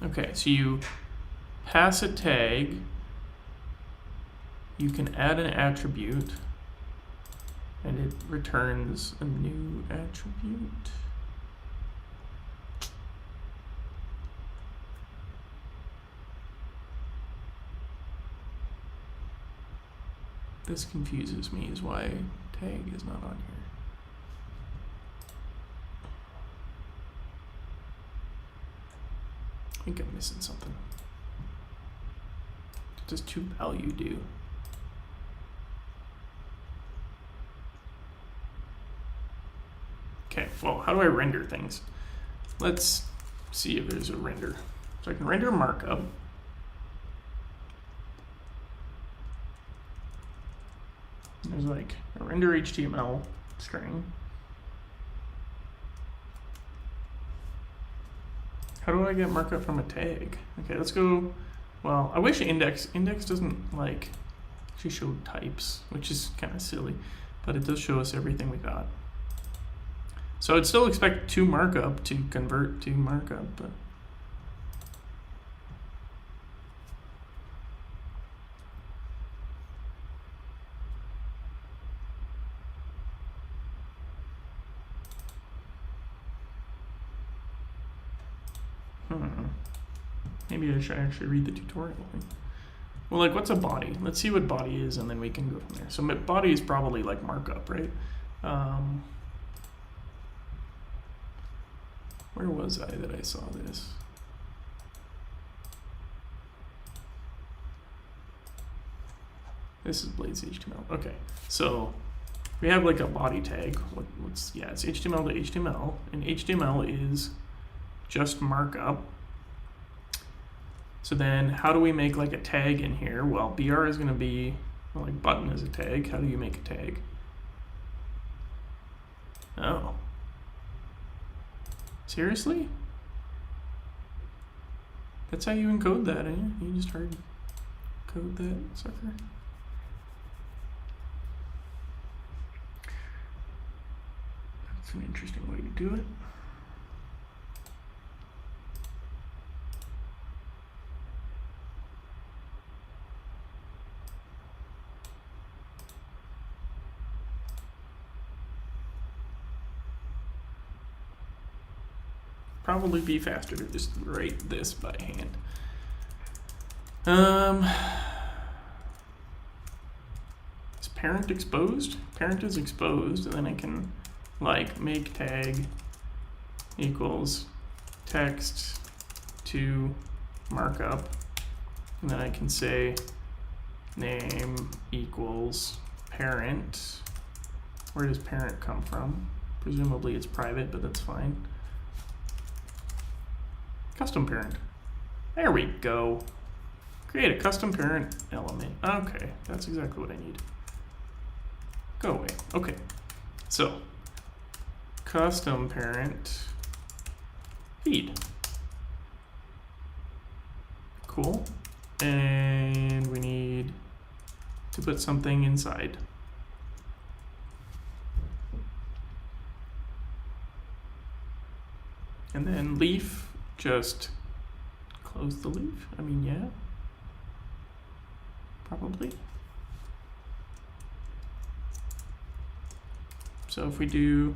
Okay, so you pass a tag, you can add an attribute, and it returns a new attribute. This confuses me, is why tag is not on here. I think I'm missing something. What does toValue do? Okay, well, how do I render things? Let's see if there's a render. So I can render markup. There's like a render HTML string. How do I get markup from a tag? Okay, let's go. Well, I wish index doesn't like actually show types, which is kind of silly, but it does show us everything we got. So I'd still expect 2 markup to convert to markup, but maybe I should actually read the tutorial. Well, like, what's a body? Let's see what body is, and then we can go from there. So body is probably like markup, right? Where was I that I saw this? This is Blades HTML. Okay, so we have like a body tag. Yeah, it's HTML to HTML, and HTML is just markup. So then how do we make like a tag in here? Well, BR is going to be, well, like button is a tag. How do you make a tag? Oh. Seriously? That's how you encode that, eh? You just hard code that sucker? That's an interesting way to do it. Probably be faster to just write this by hand. Is parent exposed? Parent is exposed, and then I can like make tag equals text to markup, and then I can say name equals parent. Where does parent come from? Presumably it's private, but that's fine. Custom parent. There we go. Create a custom parent element. Okay, that's exactly what I need. Go away. Okay, so custom parent feed. Cool. And we need to put something inside. And then leaf, just close the leaf. I mean, yeah, probably. So if we do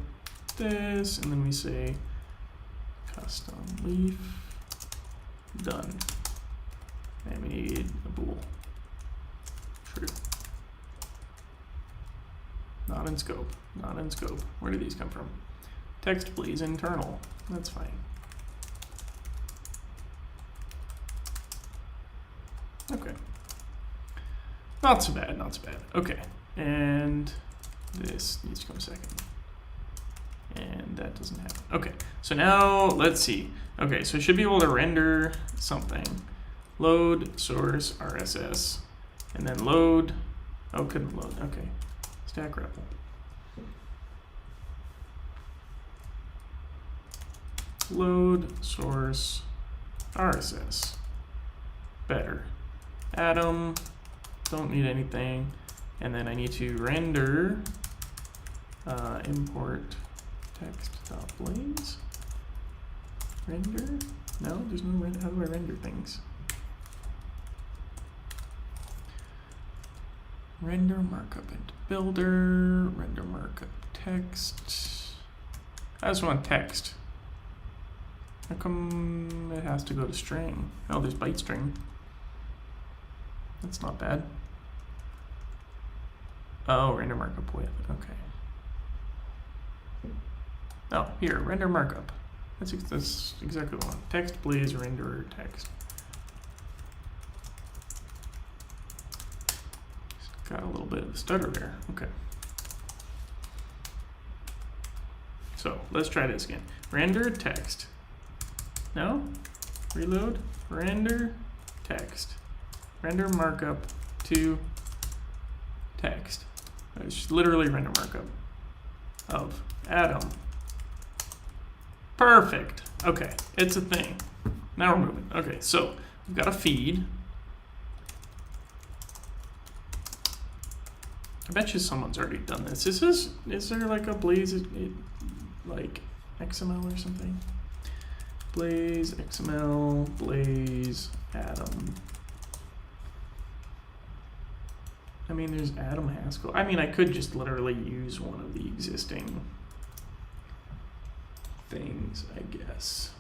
this, and then we say custom leaf, done. And we need a bool. True. Not in scope. Not in scope. Where do these come from? Text please internal. That's fine. Okay. Not so bad, not so bad. Okay. And this needs to come second. And that doesn't happen. Okay. So now let's see. Okay, so I should be able to render something. Load source RSS. And then load. Oh, couldn't load. Okay. Stack REPL. Load source RSS. Better. Atom. Don't need anything. And then I need to render import text.blades. Render? No, there's no render. How do I render things? Render markup into builder. Render markup text. I just want text. How come it has to go to string? Oh, there's byte string. That's not bad. Oh, render markup with. Okay. Oh, here, render markup. That's exactly what I want. Text, please, render text. Got a little bit of a stutter there. Okay. So let's try this again. Render text. No? Reload. Render text. Render markup to text. It's literally render markup of Atom. Perfect. Okay, it's a thing. Now we're moving. Okay, so we've got a feed. I bet you someone's already done this. Is there like a Blaze like XML or something? Blaze XML, Blaze Atom. I mean, there's Atom Haskell. I mean, I could just literally use one of the existing things, I guess.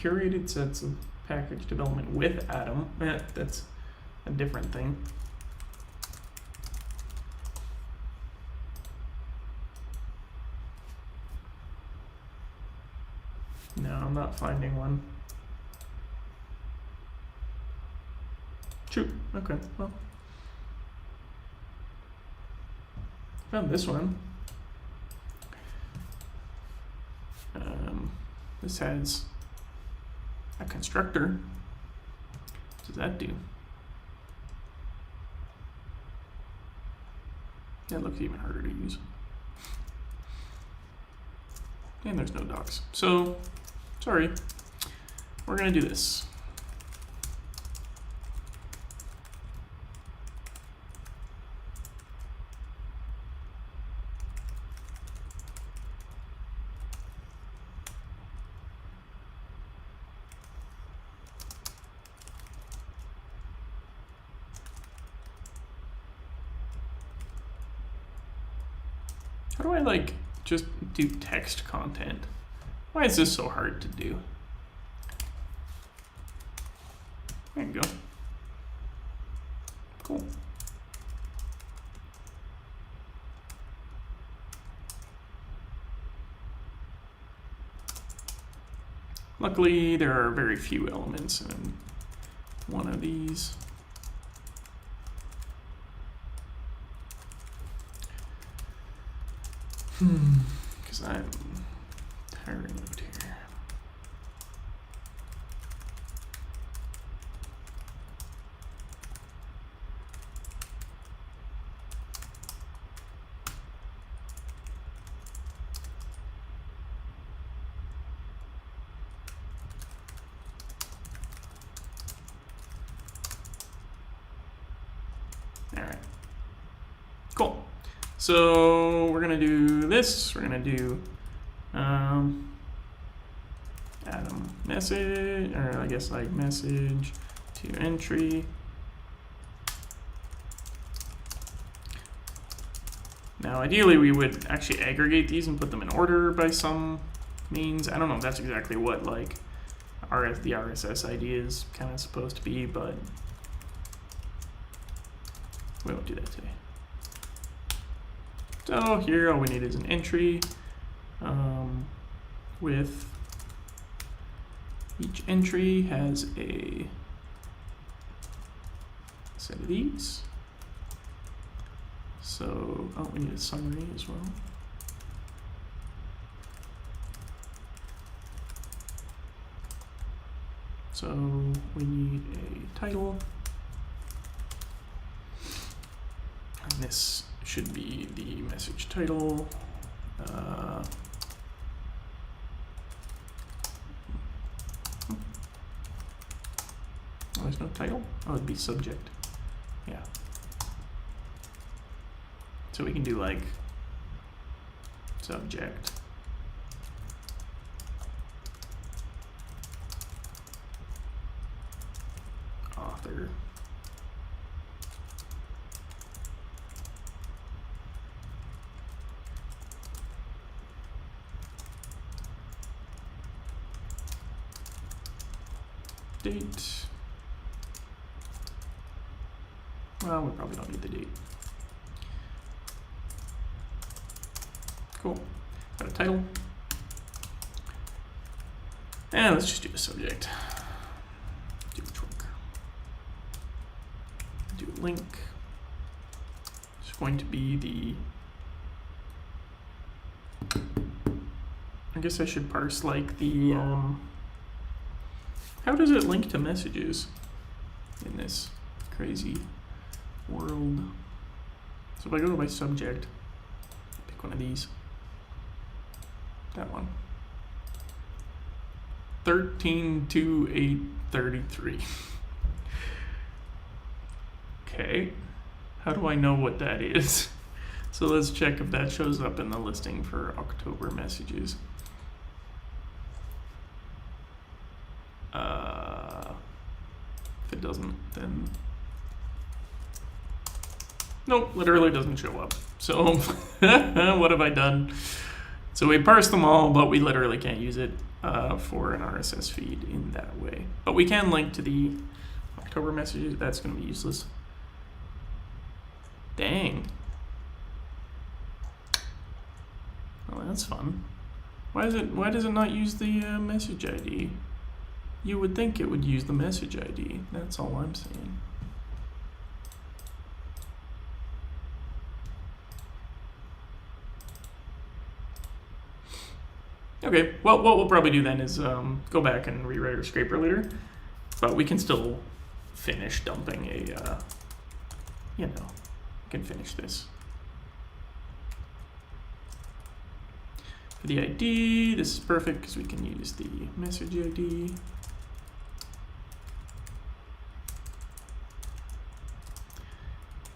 curated sets of package development with Atom. That's a different thing. No, I'm not finding one. Shoot. Okay, well. Found this one. This has a constructor. What does that do? That looks even harder to use. And there's no docs. So, sorry. We're gonna do this. How do I like just do text content? Why is this so hard to do? There you go. Cool. Luckily, there are very few elements in one of these. Because I'm tiring out here. All right. Cool. So we're gonna do this. We're gonna do Atom message, or I guess like message to entry. Now, ideally, we would actually aggregate these and put them in order by some means. I don't know if that's exactly what like the RSS ID is kind of supposed to be, but we won't do that today. So here, all we need is an entry with each entry has a set of these. So, oh, we need a summary as well. So we need a title. And this should be the message title. Oh, there's no title? Oh, it'd be subject. Yeah. So we can do like subject. Author. Date. Well, we probably don't need the date. Cool. Got a title. And let's just do the subject. Do a trunk. Do a link. It's going to be the. I guess I should parse like the. How does it link to messages in this crazy world? So if I go to my subject, pick one of these. That one. 132833. Okay. How do I know what that is? So let's check if that shows up in the listing for October messages. If it doesn't, then nope, literally doesn't show up. So what have I done? So we parse them all, but we literally can't use it for an RSS feed in that way. But we can link to the October messages. That's going to be useless. Dang. Well, that's fun. Why does it not use the message ID? You would think it would use the message ID. That's all I'm saying. Okay, well, what we'll probably do then is go back and rewrite our scraper later, but we can still finish dumping a, you know, we can finish this. For the ID, this is perfect because we can use the message ID.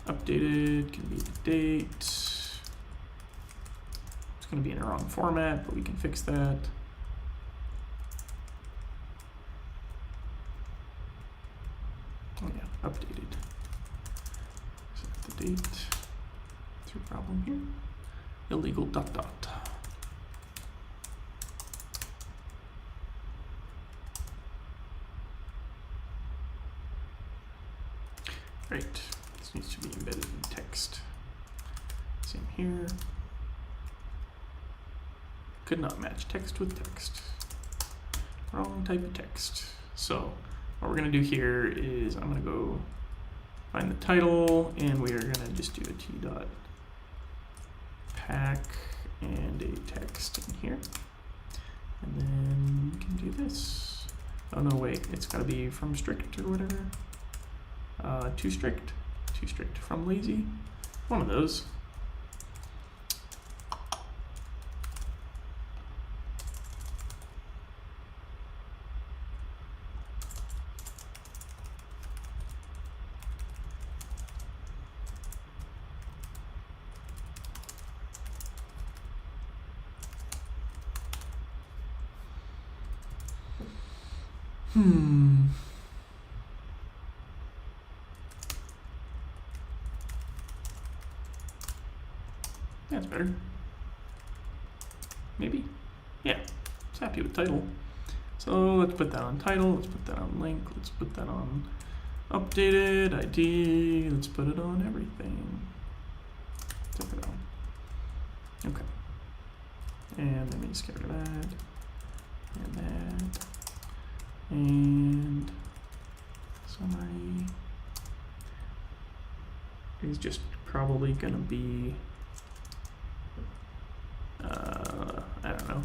Updated can be the date. It's going to be in the wrong format, but we can fix that. Oh yeah, updated. Set the date. What's your problem here? Illegal dot dot. Right, this needs to be embedded in text. Same here. Could not match text with text. Wrong type of text. So what we're gonna do here is I'm gonna go find the title, and we are gonna just do a t.pack and a text in here. And then we can do this. Oh no, wait, it's gotta be from strict or whatever. Too strict from lazy, one of those. That's better. Maybe. Yeah, it's happy with title. So let's put that on title, let's put that on link, let's put that on updated, ID, let's put it on everything. Take it on. Okay. And let me just get rid of that. And that. And summary is just probably gonna be I don't know.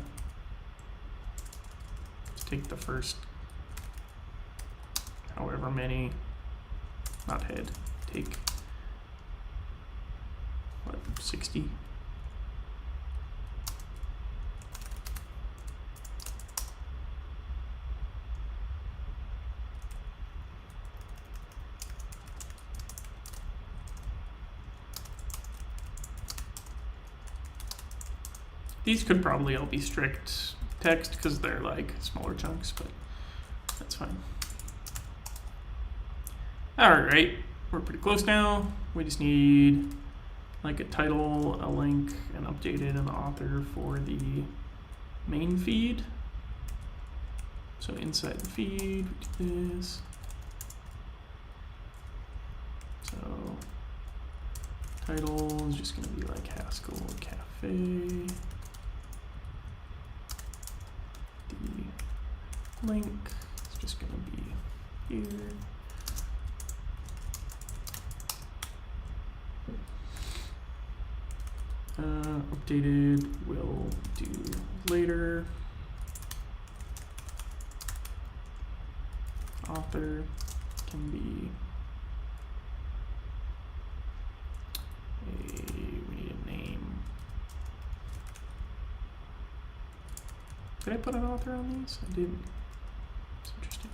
Let's take the first however many, not head, take what, 60? These could probably all be strict text because they're like smaller chunks, but that's fine. All right, we're pretty close now. We just need like a title, a link, an updated, and author for the main feed. So inside the feed, we do this. So title is just going to be like Haskell Café. The link is just going to be here. Updated we'll do later. Author can be we need a name. Did I put an author on these? I didn't. It's interesting.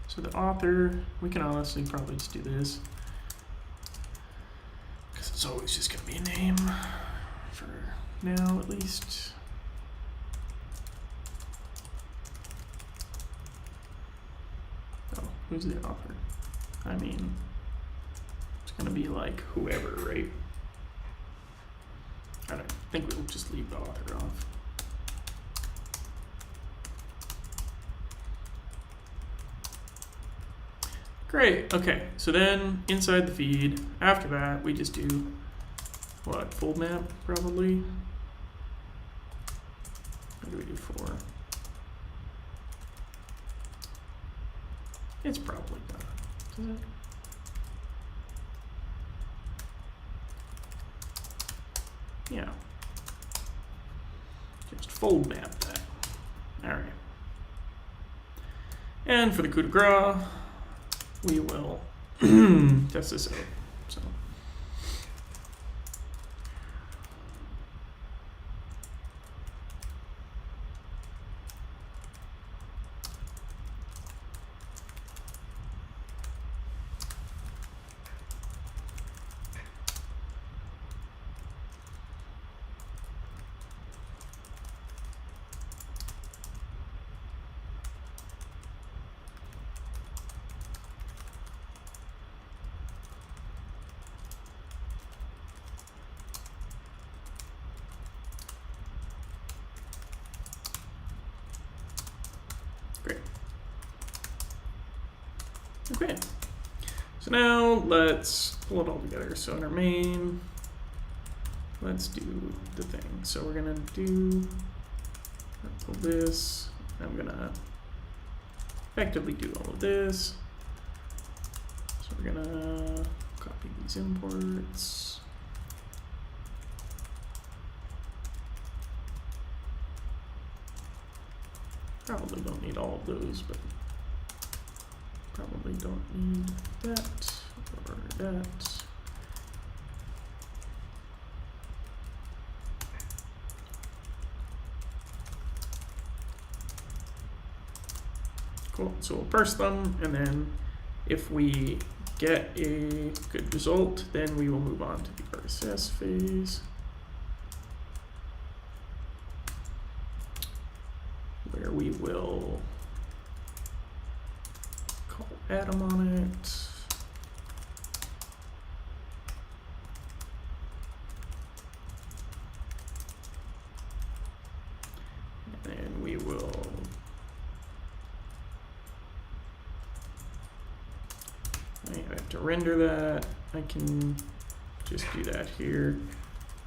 So the author, we can honestly probably just do this, because it's always just going to be a name for now at least. Oh, who's the author? I mean, it's going to be like whoever, right? think we'll just leave the author off. Great, okay, so then inside the feed, after that, we just do, what, fold map, probably? What do we do for? It's probably done, is it? Yeah. Just fold map that. All right. And for the coup de grace, we will test this out. So. Great. Okay. So now let's pull it all together. So in our main, let's do the thing. So we're gonna do pull this. I'm gonna effectively do all of this. So we're gonna copy these imports. Probably don't need all of those, but probably don't need that or that. Cool, so we'll parse them, and then if we get a good result, then we will move on to the RSS phase, where we will call Atom on it. And then we will I have to render that. I can just do that here.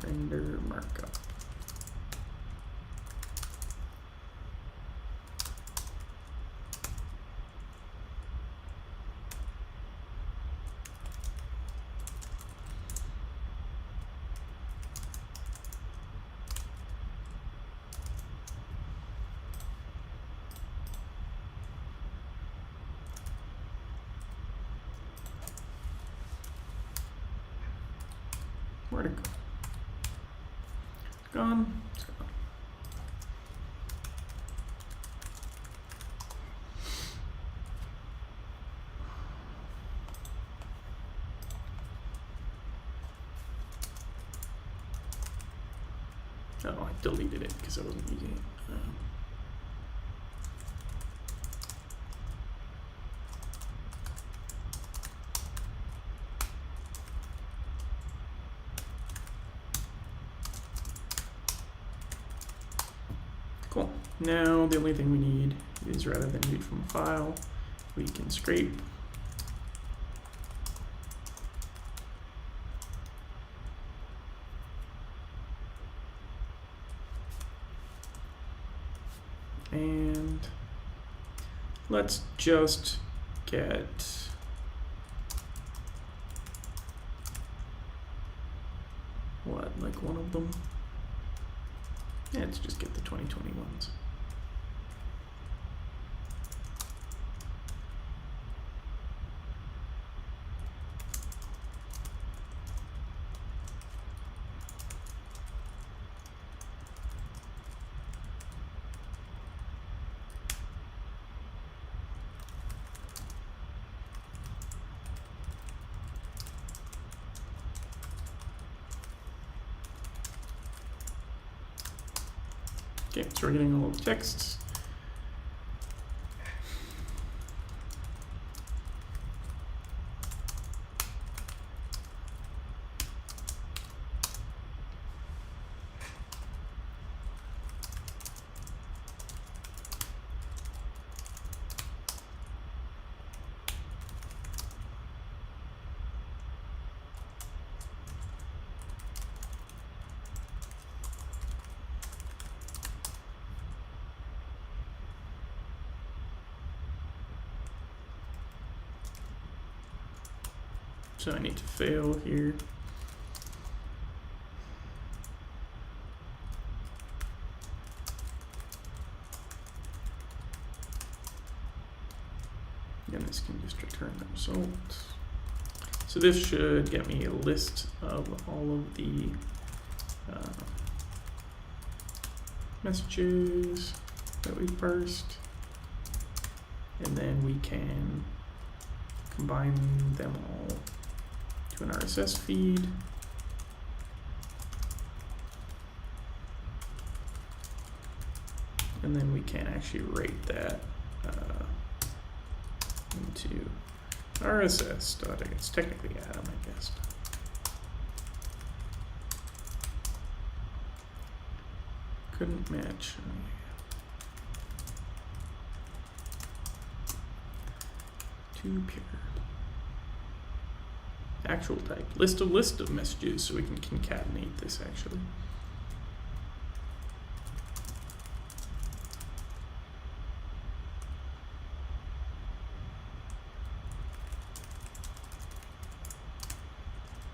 Render markup. Where'd it go? It's gone. It's gone. Oh, I deleted it because I wasn't using it. Cool. Now the only thing we need is, rather than read from a file, we can scrape. And let's just get what, like one of them? Yeah, let's just get the 2021s. Okay, so we're getting all the texts. So I need to fail here. And this can just return the result. So this should get me a list of all of the messages that we parsed. And then we can combine them all to an RSS feed. And then we can actually write that into RSS. It's technically Atom, I guess. Couldn't match. To pure. Actual type. List of messages, so we can concatenate this actually.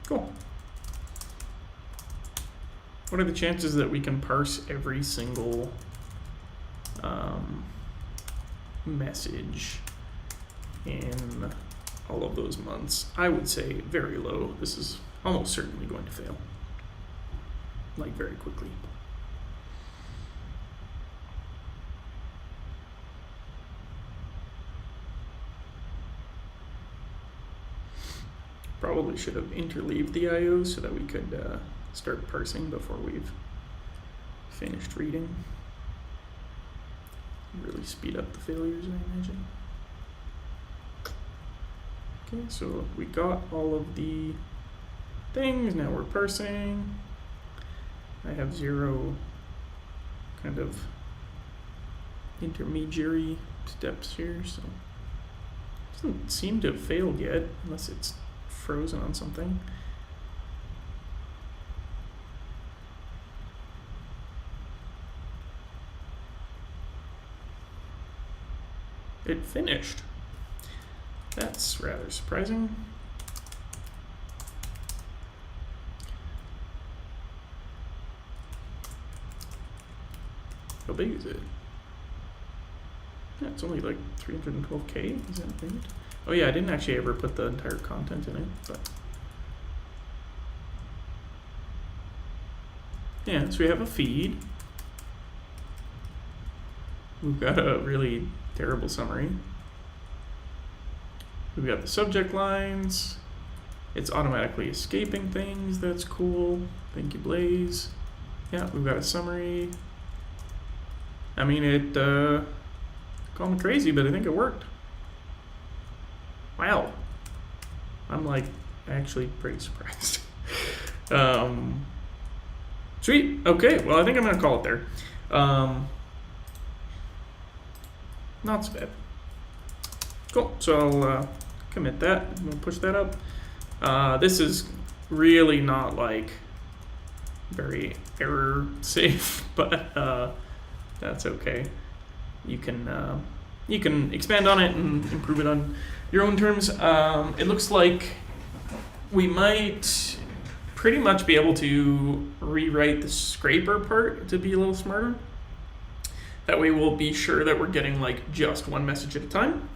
Cool. What are the chances that we can parse every single message in all of those months? I would say very low. This is almost certainly going to fail, like very quickly. Probably should have interleaved the IO so that we could start parsing before we've finished reading. Really speed up the failures, I imagine. Okay, so we got all of the things. Now we're parsing. I have 0 kind of intermediary steps here, so it doesn't seem to have failed yet, unless it's frozen on something. It finished. That's rather surprising. How big is it? Yeah, it's only like 312K. Is that big? Oh yeah, I didn't actually ever put the entire content in it, but yeah, so we have a feed. We've got a really terrible summary. We've got the subject lines. It's automatically escaping things. That's cool. Thank you, Blaze. Yeah, we've got a summary. I mean, it called me crazy, but I think it worked. Wow. I'm like actually pretty surprised. Sweet. Okay, well, I think I'm gonna call it there. Not so bad. Cool. So I'll commit that. I'm gonna push that up. This is really not like very error safe, but that's okay. You can expand on it and improve it on your own terms. It looks like we might pretty much be able to rewrite the scraper part to be a little smarter. That way we'll be sure that we're getting like just one message at a time.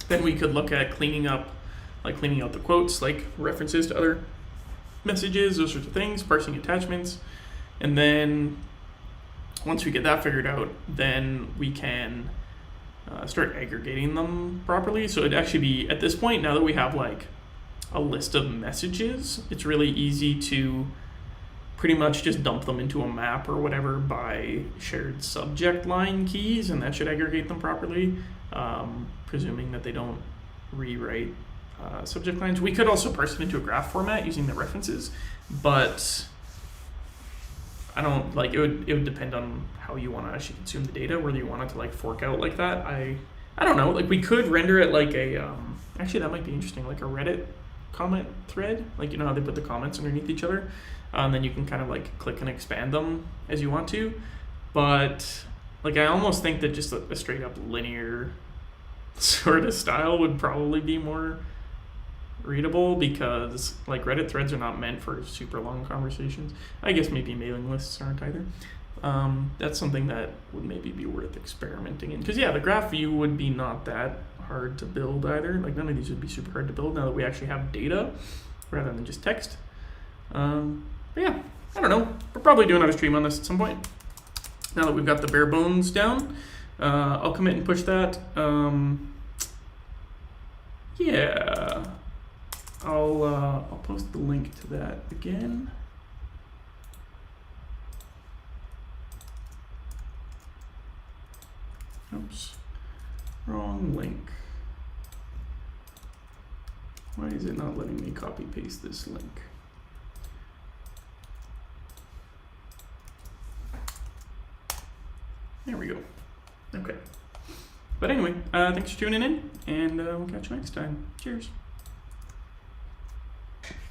Then we could look at cleaning out the quotes, like references to other messages, those sorts of things, parsing attachments. And then once we get that figured out, then we can start aggregating them properly. So it'd actually be, at this point, now that we have like a list of messages, it's really easy to pretty much just dump them into a map or whatever by shared subject line keys, and that should aggregate them properly, presuming that they don't rewrite subject lines. We could also parse it into a graph format using the references, but I don't like, it would depend on how you want to actually consume the data, whether you want it to like fork out like that. I don't know, like we could render it like a actually that might be interesting, like a Reddit comment thread, like you know how they put the comments underneath each other, and then you can kind of like click and expand them as you want to. But like I almost think that just a straight up linear sort of style would probably be more readable because like Reddit threads are not meant for super long conversations. I guess maybe mailing lists aren't either. That's something that would maybe be worth experimenting in. Because yeah, the graph view would be not that hard to build either. Like none of these would be super hard to build now that we actually have data rather than just text. But yeah, I don't know. We'll probably do another stream on this at some point. Now that we've got the bare bones down, I'll commit and push that. Yeah, I'll post the link to that again. Oops, wrong link. Why is it not letting me copy paste this link? There we go. Okay. But anyway, thanks for tuning in, and we'll catch you next time. Cheers.